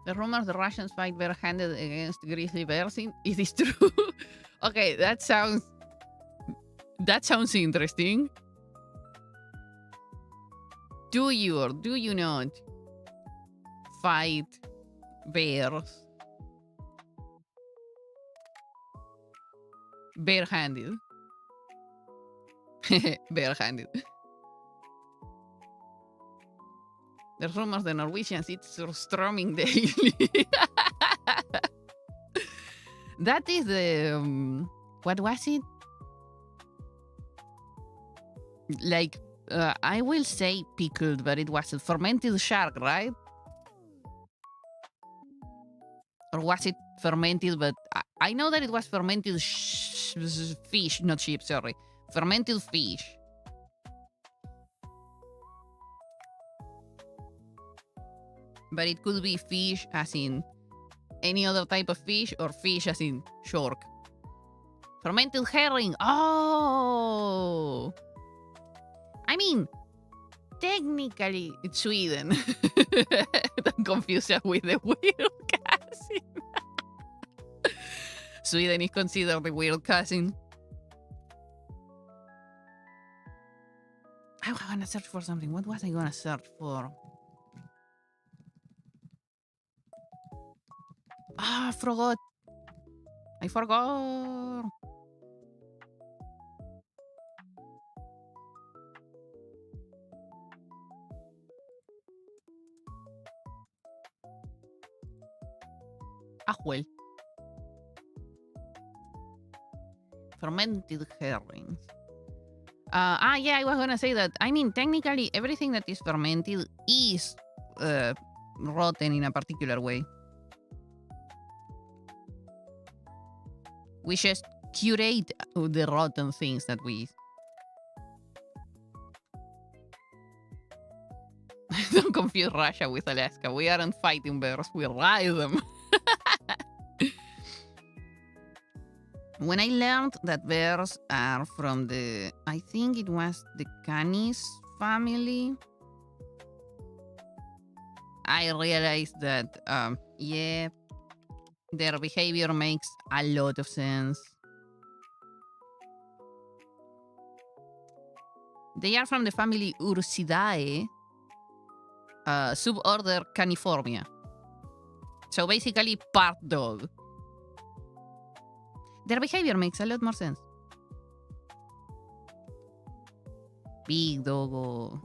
The rumors the Russians fight barehanded against grizzly bears. Is this true? Okay, that sounds interesting. Do you or do you not fight bears barehanded? Barehanded. The rumors the Norwegians eat surströmming daily. That is the what was it? Like I will say pickled, but it was a fermented shark, right? Or was it fermented? But I know that it was fermented fish, not sheep. Sorry. Fermented fish. But it could be fish as in any other type of fish, or fish as in shark. Fermented herring. Oh! I mean, technically it's Sweden. Don't confuse us with the WIIL cousin. Sweden is considered the WIIL cousin. I was gonna search for something. What was I gonna search for? Ah, I forgot. Ah, well. Fermented herrings. Yeah, I was gonna say that. I mean, technically, everything that is fermented is rotten in a particular way. We just curate the rotten things that we eat. Don't confuse Russia with Alaska. We aren't fighting bears, we ride them. When I learned that bears are from the, I think it was the canis family, I realized that, yeah, their behavior makes a lot of sense. They are from the family Ursidae, suborder Caniformia. So basically part dog. Their behavior makes a lot more sense. Big doggo.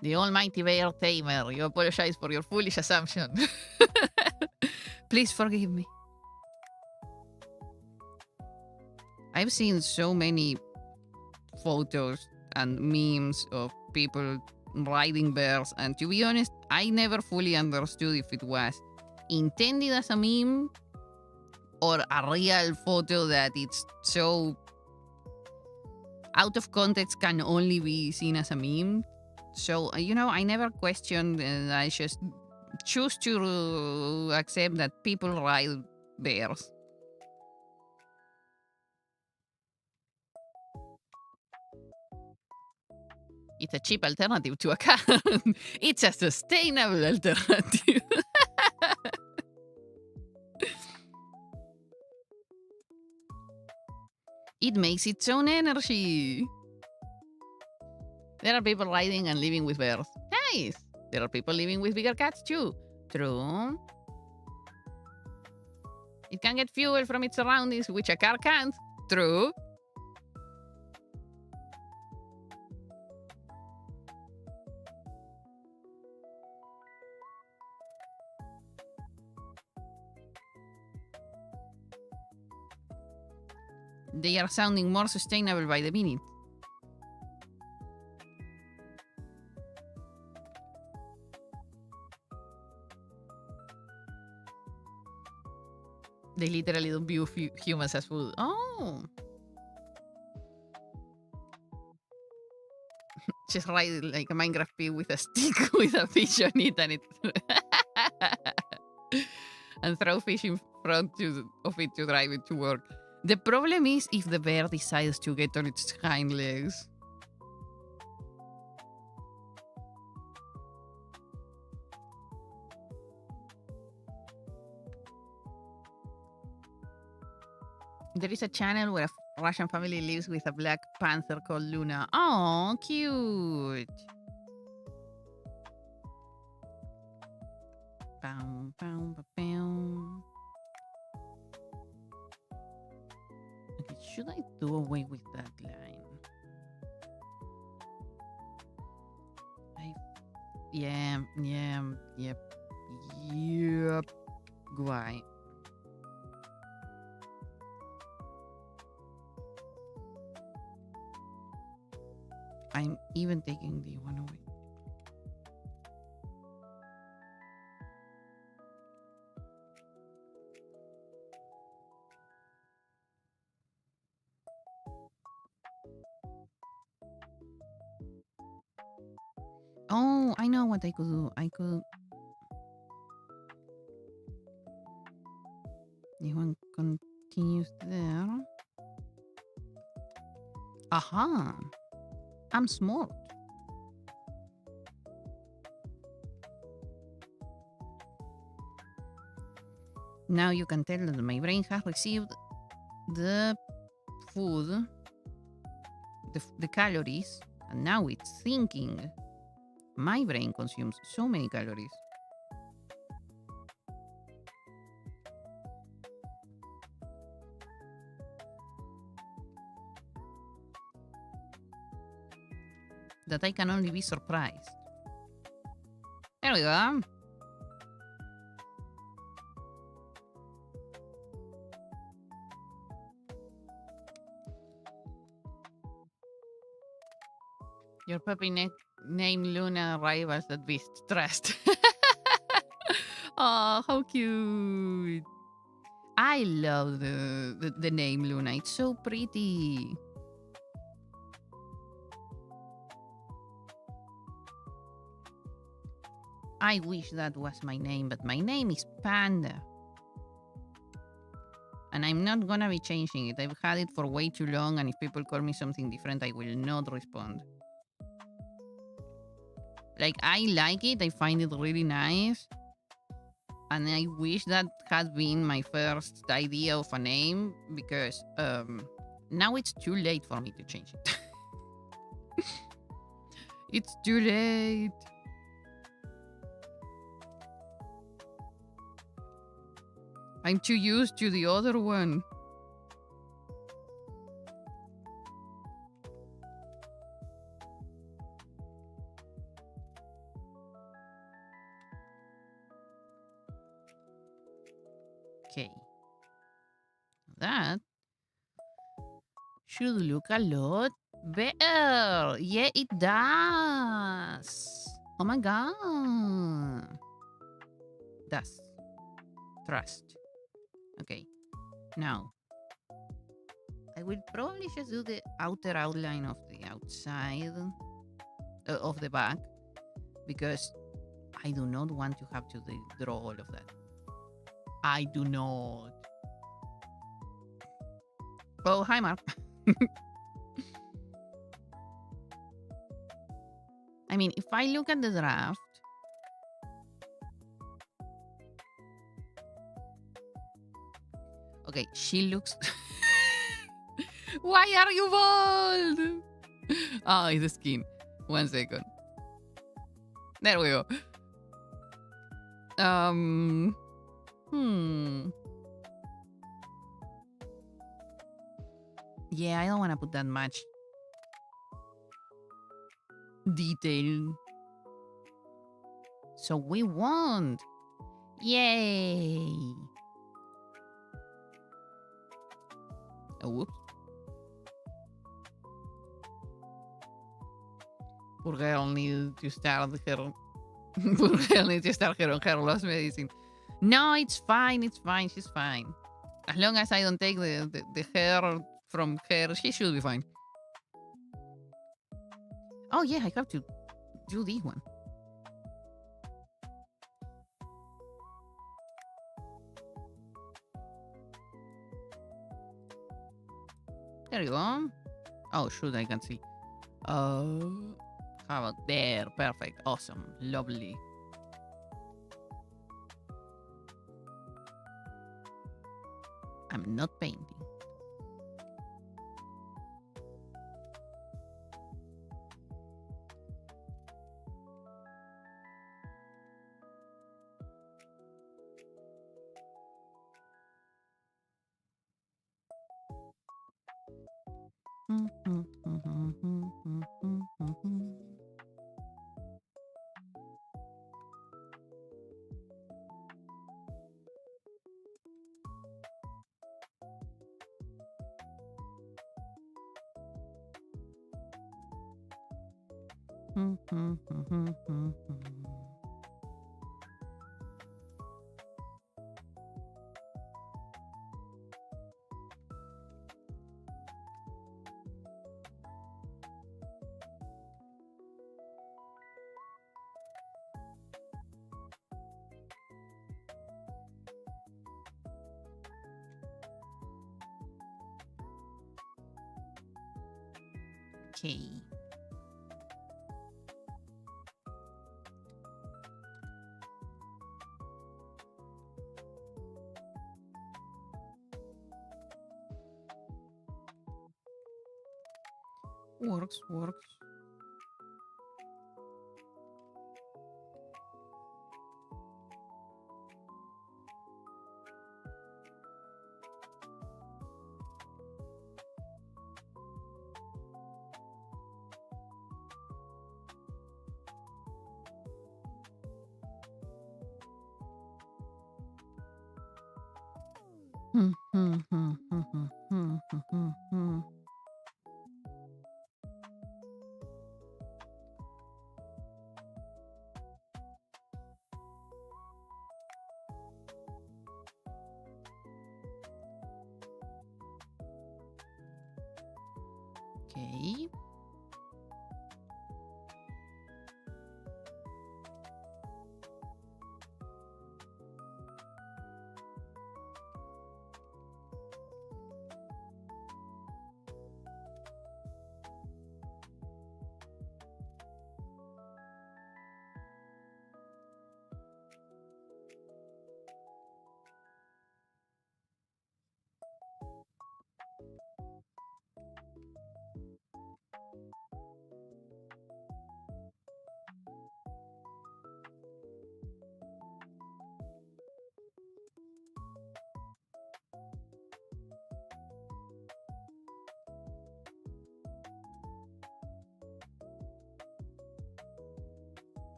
The almighty bear tamer. You apologize for your foolish assumption. Please forgive me. I've seen so many photos and memes of people riding bears, and to be honest, I never fully understood if it was intended as a meme or a real photo that it's so out of context can only be seen as a meme. So, I never questioned, and I just choose to accept that people ride bears. It's a cheap alternative to a car. It's a sustainable alternative. It makes its own energy. There are people riding and living with bears. Nice. There are people living with bigger cats too. True. It can get fuel from its surroundings, which a car can't. True. They are sounding more sustainable by the minute. They literally don't view humans as food. Oh. Just ride like a Minecraft pig with a stick with a fish on it and and throw fish in front of it to drive it to work. The problem is if the bear decides to get on its hind legs. There is a channel where a Russian family lives with a black panther called Luna. Oh, cute. Bow, bow, bow, bow. Okay, should I do away with that line? Yep. Why? I'm even taking the one away. Oh, I know what I could do. This one continues there. Aha! I'm smart. Now you can tell that my brain has received the food, the calories, and now it's thinking. My brain consumes so many calories. That I can only be surprised. There we go. Your puppy Name Luna rivals that beast. Trust. Oh, how cute. I love the name Luna. It's so pretty. I wish that was my name, but my name is Panda. And I'm not gonna be changing it. I've had it for way too long, and if people call me something different, I will not respond. Like, I like it. I find it really nice. And I wish that had been my first idea of a name, because now it's too late for me to change it. It's too late. I'm too used to the other one. Okay. That should look a lot better. Yeah, it does. Oh my god. Does. Trust. Okay. Now, I will probably just do the outer outline of the outside of the back, because I do not want to have to draw all of that. I do not. Oh, hi, Mark. I mean, if I look at the draft, okay, she looks... Why are you bald? Oh, it's the skin. 1 second. There we go. Yeah, I don't want to put that much detail. So we won. Yay. Oh, whoops. Poor girl needs to start her... Poor girl needs to start her lost medicine. No, it's fine. It's fine. She's fine. As long as I don't take the hair from her, she should be fine. Oh, yeah, I have to do this one. There you go. Oh, shoot, I can see. How about there? Perfect. Awesome. Lovely. I'm not painting. Okay. Works. Okay.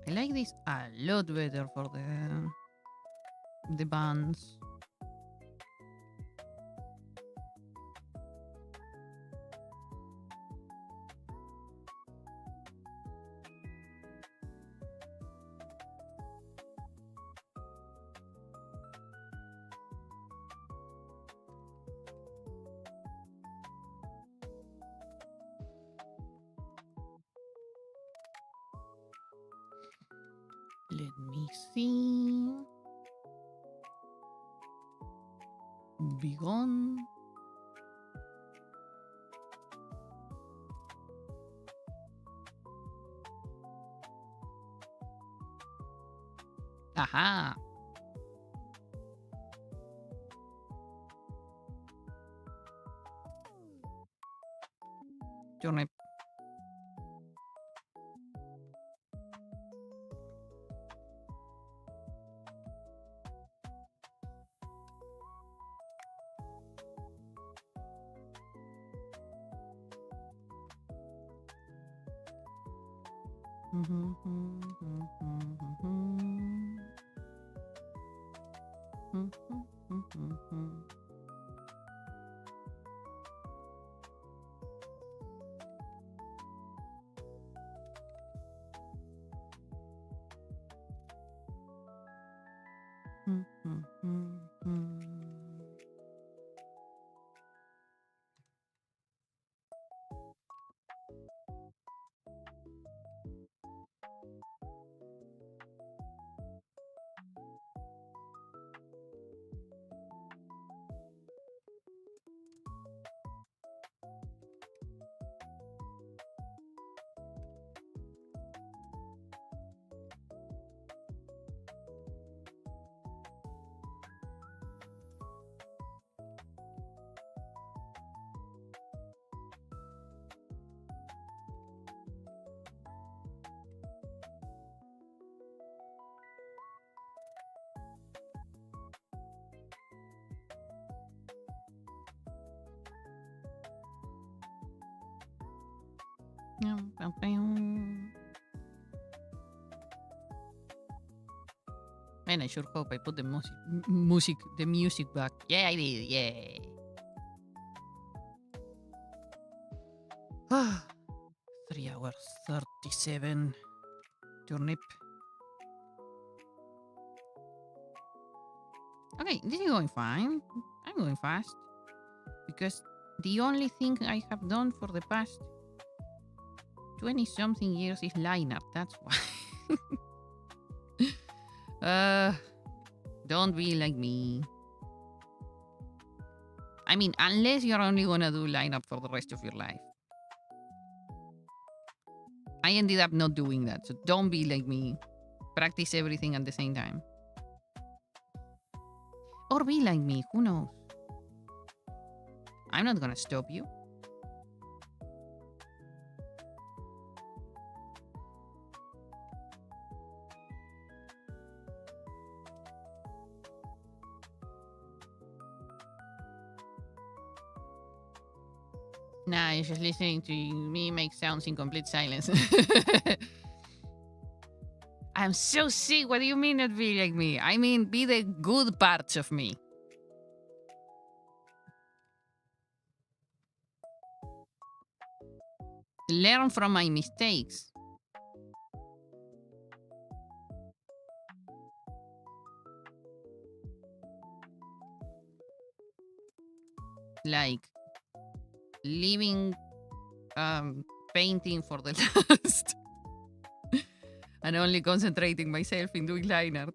I like this a lot better for the bands. Let me see. Be gone. Aha. Turnip. Man, I sure hope I put the music back. Yeah, I did. Yeah. 3 hours 37. Turnip. Okay, this is going fine. I'm going fast. Because the only thing I have done for the past 20-something years is line art. That's why. Don't be like me. I mean, unless you're only gonna do line art for the rest of your life. I ended up not doing that, so don't be like me. Practice everything at the same time. Or be like me, who knows? I'm not gonna stop you. Nah, you're just listening to me make sounds in complete silence. I'm so sick. What do you mean not be like me? I mean, be the good parts of me. Learn from my mistakes. like leaving painting for the last and only concentrating myself in doing line art.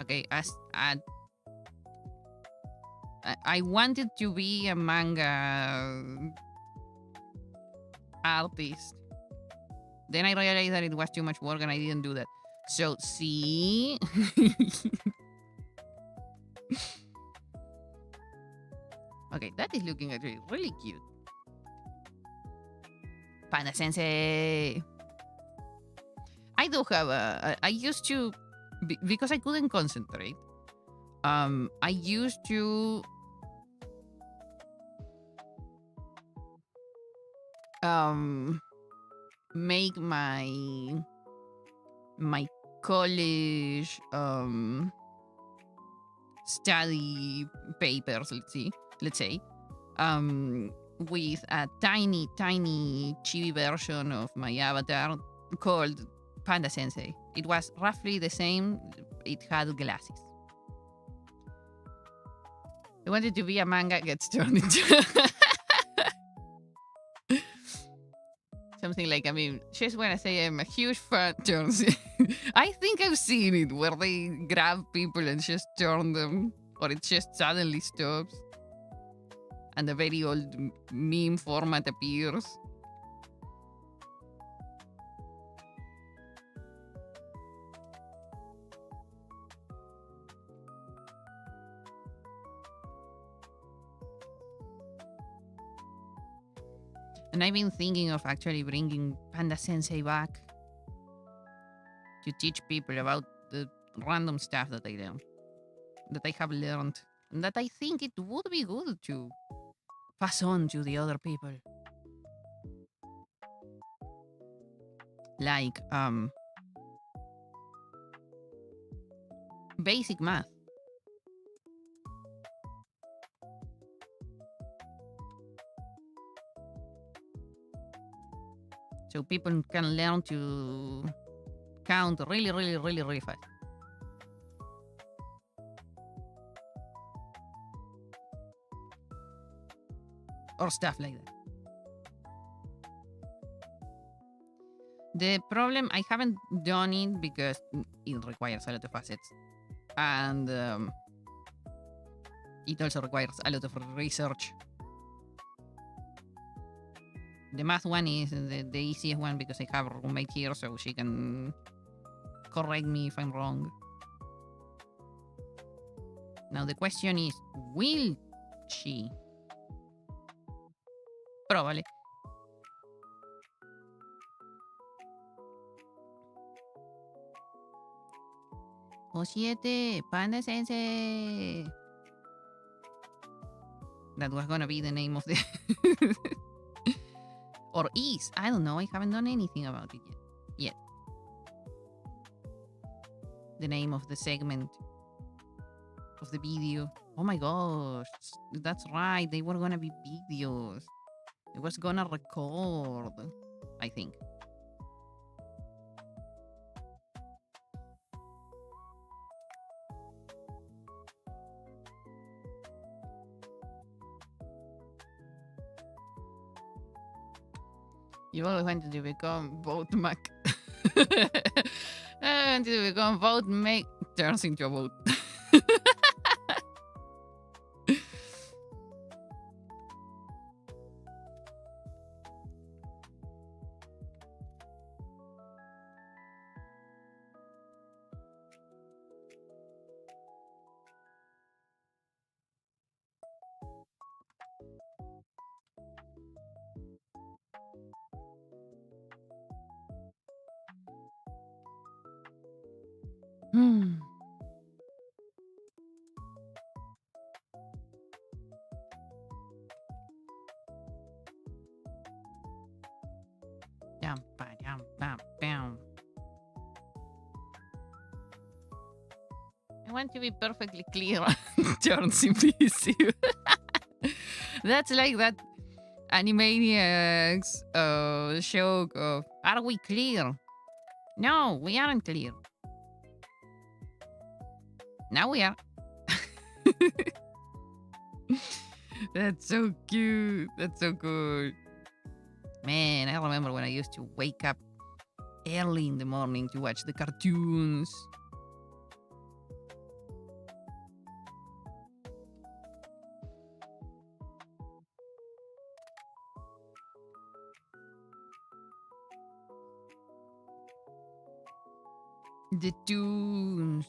Okay, I wanted to be a manga artist. Then I realized that it was too much work and I didn't do that. So, see? Okay, that is looking actually really cute. Panda Sensei. I do have I used to, because I couldn't concentrate, I used to make my college study papers, let's say, with a tiny chibi version of my avatar called Panda Sensei. It was roughly the same. It had glasses. I wanted to be a manga gets turned into something like, I mean, just when I say I'm a huge fan, turns. I think I've seen it where they grab people and just turn them, or it just suddenly stops, and a very old meme format appears. And I've been thinking of actually bringing Panda Sensei back to teach people about the random stuff that I learned, that I have learned, and that I think it would be good to pass on to the other people. Like, basic math. So people can learn to count really fast. Or stuff like that. The problem, I haven't done it because it requires a lot of assets. And it also requires a lot of research. The math one is the easiest one because I have a roommate here, so she can correct me if I'm wrong. Now the question is, will she? Probably. Oshiete, Panda Sensei. That was gonna be the name of the... Or is. I don't know. I haven't done anything about it yet. The name of the segment of the video. Oh my gosh. That's right. They were gonna be videos. I was gonna record, I think. You always wanted to become vote Mac. I wanted to become vote Mac. Turns into a vote. I want to be perfectly clear. Turns invisible. That's like that Animaniacs show of, are we clear? No, we aren't clear. Now we are. That's so cute. That's so good. Man, I remember when I used to wake up early in the morning to watch the cartoons. The tunes.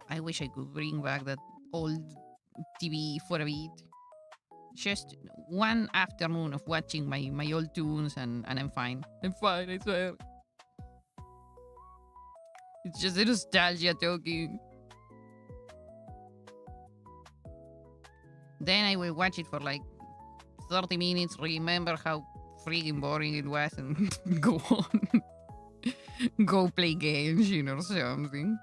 I wish I could bring back that old TV for a bit. Just one afternoon of watching my old tunes and I'm fine. I'm fine, I swear. It's just the nostalgia talking. Then I will watch it for like 30 minutes, remember how freaking boring it was, and go on. Go play games, or something.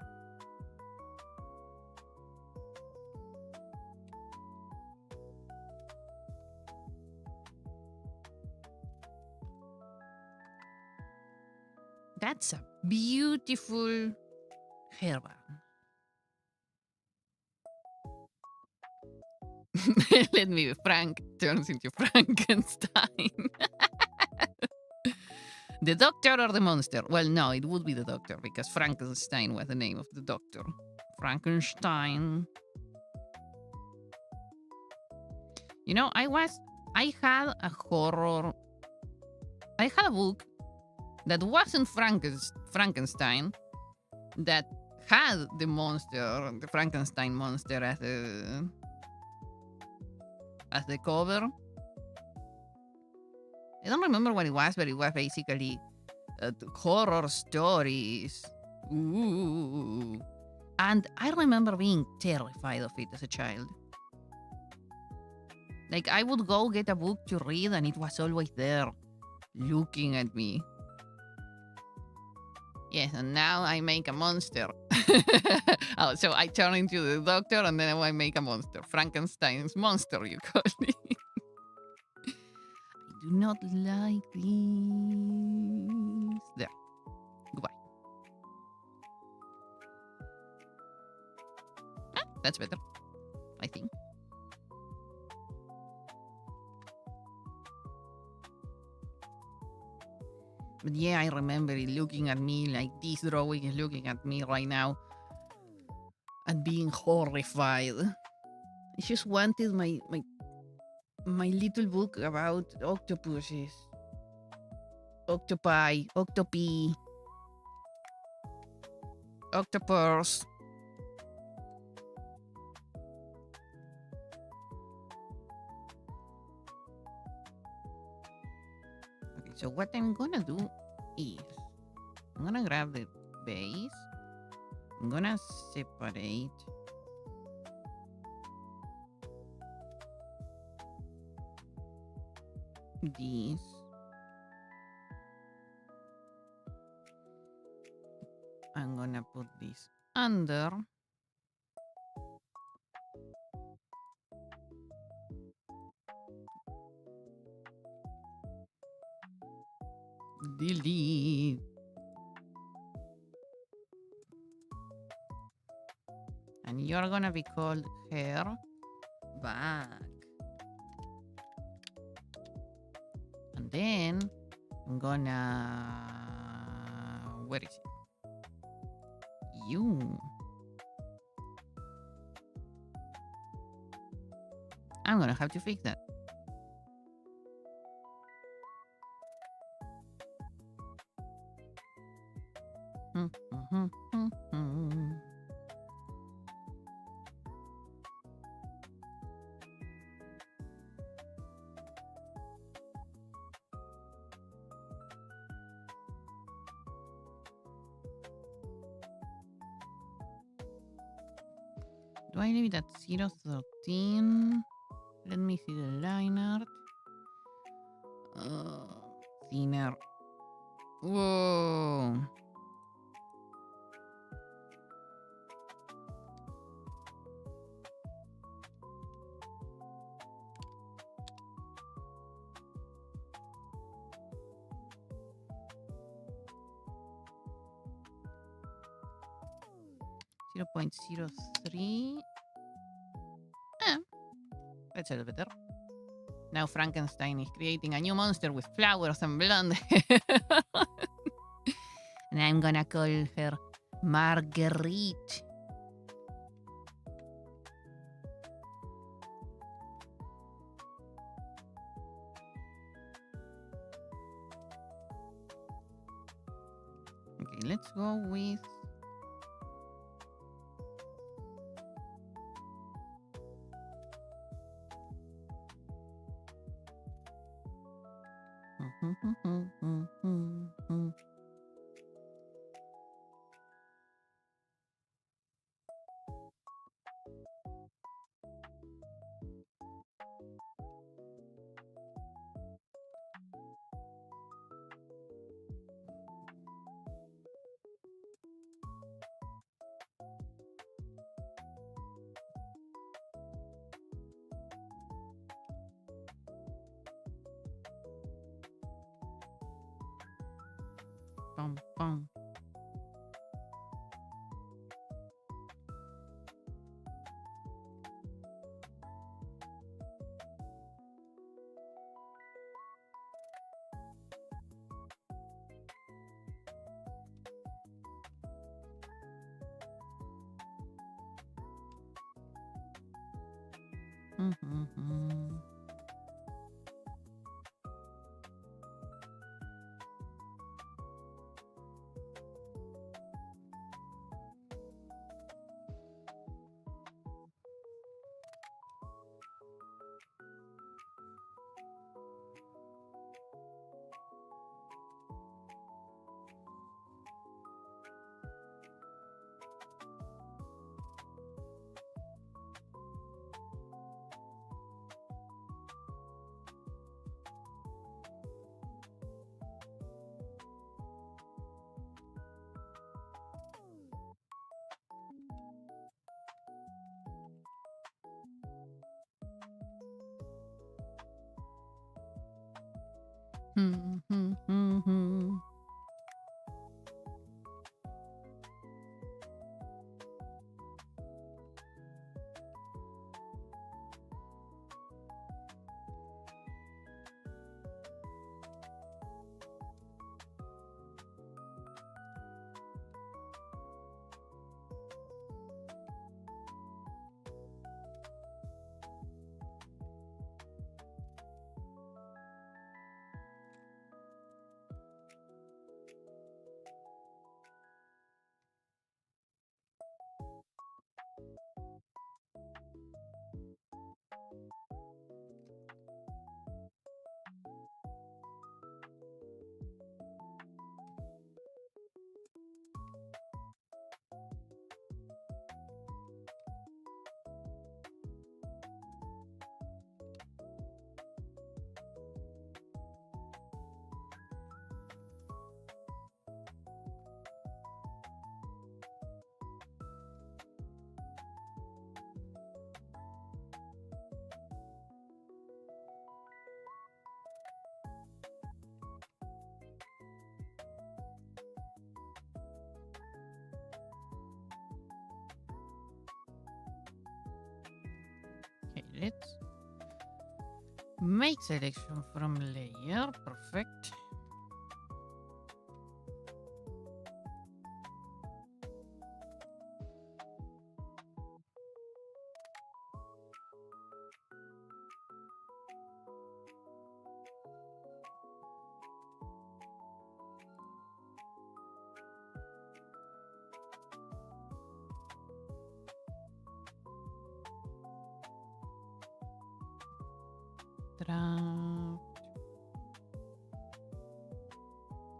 That's a beautiful hairband. Let me be frank, turns into Frankenstein. The doctor or the monster? Well, no, it would be the doctor because Frankenstein was the name of the doctor. Frankenstein. I had a horror. I had a book that wasn't Frankenstein, that had the monster, the Frankenstein monster as the cover. I don't remember what it was, but it was basically horror stories. Ooh. And I remember being terrified of it as a child. Like, I would go get a book to read and it was always there, looking at me. Yes, and now I make a monster. Oh, so I turn into the doctor and then I make a monster. Frankenstein's monster, you call it. I do not like this. There. Goodbye. That's better, I think. But yeah, I remember it looking at me like this drawing is looking at me right now and being horrified. I just wanted my little book about octopuses, octopi, octopi, octopus. So what I'm gonna do is I'm gonna grab the base. I'm gonna separate these. I'm gonna put this under. Delete. And you're gonna be called hair back. And then I'm gonna, where is it? You. I'm gonna have to fix that. Do I leave it at 013? Let me see the line art. Thinner. Whoa. 0.03. That's a little better. Now Frankenstein is creating a new monster with flowers and blood. And I'm gonna call her Marguerite. Okay, let's go with... Bum, bum. Okay, let's make selection from layer. Perfect. Draft.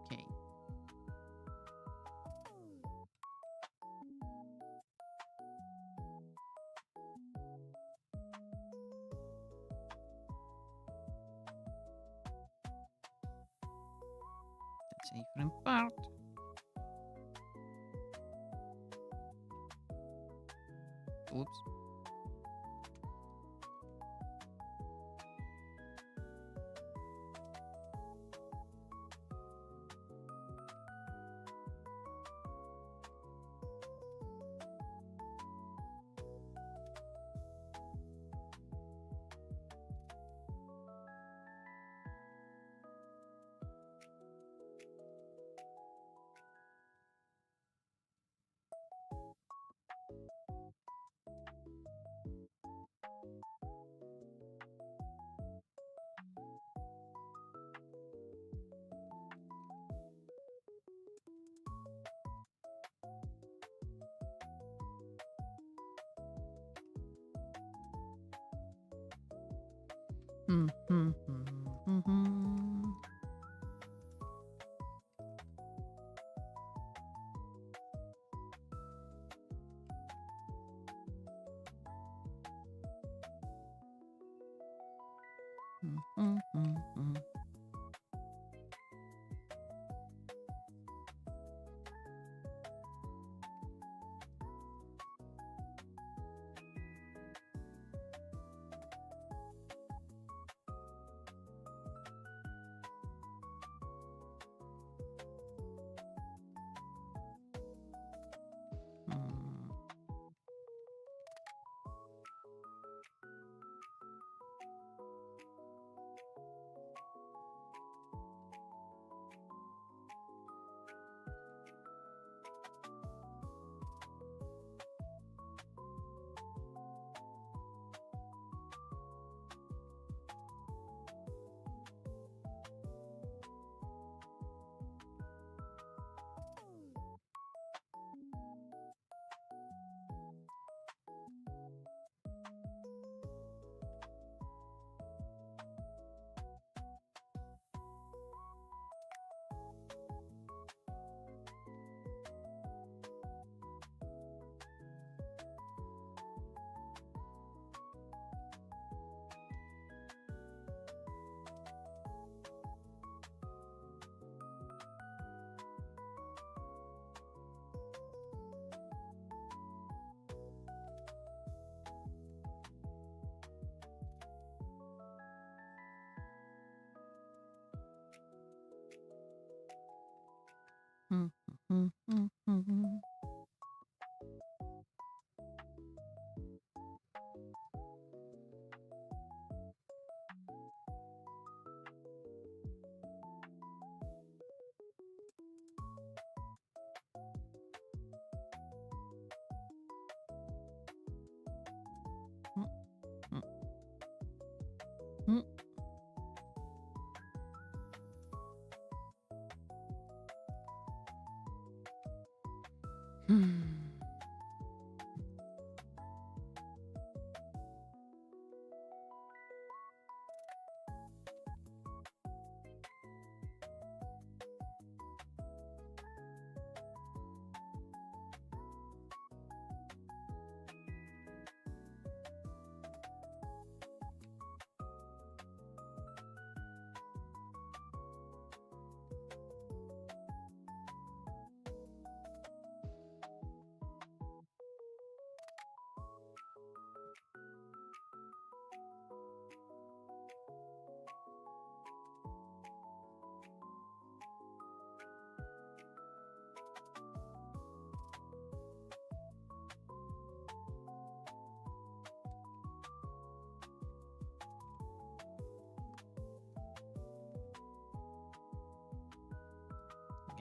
Okay. That's a different part. Oops.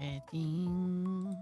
Getting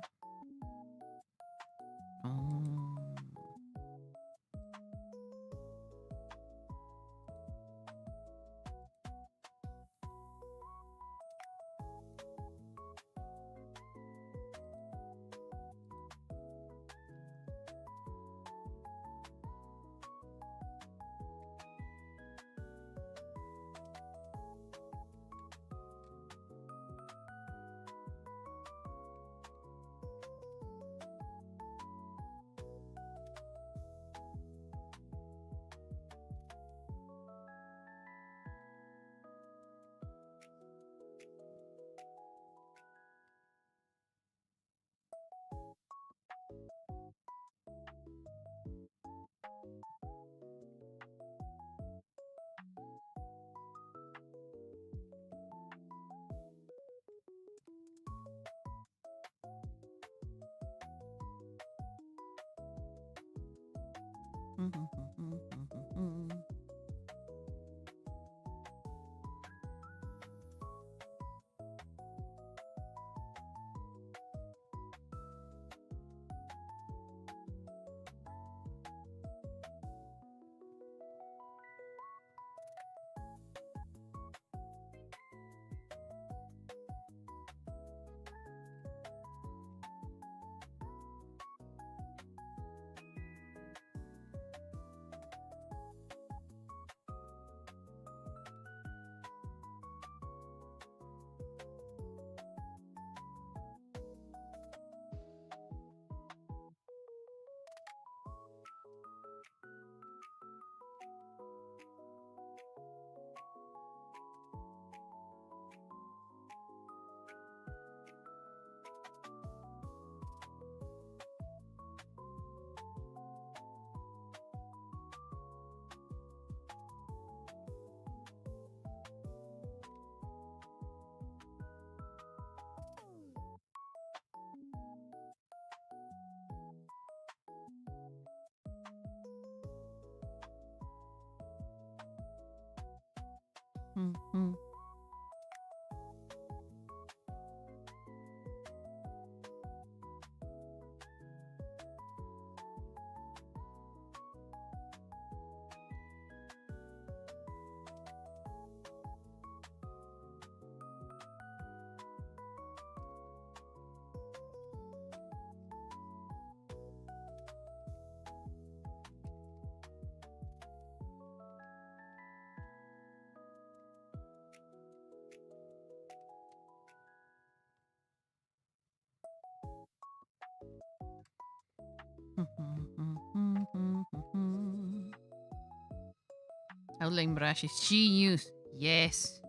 Outline brushes she used. Yes.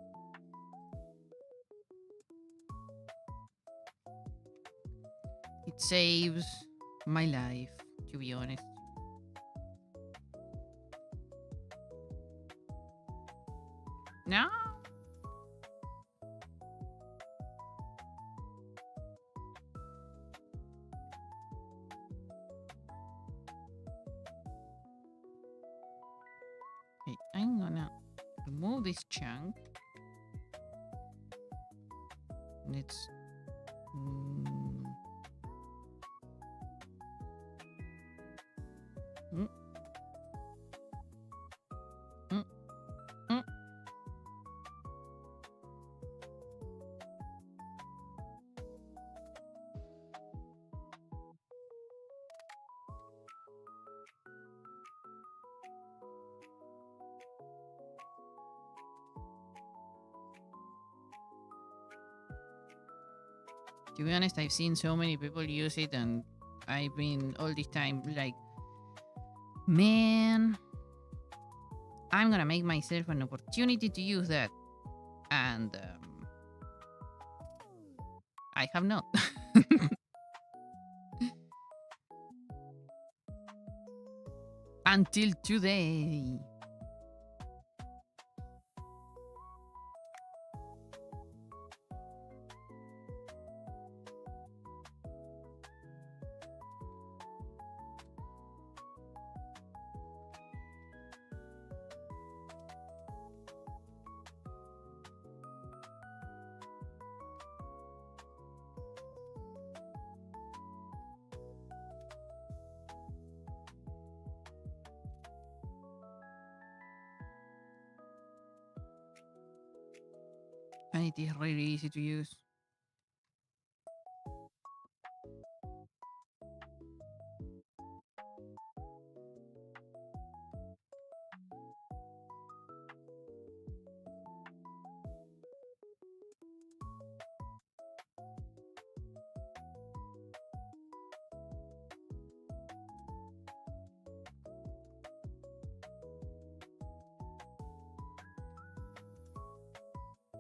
It saves my life, to be honest. No. Okay, I'm gonna remove this chunk. Let's To be honest, I've seen so many people use it, and I've been all this time like, man, I'm gonna make myself an opportunity to use that. And I have not. Until today. And it is really easy to use.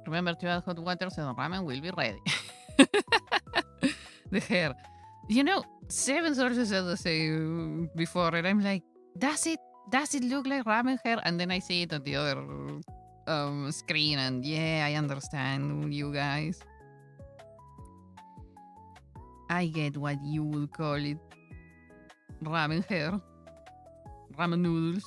Remember to add hot water so the ramen will be ready. The hair. You know, 7 sources said the same before, and I'm like, does it look like ramen hair? And then I see it on the other screen, and yeah, I understand you guys. I get what you would call it. Ramen hair. Ramen noodles.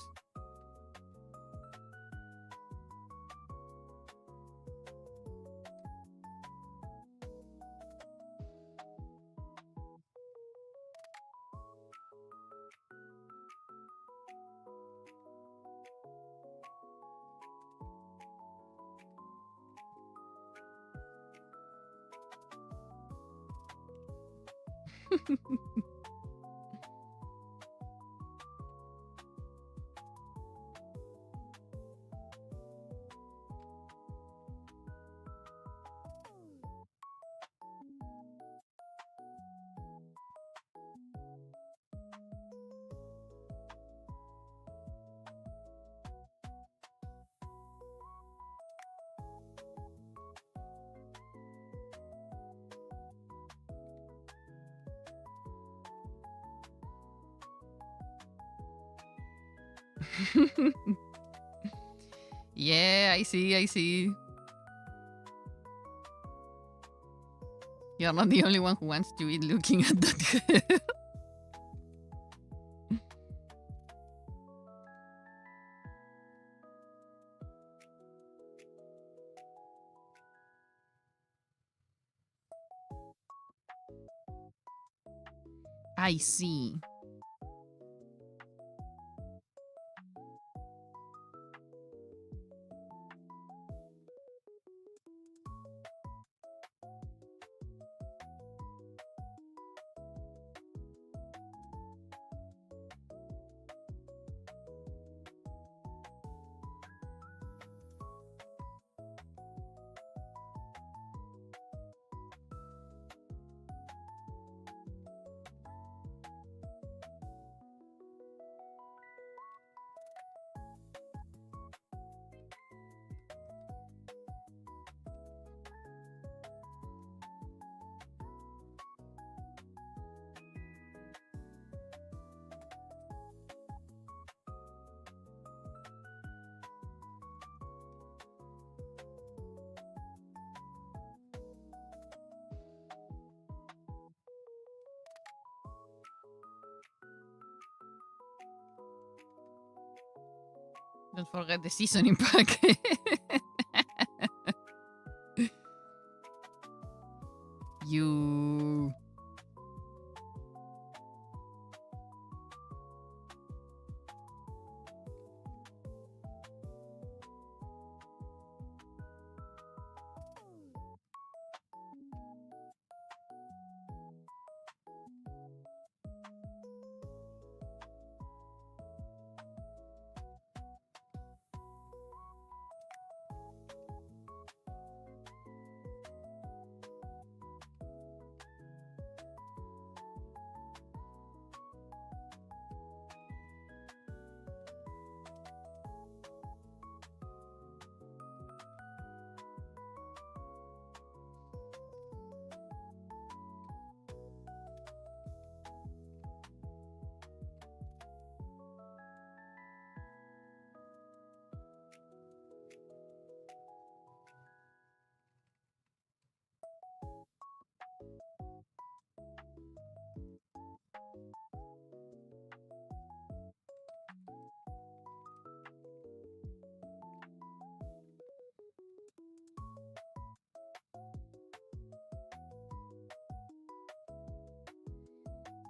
Yeah, I see. You're not the only one who wants to eat looking at that hair. I see. Don't forget the seasoning pack. You.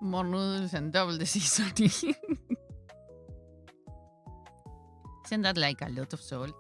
More noodles and double the seasoning. Isn't that like a lot of salt?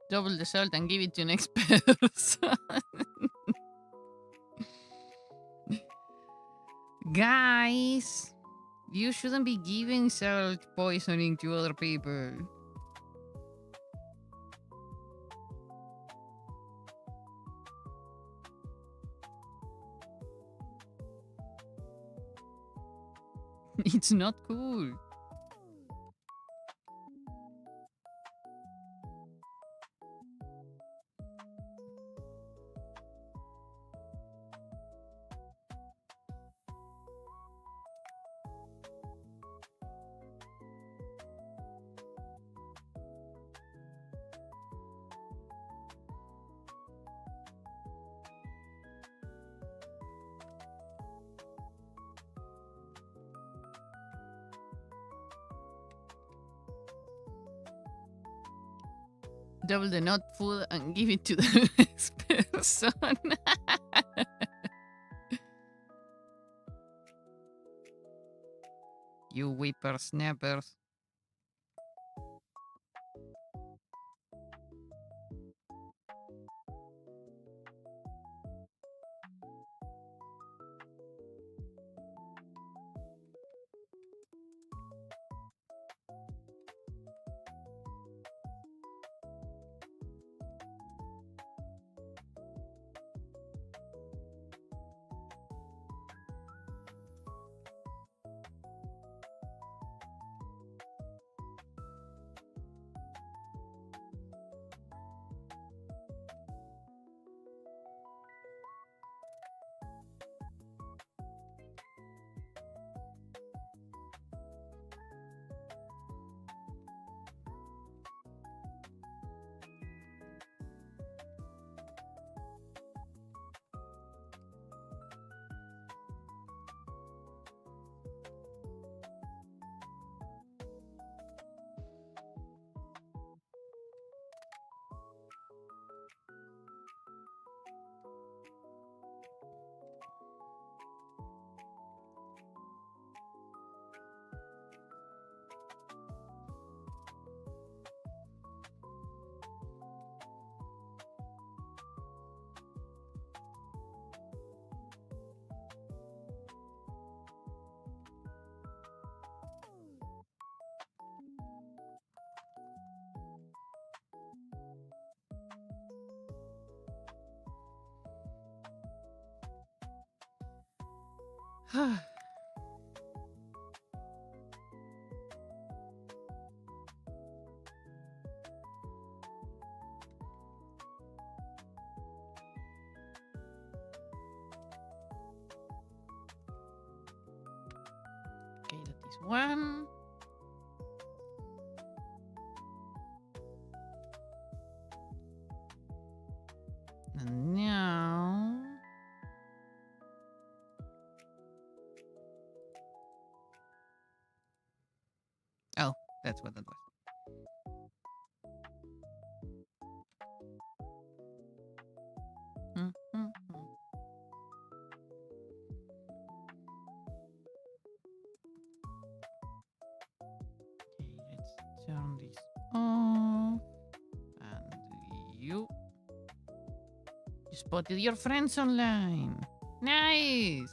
Double the salt and give it to next person. Guys, you shouldn't be giving salt poisoning to other people. It's not cool. Double the not food and give it to the next person. You whippersnappers. Okay, that is one. And now... Oh, that's what that was. Okay, let's turn this off. And you spotted your friends online. Nice.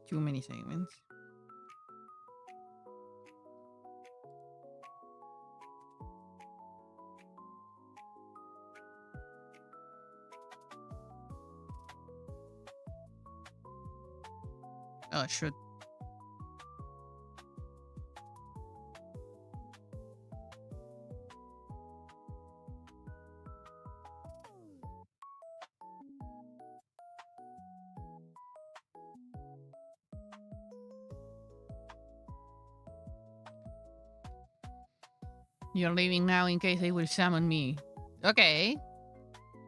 Too many segments. Oh, shoot. You're leaving now in case they will summon me. Okay.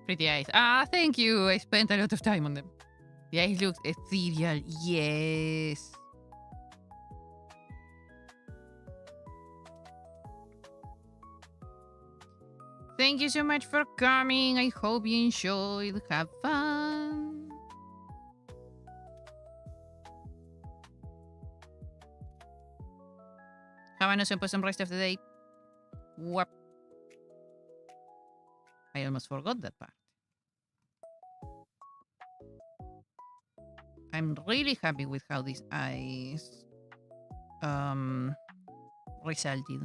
Pretty eyes. Ah, thank you. I spent a lot of time on them. The eyes look ethereal. Yes. Thank you so much for coming. I hope you enjoyed. Have fun. Have an awesome rest of the day. Whoop. I almost forgot that part. I'm really happy with how these eyes resulted.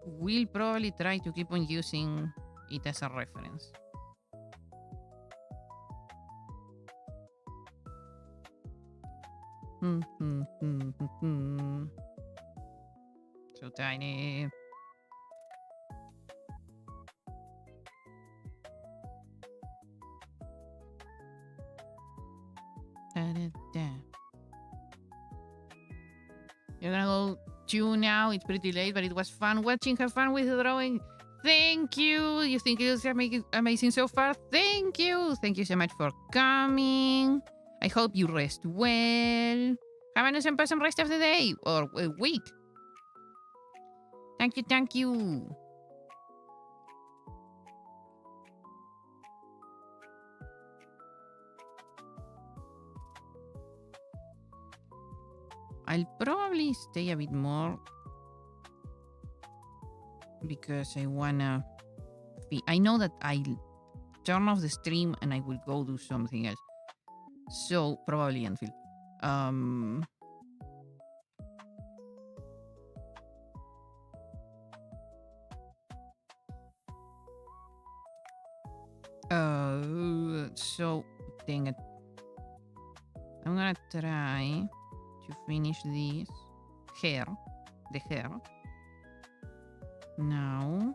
We'll probably try to keep on using it as a reference. So tiny. Da-da-da. You're gonna go tune now. It's pretty late, but it was fun watching. Have fun with the drawing. Thank you. You think it was amazing so far? Thank you. Thank you so much for coming. I hope you rest well. Have an awesome rest of the day or a week. Thank you, thank you. I'll probably stay a bit more because I wanna... I know that I'll turn off the stream and I will go do something else. So, probably until... so, dang it. I'm gonna try to finish this hair. The hair. Now...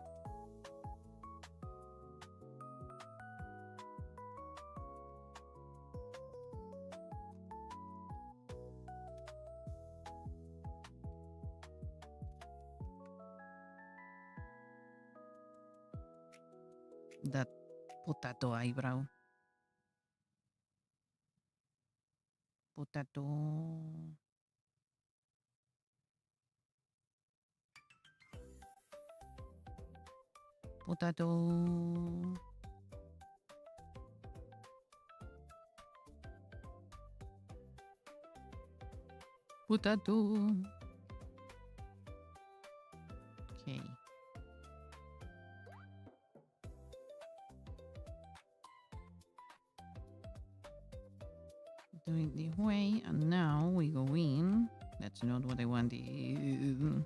that Potato eyebrow. Potato. Potato. Potato. Okay. Do it this way, and now we go in. That's not what I wanted.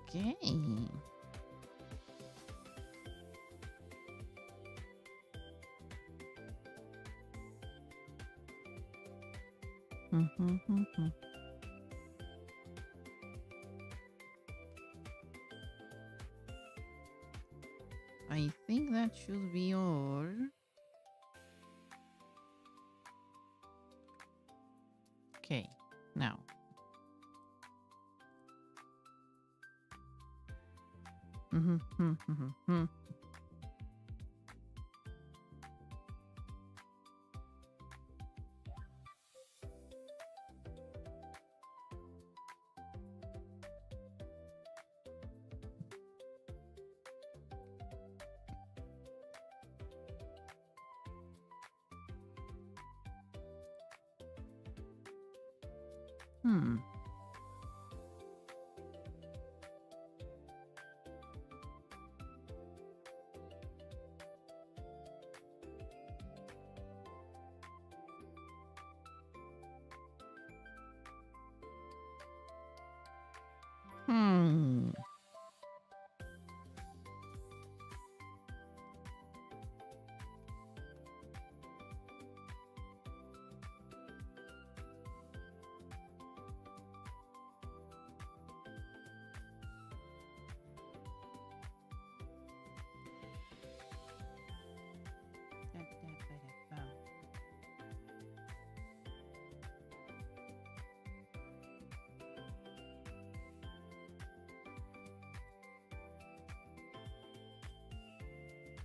Okay. I think that should be all. Okay, now.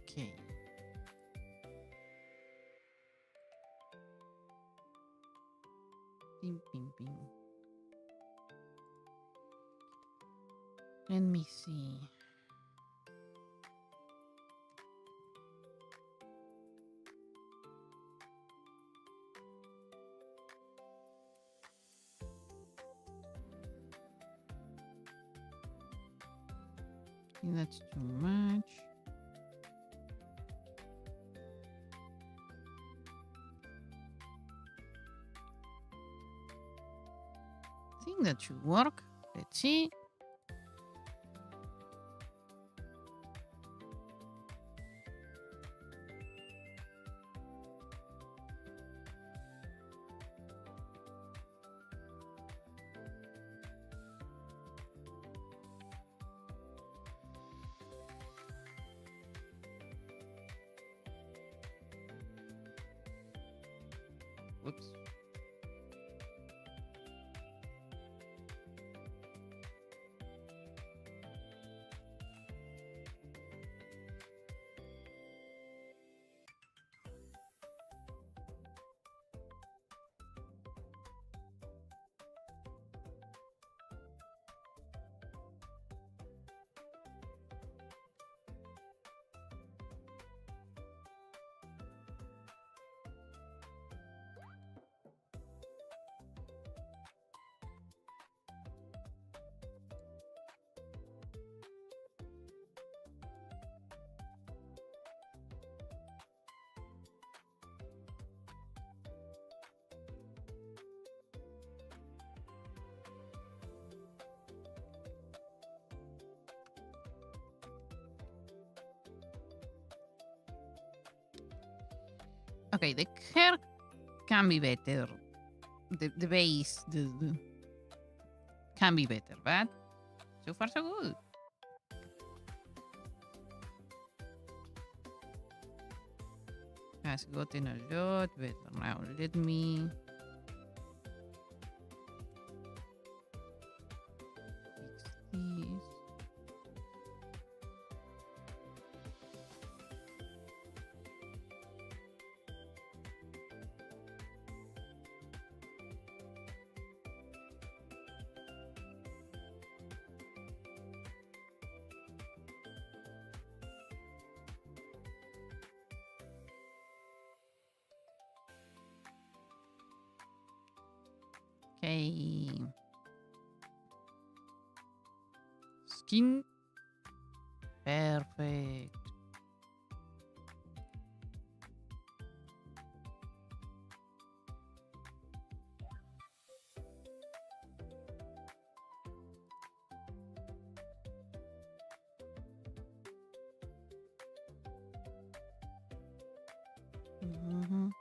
Okay. Bing, bing, bing. Let me see. I think that's too much. I think that should work. Let's see. Whoops. Okay, the hair can be better. The base can be better, but so far so good. Has gotten a lot better now. Let me fix this. Okay. Skin. Perfect. Mhm.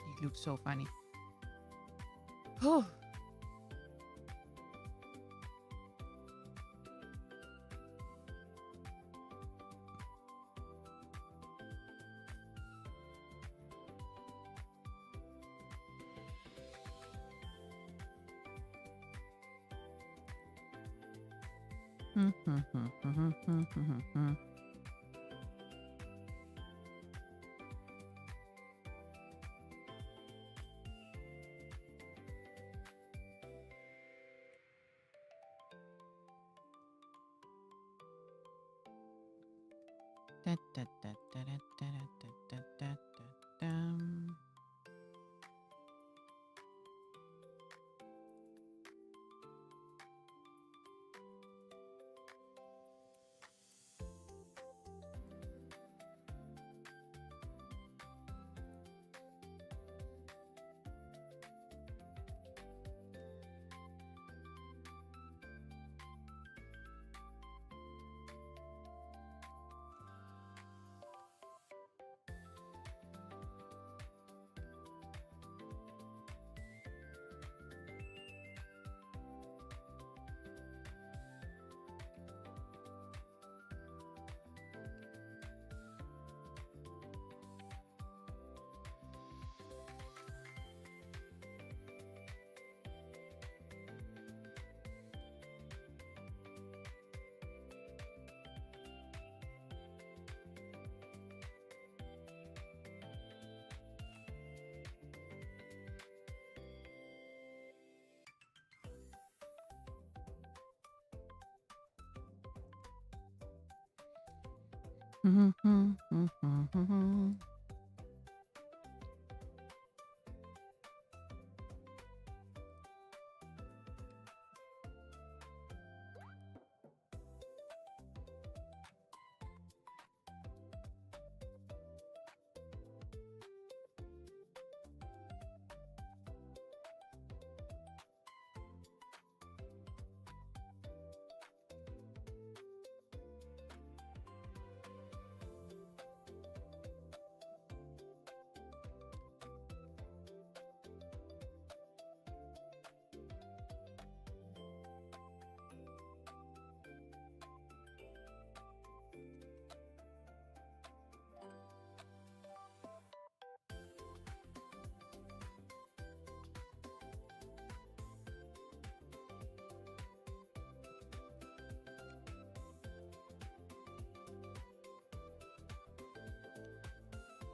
It looks so funny. Oh. Da, da, da, da, da, da, da, da, da, da, dum.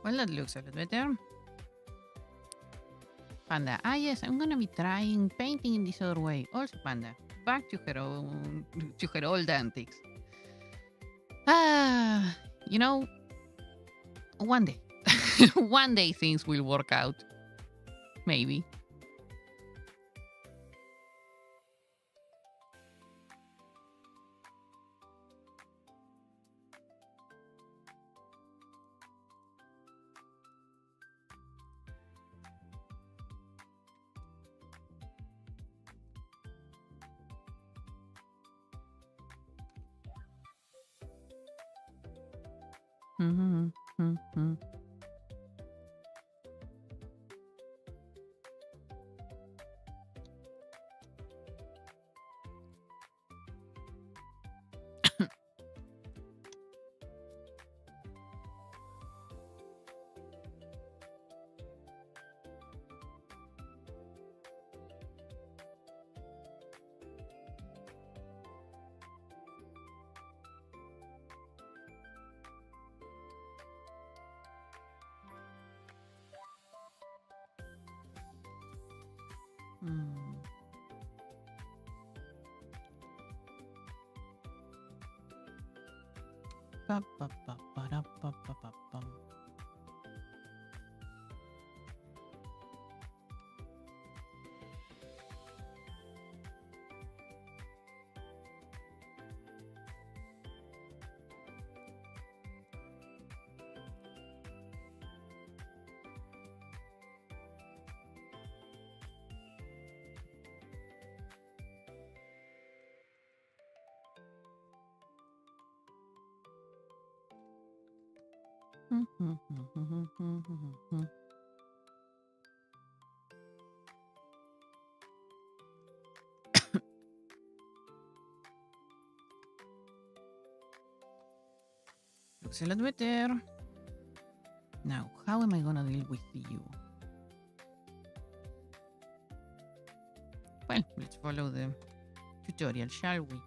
Well, that looks a lot better. Panda. Ah, yes, I'm gonna be trying painting in this other way. Also, Panda. Back to her old antics. Ah, you know, one day. One day things will work out. Maybe. Looks a lot better. Now, how am I gonna deal with you? Well, let's follow the tutorial, shall we?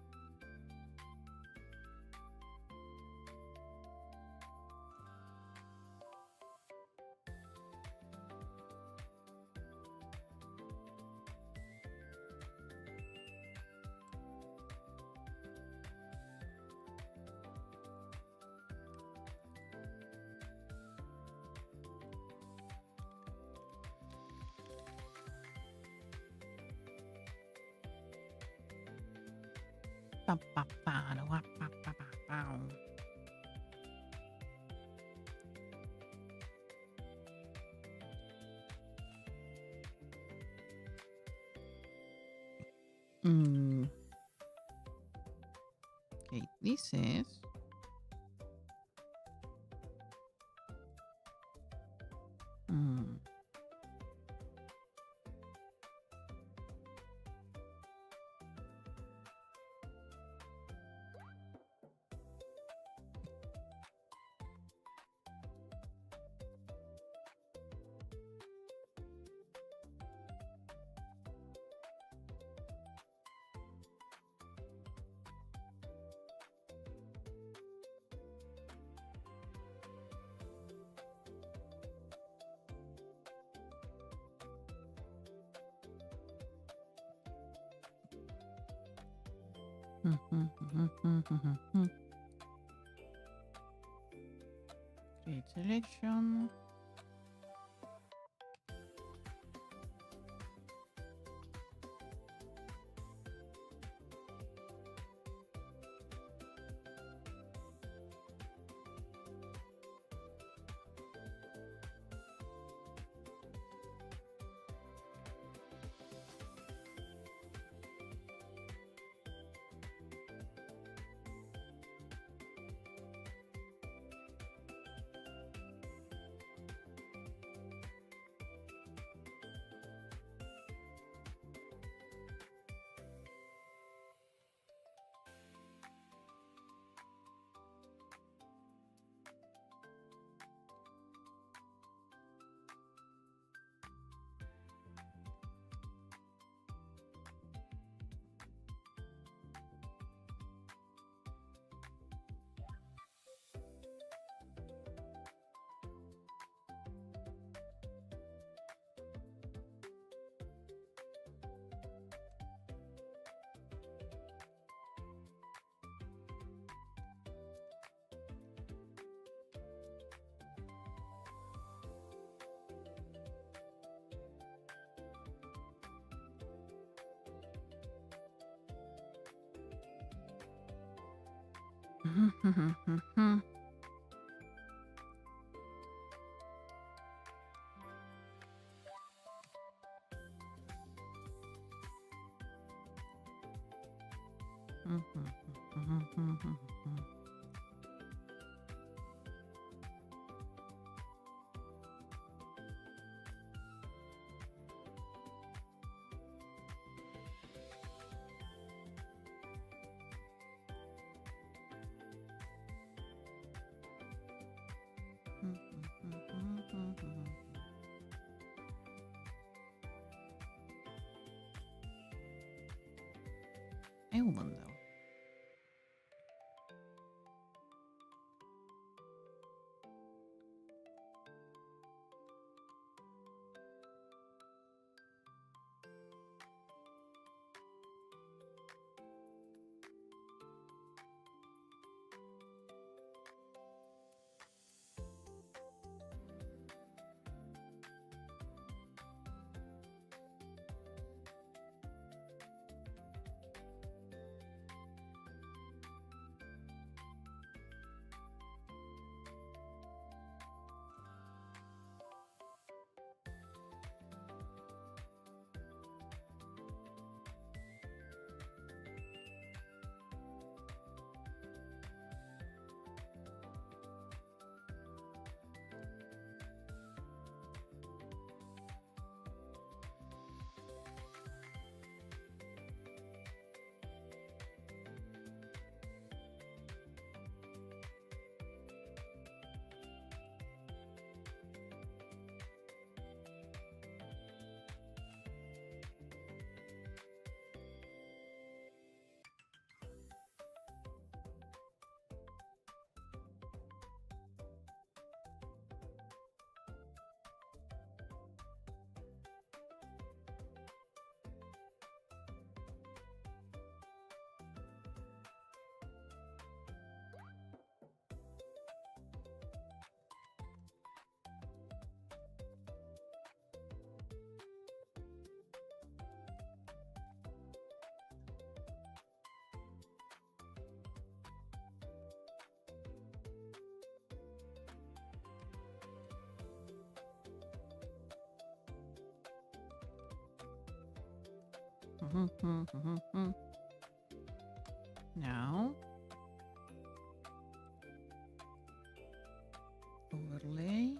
Okay, this is create selection. England, though. Now, overlay.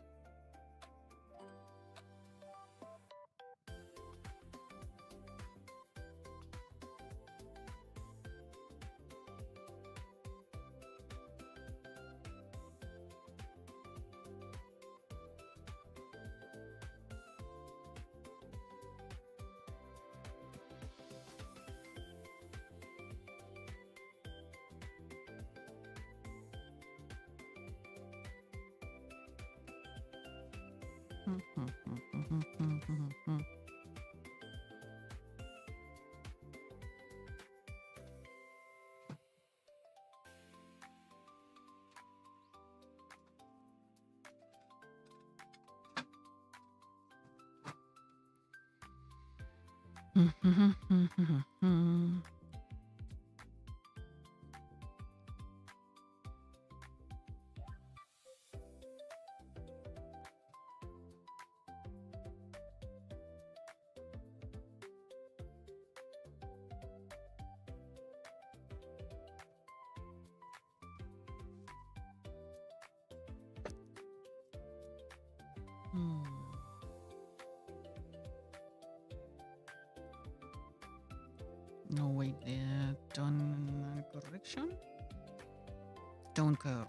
No, wait, tone correction? Tone curve.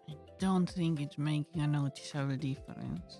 I don't think it's making a noticeable difference.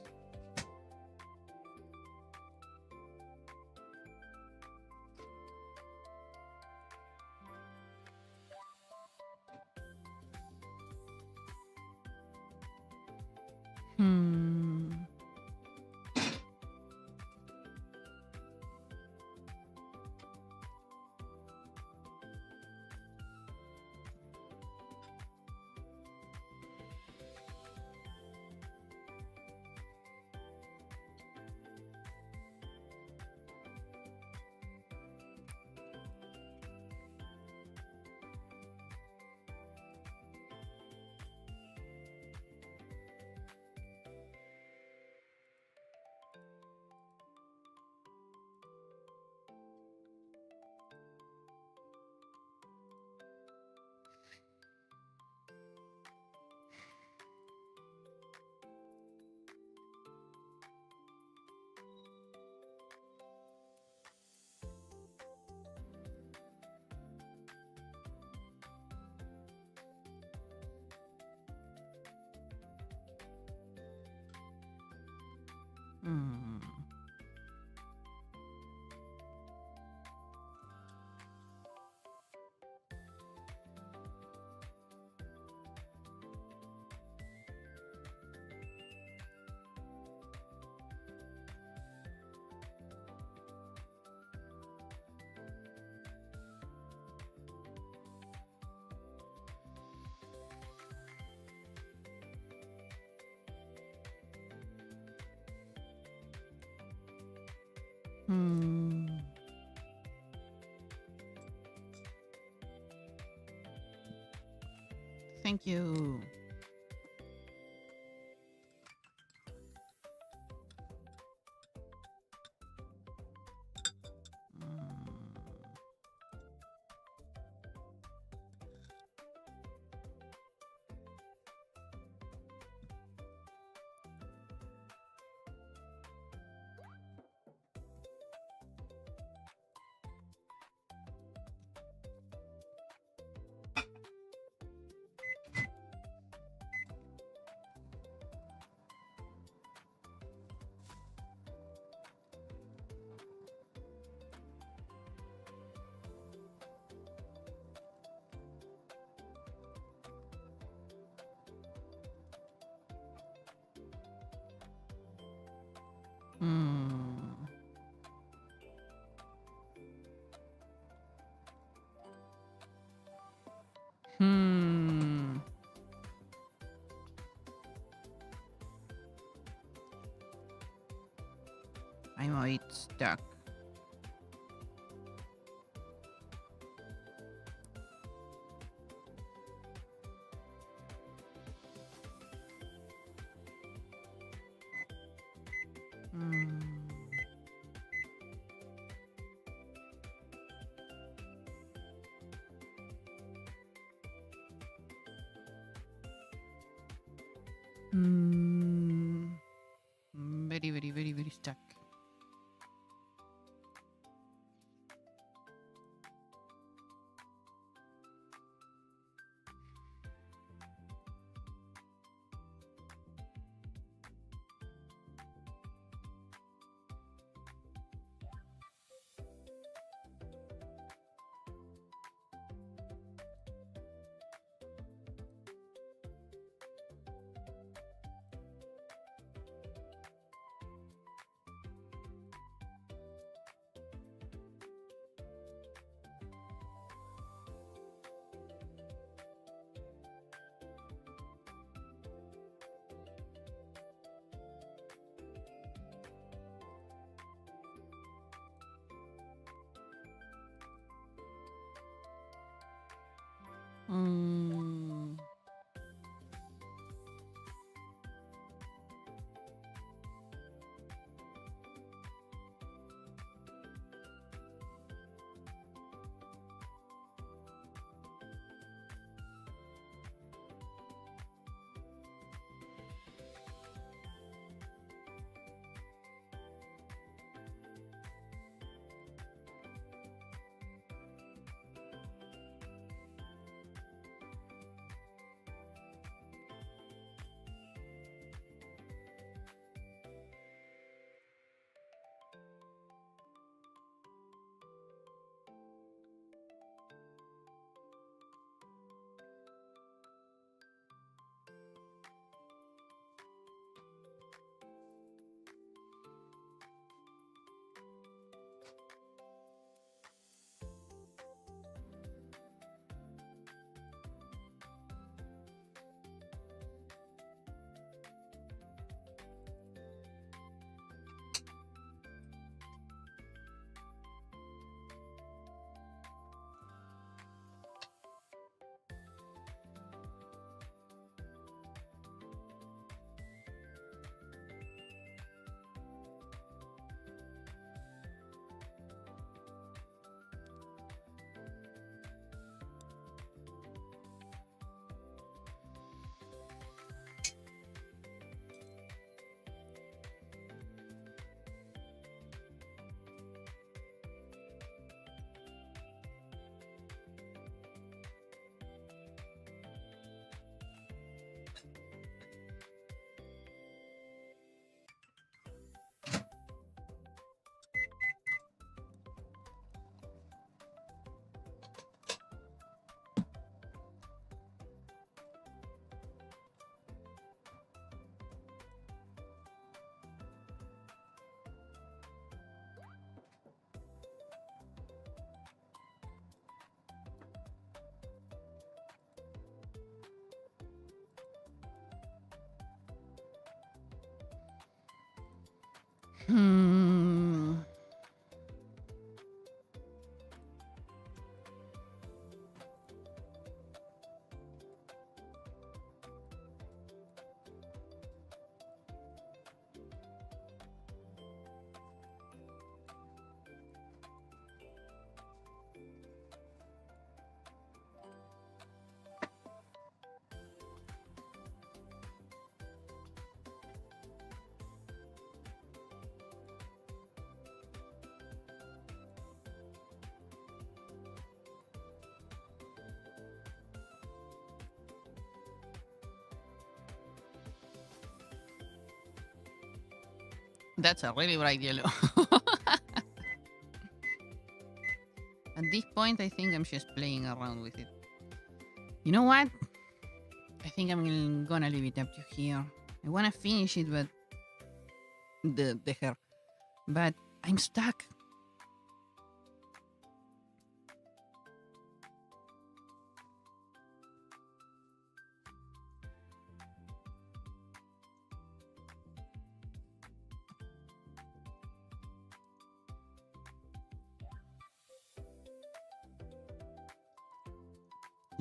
Thank you. Hmm. I'm a bit stuck. Hmm. Hmm. Very, very, very, very stuck. Hmm. Hmm. That's a really bright yellow. At this point, I think I'm just playing around with it. You know what? I think I'm gonna leave it up to here. I wanna finish it, but the hair. But I'm stuck.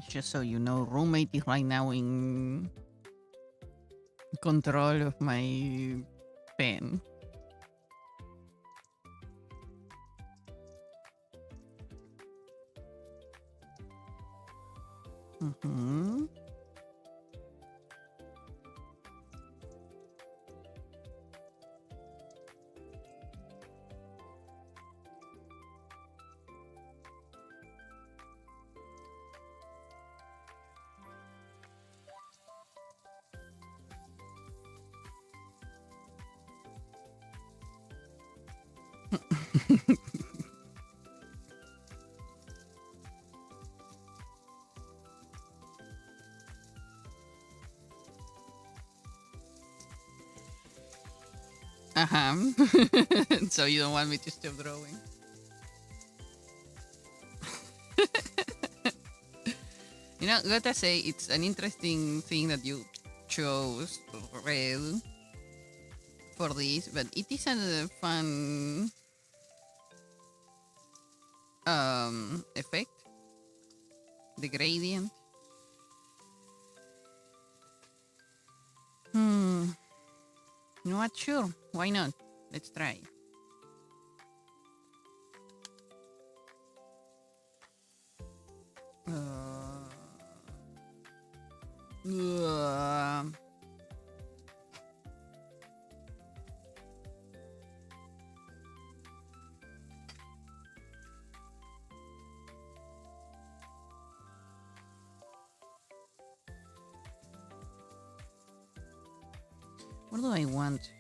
Just so you know, roommate is right now in control of my pen. Mm-hmm. Uh-huh. So you don't want me to stop drawing? You know, gotta say, it's an interesting thing that you chose red for this, but it is a fun effect. The gradient. You know what? Sure. Why not? Let's try. What do I want?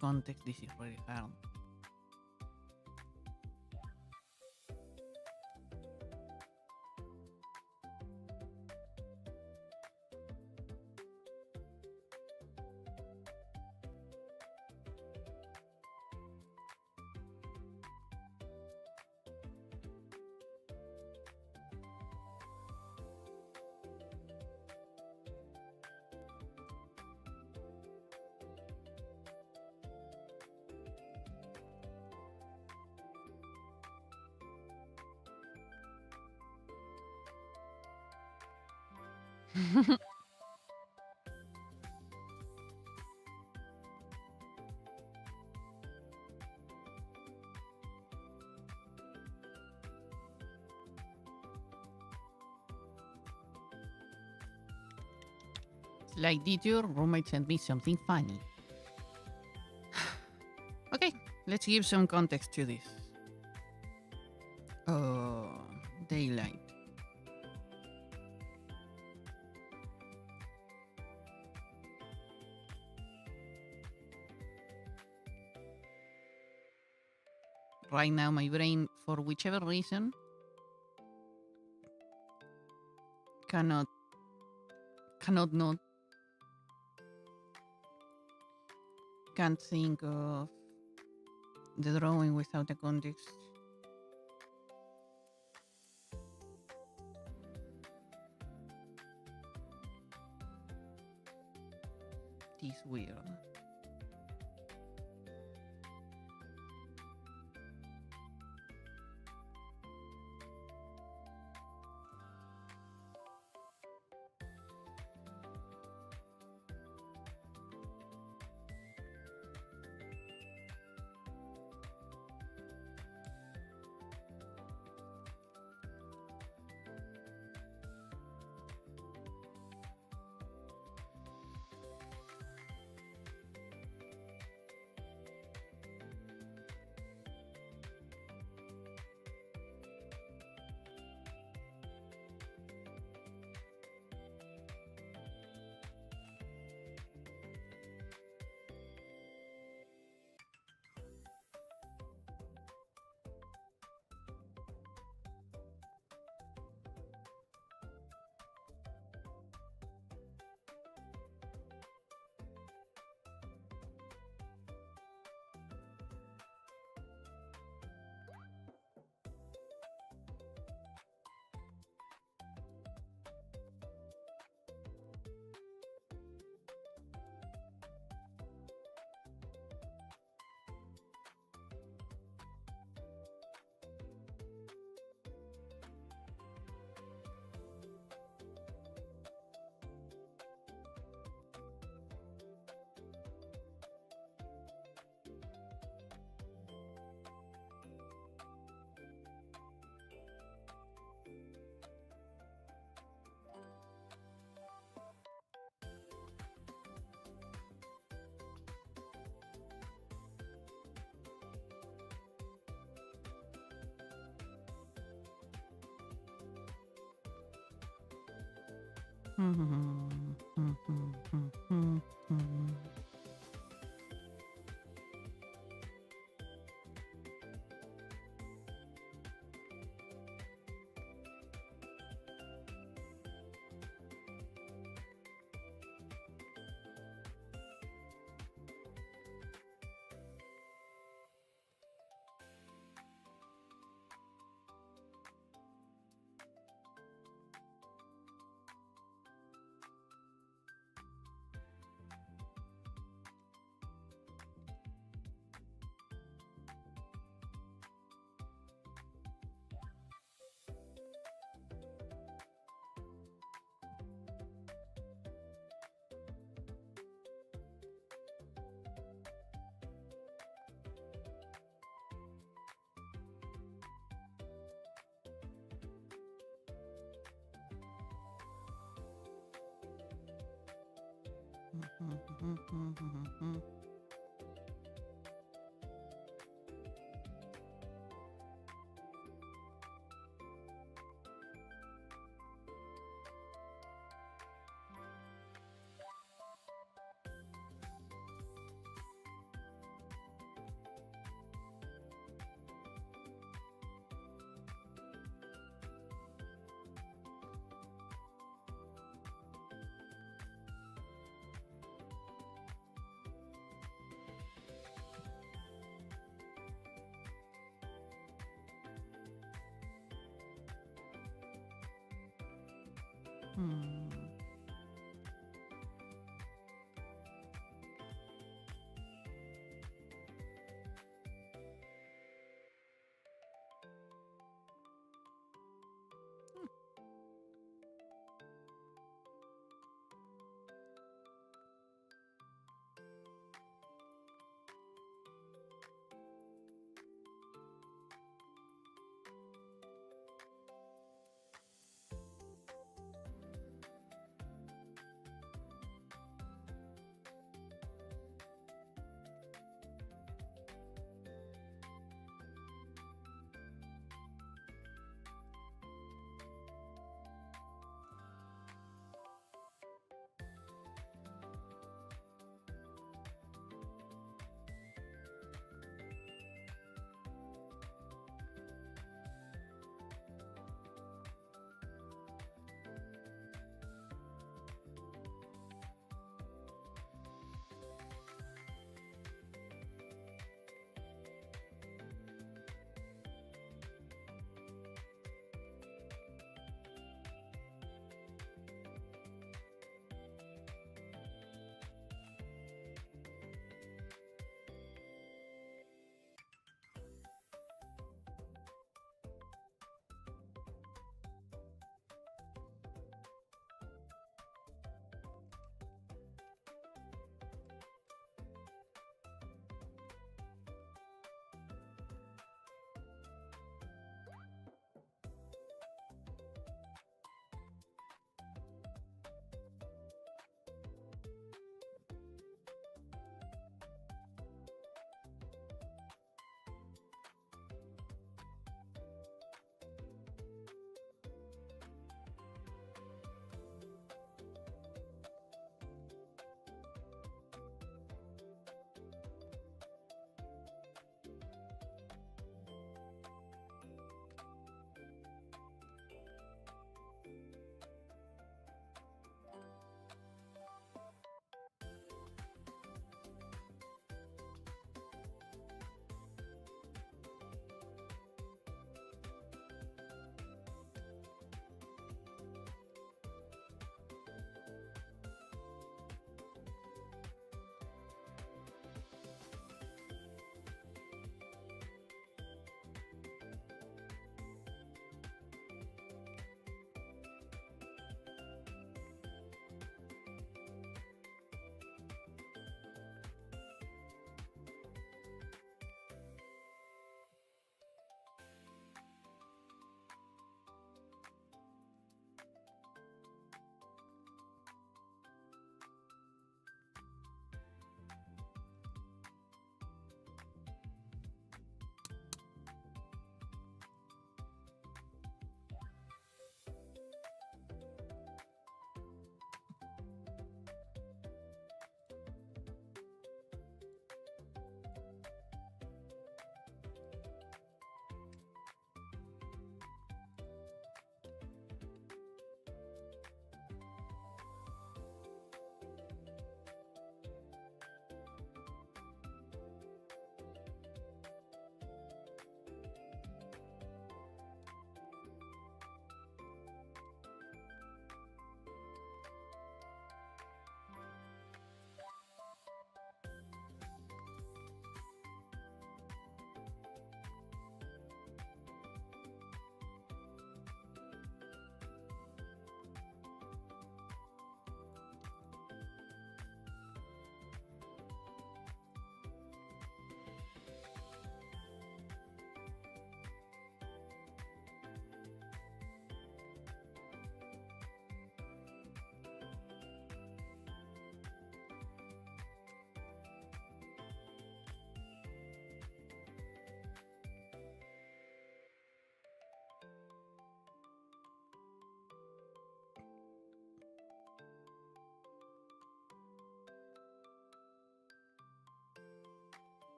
context, this is really hard. Like, did your roommate send me something funny? Okay, let's give some context to this. Oh, daylight. Right now, my brain, for whichever reason, cannot not. Can't think of the drawing without a context. This weird.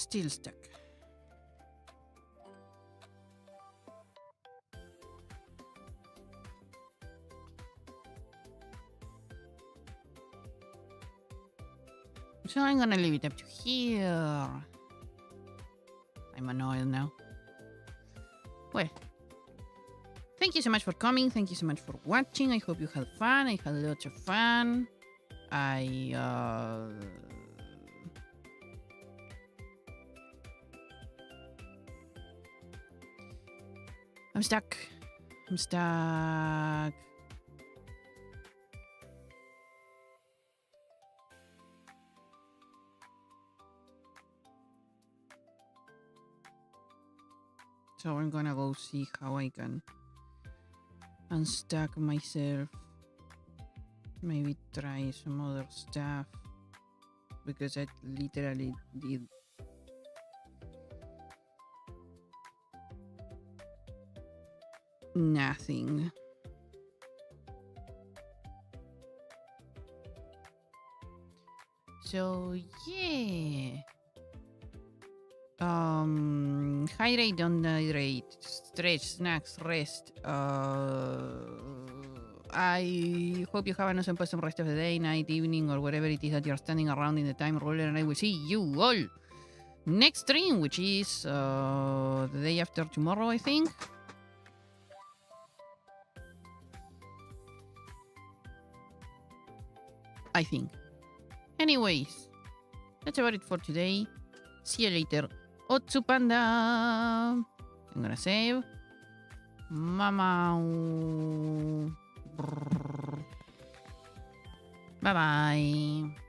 Still stuck. So I'm gonna leave it up to here. I'm annoyed now. Well, thank you so much for coming. Thank you so much for watching. I hope you had fun. I had lots of fun. I'm stuck. I'm stuck. So I'm gonna go see how I can unstuck myself. Maybe try some other stuff. Because I literally did nothing. So yeah. Hydrate, don't hydrate, stretch, snacks, rest. I hope you have an awesome rest of the day, night, evening, or whatever it is that you're standing around in the time ruler, and I will see you all next stream, which is the day after tomorrow, I think. Anyways, that's about it for today. See you later. Otsu Panda. I'm gonna save. Mama. Bye bye.